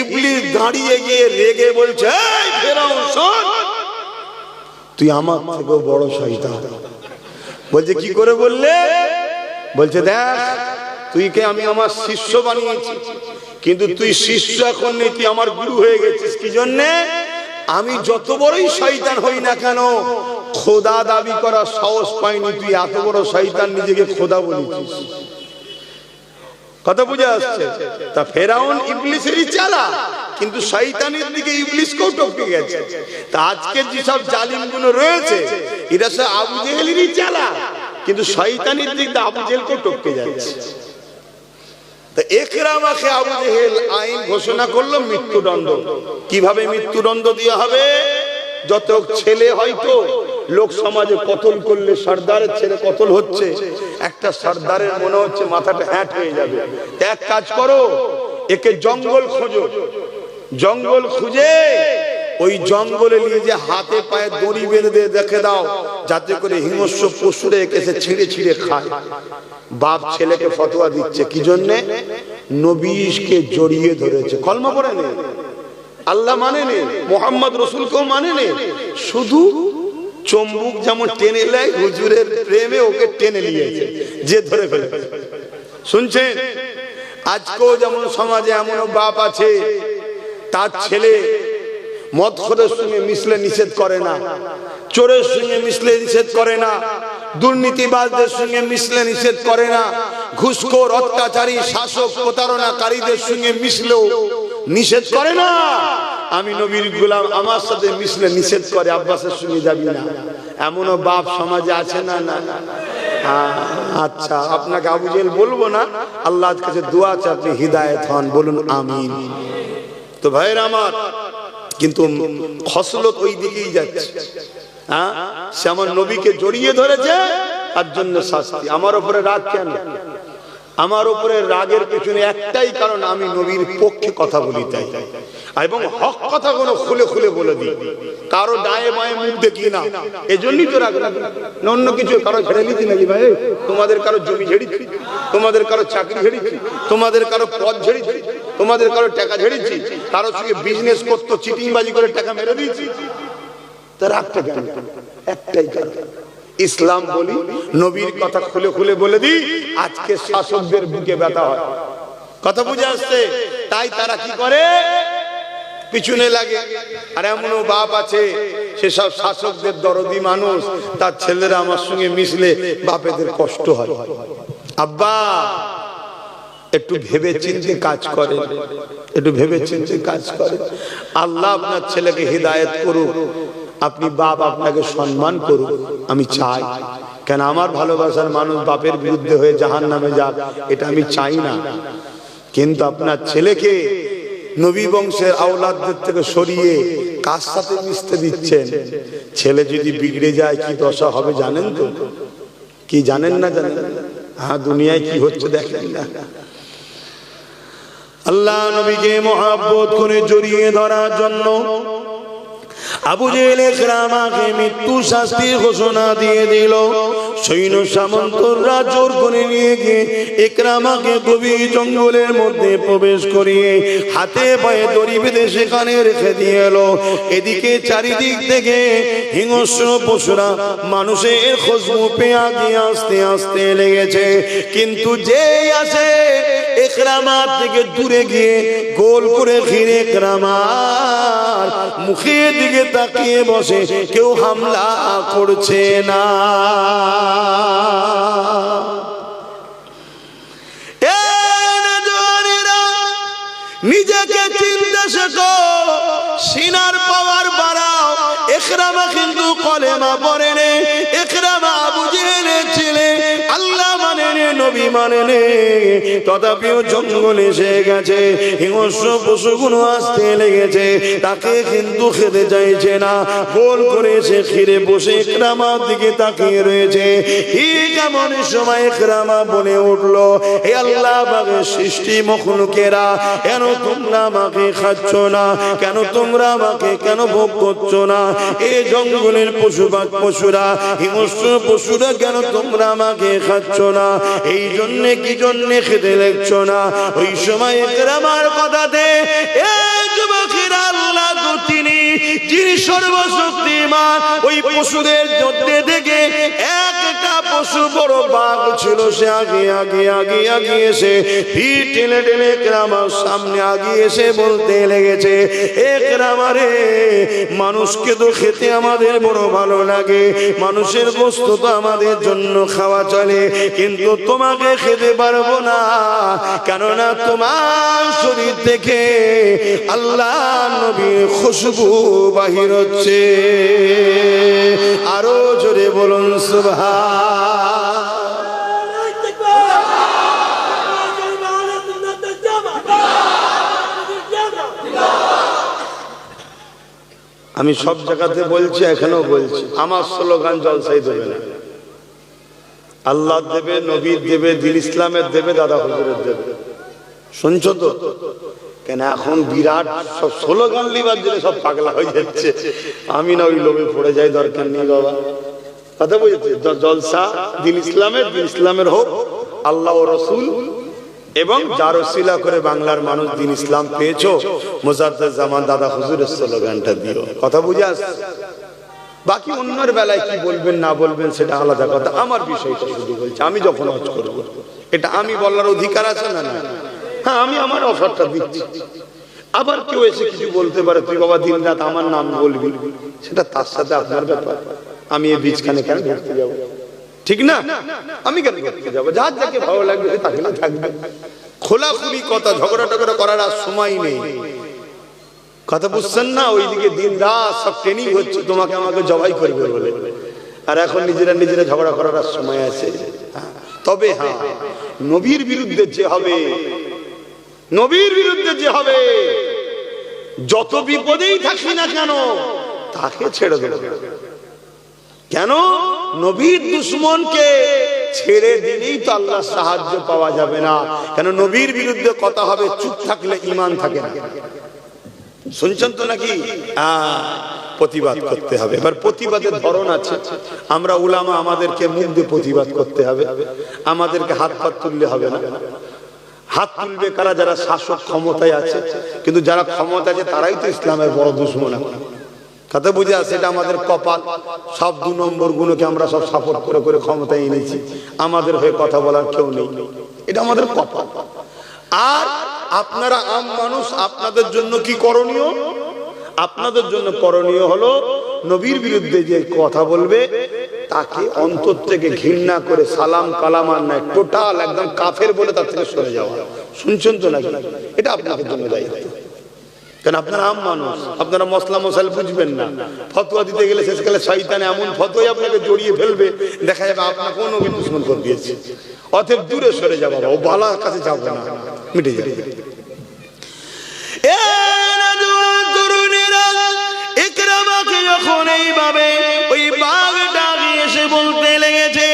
ইবলিস দাঁড়িয়ে গিয়ে রেগে বলছে, এই ফেরাউন শোন, তুই আমার থেকেও বড় শয়তান। বলছে কি করে বললে? বলছে দেখ, তুই কে আমি আমার শিষ্য বানিয়েছি, কিন্তু তুই শিষ্য এখন নেই, তুই আমার গুরু হয়ে গেছিস। কি জন্যে? আমি যত বড়ই শয়তান হই না কেন, খোদা দাবি করার সাহস পাইনি, তুই এত বড় শয়তান নিজেকে খোদা বলেছিস। কথা বুঝে আসছে? তা ফেরাউন ইবলিসেরই চালা, কিন্তু শয়তানের দিকে ইবলিসকেও টপকে গেছে। তা আজকে যেসব জালিমগুলো রয়েছে, এরা সব আবু জেহেলেরই চালা, কিন্তু শয়তানের দিক দিয়ে আবু জেহেলকেও টপকে যাচ্ছে। ইকরামাকে আবু জেহেল আইন ঘোষণা করলো মৃত্যুদণ্ড। কিভাবে মৃত্যুদণ্ড দেওয়া হবে? যত ছেলে হয়তো লোক সমাজে কতল করলে, সর্দারের ছেলে কতল হচ্ছে, একটা সর্দারের মনে হচ্ছে মাথাটা হ্যাট হয়ে যাবে। এক কাজ করো, একে জঙ্গল খোঁজো, জঙ্গল খুঁজে ওই জঙ্গলে নিয়ে যে হাতে পায়ে দড়ি বেঁধে রেখে দাও, যাতে করে হিংস্র পশুরে একে ছিঁড়ে ছিঁড়ে খায়। বাপ ছেলেকে ফতোয়া দিচ্ছে, কি জন্যে? নবীকে জড়িয়ে ধরেছে, কলমা পড়ে নেই, আল্লাহ মানে নেই, মোহাম্মদ রসুলকেও মানে নেই, শুধু চম্বুক যেমন টেনে নেয়, হুজুরের প্রেমে ওকে টেনে নিয়েছে, যে ধরে ফেলে। শুনছেন? আজকেও যেমন সমাজে এমন বাপ আছে, তার ছেলে মদখোরের সঙ্গে মিশলে নিষেধ করে না, চোরের সঙ্গে মিশলে নিষেধ করে না, দুর্নীতিবাজদের সঙ্গে মিশলে নিষেধ করে না, ঘুষখোর অত্যাচারী শাসক প্রতারণাকারীদের সঙ্গে মিশলেও নিষেধ করে না। আমি নবীর গোলাম, আমার সাথে মিশলে নিষেধ করে, আব্বাসের সঙ্গে যাবি না। এমনও বাপ সমাজে আছে না? না। আচ্ছা, আপনাকে আবু জেহেল বলবো না, আল্লাহর কাছে দোয়া আছে আপনি হিদায়েত হন, বলুন আমিন। তো ভাইয়ের আমার, কিন্তু খসলত ওই দিকেই যাচ্ছে। হ্যাঁ, সে আমার নবীকে জড়িয়ে ধরেছে, তার জন্য শাস্তি। আমার উপরে রাগ কেন? আমার উপরে রাগের পেছনে একটাই কারণ, আমি নবীর পক্ষে কথা বলি তাই, এবং হক কথা কোনো খুলে খুলে বলে দিই, কারো ডায়ে বায়ে মুখ দেখি না, এজন্যই তো রাগ। অন্য কিছু কারো ছেড়ে দিচ্ছি নাকি ভাই? তোমাদের কারো জমি ঝেড়েছি, তোমাদের কারো চাকরি ঝেড়েছি, তোমাদের কারো পদ ঝেড়েছি, তোমাদের কারো টাকা ঝেড়েছি, কারো সঙ্গে বিজনেস করতো চিটিংবাজি করে টাকা মেরে দিয়েছি। তার রাগটা কেন? একটাই কারণ, ইসলাম বলি, নবীর কথা খুলে খুলে বলে দিই, আজকে শাসকদের বুকে ব্যথা হয়। কথা বুঝে আসছে? তাই তারা কি করে? পিছনে লাগে। আর এমনও বাপ আছে, সেসব শাসকদের দরদি মানুষ, তার ছেলেরা আমার সঙ্গে মিশলে বাপেদের কষ্ট হয়। আব্বা একটু ভেবে চিন্তে কাজ করে, একটু ভেবে চিন্তে কাজ করে। আল্লাহ আপনার ছেলেকে হিদায়েত করুক, আপনি বাপ আপনাকে সম্মান করুক, আমি চাই। কেন আমার ভালোবাসার মানুষ বাপের বিরুদ্ধে হয়ে জাহান্নামে যাক, এটা আমি চাই না। কিন্তু আপনার ছেলেকে নবী বংশের আওলাদদের থেকে সরিয়ে কার সাথে মিশতে দিচ্ছেন? ছেলে যদি বিগড়ে যায় কি দশা হবে জানেন তো? কি জানেন না? জানেন? হ্যাঁ, দুনিয়ায় কি হচ্ছে দেখেন না? আল্লাহ নবীকে মহব্বত করে জড়িয়ে ধরার জন্য আবু জেহেল ইকরামাকে মৃত্যু শাস্তির ঘোষণা দিয়ে দিল। সৈন্য সামন্তরা জোর করে নিয়ে গিয়ে ইকরামাকে গভীর জঙ্গলের মধ্যে প্রবেশ করিয়ে হাতে পায়ে দড়ি বেঁধে সেখানে রেখে দিয়ে এলো। এদিকে চারিদিক থেকে হিংস্র পশুরা মানুষের খুশবু পেয়ে আগিয়ে আসতে আসতে লেগেছে। কিন্তু যেই আসে ইকরামার থেকে দূরে গিয়ে গোল করে ঘিরে ইকরামার মুখের দিকে তাকিয়ে বসে, কেউ হামলা করছে না। নিজেকে চিনতে শেখো, সিনার পাওয়ার বাড়াও। ইকরামা কিন্তু কলেমা পড়ে নে, ইকরামা আবু জেহেলের ছেলে, আল্লাহ মানে নে, নবী মানে নে, তথাপিও জঙ্গলে এসে গেছে, হিংস্র পশুগুলো আসতে লেগেছে, তাকে কিন্তু খেতে চাইছে না। গোল করে সে ঘিরে বসে ইকরামার দিকে তাকিয়ে রয়েছে। ঠিক এমন সময় ইকরামা বলে উঠলো, হে আল্লাহ পাকের সৃষ্টি মখলুকেরা, কেন তোমরা আমাকে খাচ্ছ না? কেন তোমরা আমাকে কেন ভোগ করছো না? এই জঙ্গলের পশুরা, হিংস্র পশুরা, কেন তোমরা আমাকে খাচ্ছ না? এই জন্যে কি জন্যে খেতে দেখছো না? ওই সময় ইকরামার কথাতে এই যুবকেরা, আল্লাহ তো তিনি, যিনি সর্বশক্তিমান, ওই পশুদের মধ্যে থেকে একটা পশু বড় বাঘ ছিল, সে আগে আগে আগে আগে এসে পিঠ টেনে টেনে ইকরামার সামনে আগিয়ে এসে বলতে লেগেছে, ইকরামা রে, মানুষকে তো খেতে আমাদের বড় ভালো লাগে, মানুষের গোশত তো আমাদের জন্য খাওয়া চলে, কিন্তু তোমাকে খেতে পারবো না, কেননা তোমার শরীর থেকে আল্লাহ নবীর খুশবু বাহির হচ্ছে। আরো জোরে বলুন সুবহান। আমি সব জায়গাতে বলছি, এখানেও বলছি, আমার স্লোগান জলসাই দেবে না, আল্লাহ দেবে, নবীর দেবে, দিন ইসলামের দেবে, দাদা হুজুরের দেবে। শুনছো তো? কেন এখন বিরাট সব স্লোগান লিবার জন্য সব পাগলা হয়ে যাচ্ছে। আমি না ওই লোভে পড়ে যাই, দরকার নেই বাবা। কথা বুঝেছে? জলসা দিন ইসলামের হোক, আল্লাহ ও রসুল এবং যার ওসিলা করে বাংলার মানুষ দিন ইসলাম পেয়েছো, মুজাদ্দেদ জামান দাদা হুজুরের স্লোগানটা দিও। কথা বুঝে আসছে? বাকি অন্যের বেলায় কি বলবেন না বলবেন সেটা আলাদা কথা, আমার বিষয়টা শুধু বলছি। আমি যখন হজ করবো, এটা আমি বলার অধিকার আছে না? না, হ্যাঁ, আমি আমার অফারটা দিচ্ছি। আবার কেউ এসে কিছু বলতে পারে, তুই বাবা দিন রাত আমার নাম বলবি, সেটা তার সাথে আপনার ব্যাপার। আমি এই বীজখানে কেন ঘুরতে যাবো? ঠিক না? আমি কেন ঘুরতে যাবো? যার যাকে ভালো লাগবে তাকে না থাকবে। খোলাখুলি কথা, ঝগড়া টগড়া করার আর সময় নেই। কথা বুঝছেন না? ওইদিকে দিন রাত সব ট্রেনিং হচ্ছে তোমাকে আমাকে জবাই করবে বলে, আর এখন নিজেরা ঝগড়া করার আর সময় আছে? তবে হ্যাঁ, নবীর বিরুদ্ধে যে হবে, নবীর বিরুদ্ধে যে হবে, যত বিপদেই থাকি না কেন তাকে ছেড়ে দেবে। কেন? নবীর দুশমনকে ছেড়ে দিলেই তো আল্লাহ সাহায্য পাওয়া যাবে না। কেন? নবীর বিরুদ্ধে কথা হবে, চুপ থাকলে ঈমান থাকে না। শুনছেন তো নাকি? প্রতিবাদ করতে হবে। এবার প্রতিবাদের ধরন আছে। আমরা উলামা, আমাদেরকে মুখ দিয়ে প্রতিবাদ করতে হবে, আমাদেরকে হাত পাত তুললে হবে না। হাত তুলবে কারা? যারা শাসক ক্ষমতায় আছে, কিন্তু যারা ক্ষমতা আছে তারাই তো ইসলামের বড় দুশমন। কথা বুঝে আসে? এটা আমাদের কপাল। সব 2 নম্বর গুলোকে আমরা সব সাপোর্ট করে করে ক্ষমতায় এনেছি, আমাদের হয়ে কথা বলার কেউ নেই, এটা আমাদের কপাল। আর আপনারা আম মানুষ, আপনাদের জন্য কি করণীয়? আপনাদের জন্য করণীয় হলো নবীর বিরুদ্ধে যে কথা বলবে তাকে অন্তর থেকে ঘৃণা করে সালাম কালাম আর নাই, টোটাল একদম কাফের বলে তার থেকে সরে যাওয়া। শুনছেন তো নাকি? এটা আপনাদের জন্য দায়িত্ব। কেন? আপনারা আম মানুষ, আপনারা মশলা মশাল বুঝবেন না। ফতোয়া দিতে গেলে শেষকালে শয়তান এমন ফতোয়াই আপনাকে জড়িয়ে ফেলবে, দেখা যাবে আপনাকে কোনো দুশমন করে দিয়েছে। অতএব দূরে সরে যাবো, ও বালার কাছে যাবো না, মিটে যাবে। ইকরামাকে যখন এইভাবে ওই বাঘটা এসে বলতে লেগেছে,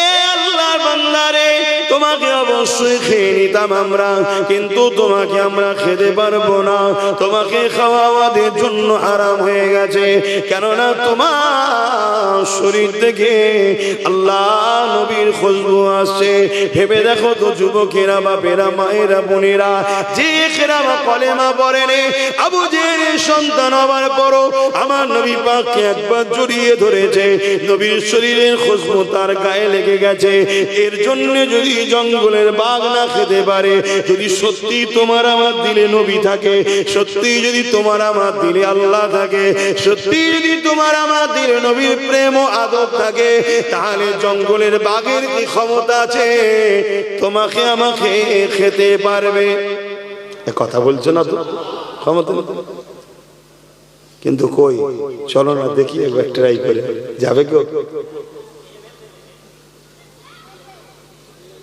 এ আল্লাহর বান্দারে, তোমাকে অবশ্যই খেয়ে নিতাম আমরা, কিন্তু তোমাকে আমরা খেতে পারবো না, তোমাকে খাওয়া আমাদের জন্য হারাম হয়ে গেছে। কেননা তোমার শরীর থেকে আল্লাহ নবীর খুশবু আসছে। ভেবে দেখো তো যুবকেরা, বাপেরা, মায়েরা, বোনেরা, যে ইকরামা কলেমা পড়েনি, আবু জেহেলের সন্তান হবার পরও আমার নবী পাককে একবার জড়িয়ে ধরেছে, নবীর শরীরের খুশবু তার গায়ে লেগে গেছে। এর জন্য যদি জঙ্গলের বাঘ না খেতে পারে, যদি সত্যি তোমার আমার দিলে নবী থাকে, সত্যি যদি তোমার আমার দিলে আল্লাহ থাকে, সত্যি যদি তোমার আমার দিলে নবীর প্রেম ও আদব থাকে, তাহলে জঙ্গলের বাঘের কি ক্ষমতা আছে তোমাকে আমাকে খেতে পারবে? কথা বলছো না তো, ক্ষমতা। কিন্তু কই, চলো না দেখি একবার ট্রাই করে, যাবে কেউ?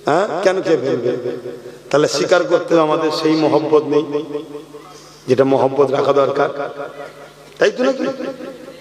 হ্যাঁ, কেন খেয়ে ফেলবে? তাহলে স্বীকার করতে আমাদের সেই মহব্বত নেই যেটা মহব্বত রাখা দরকার, তাই তো নাকি?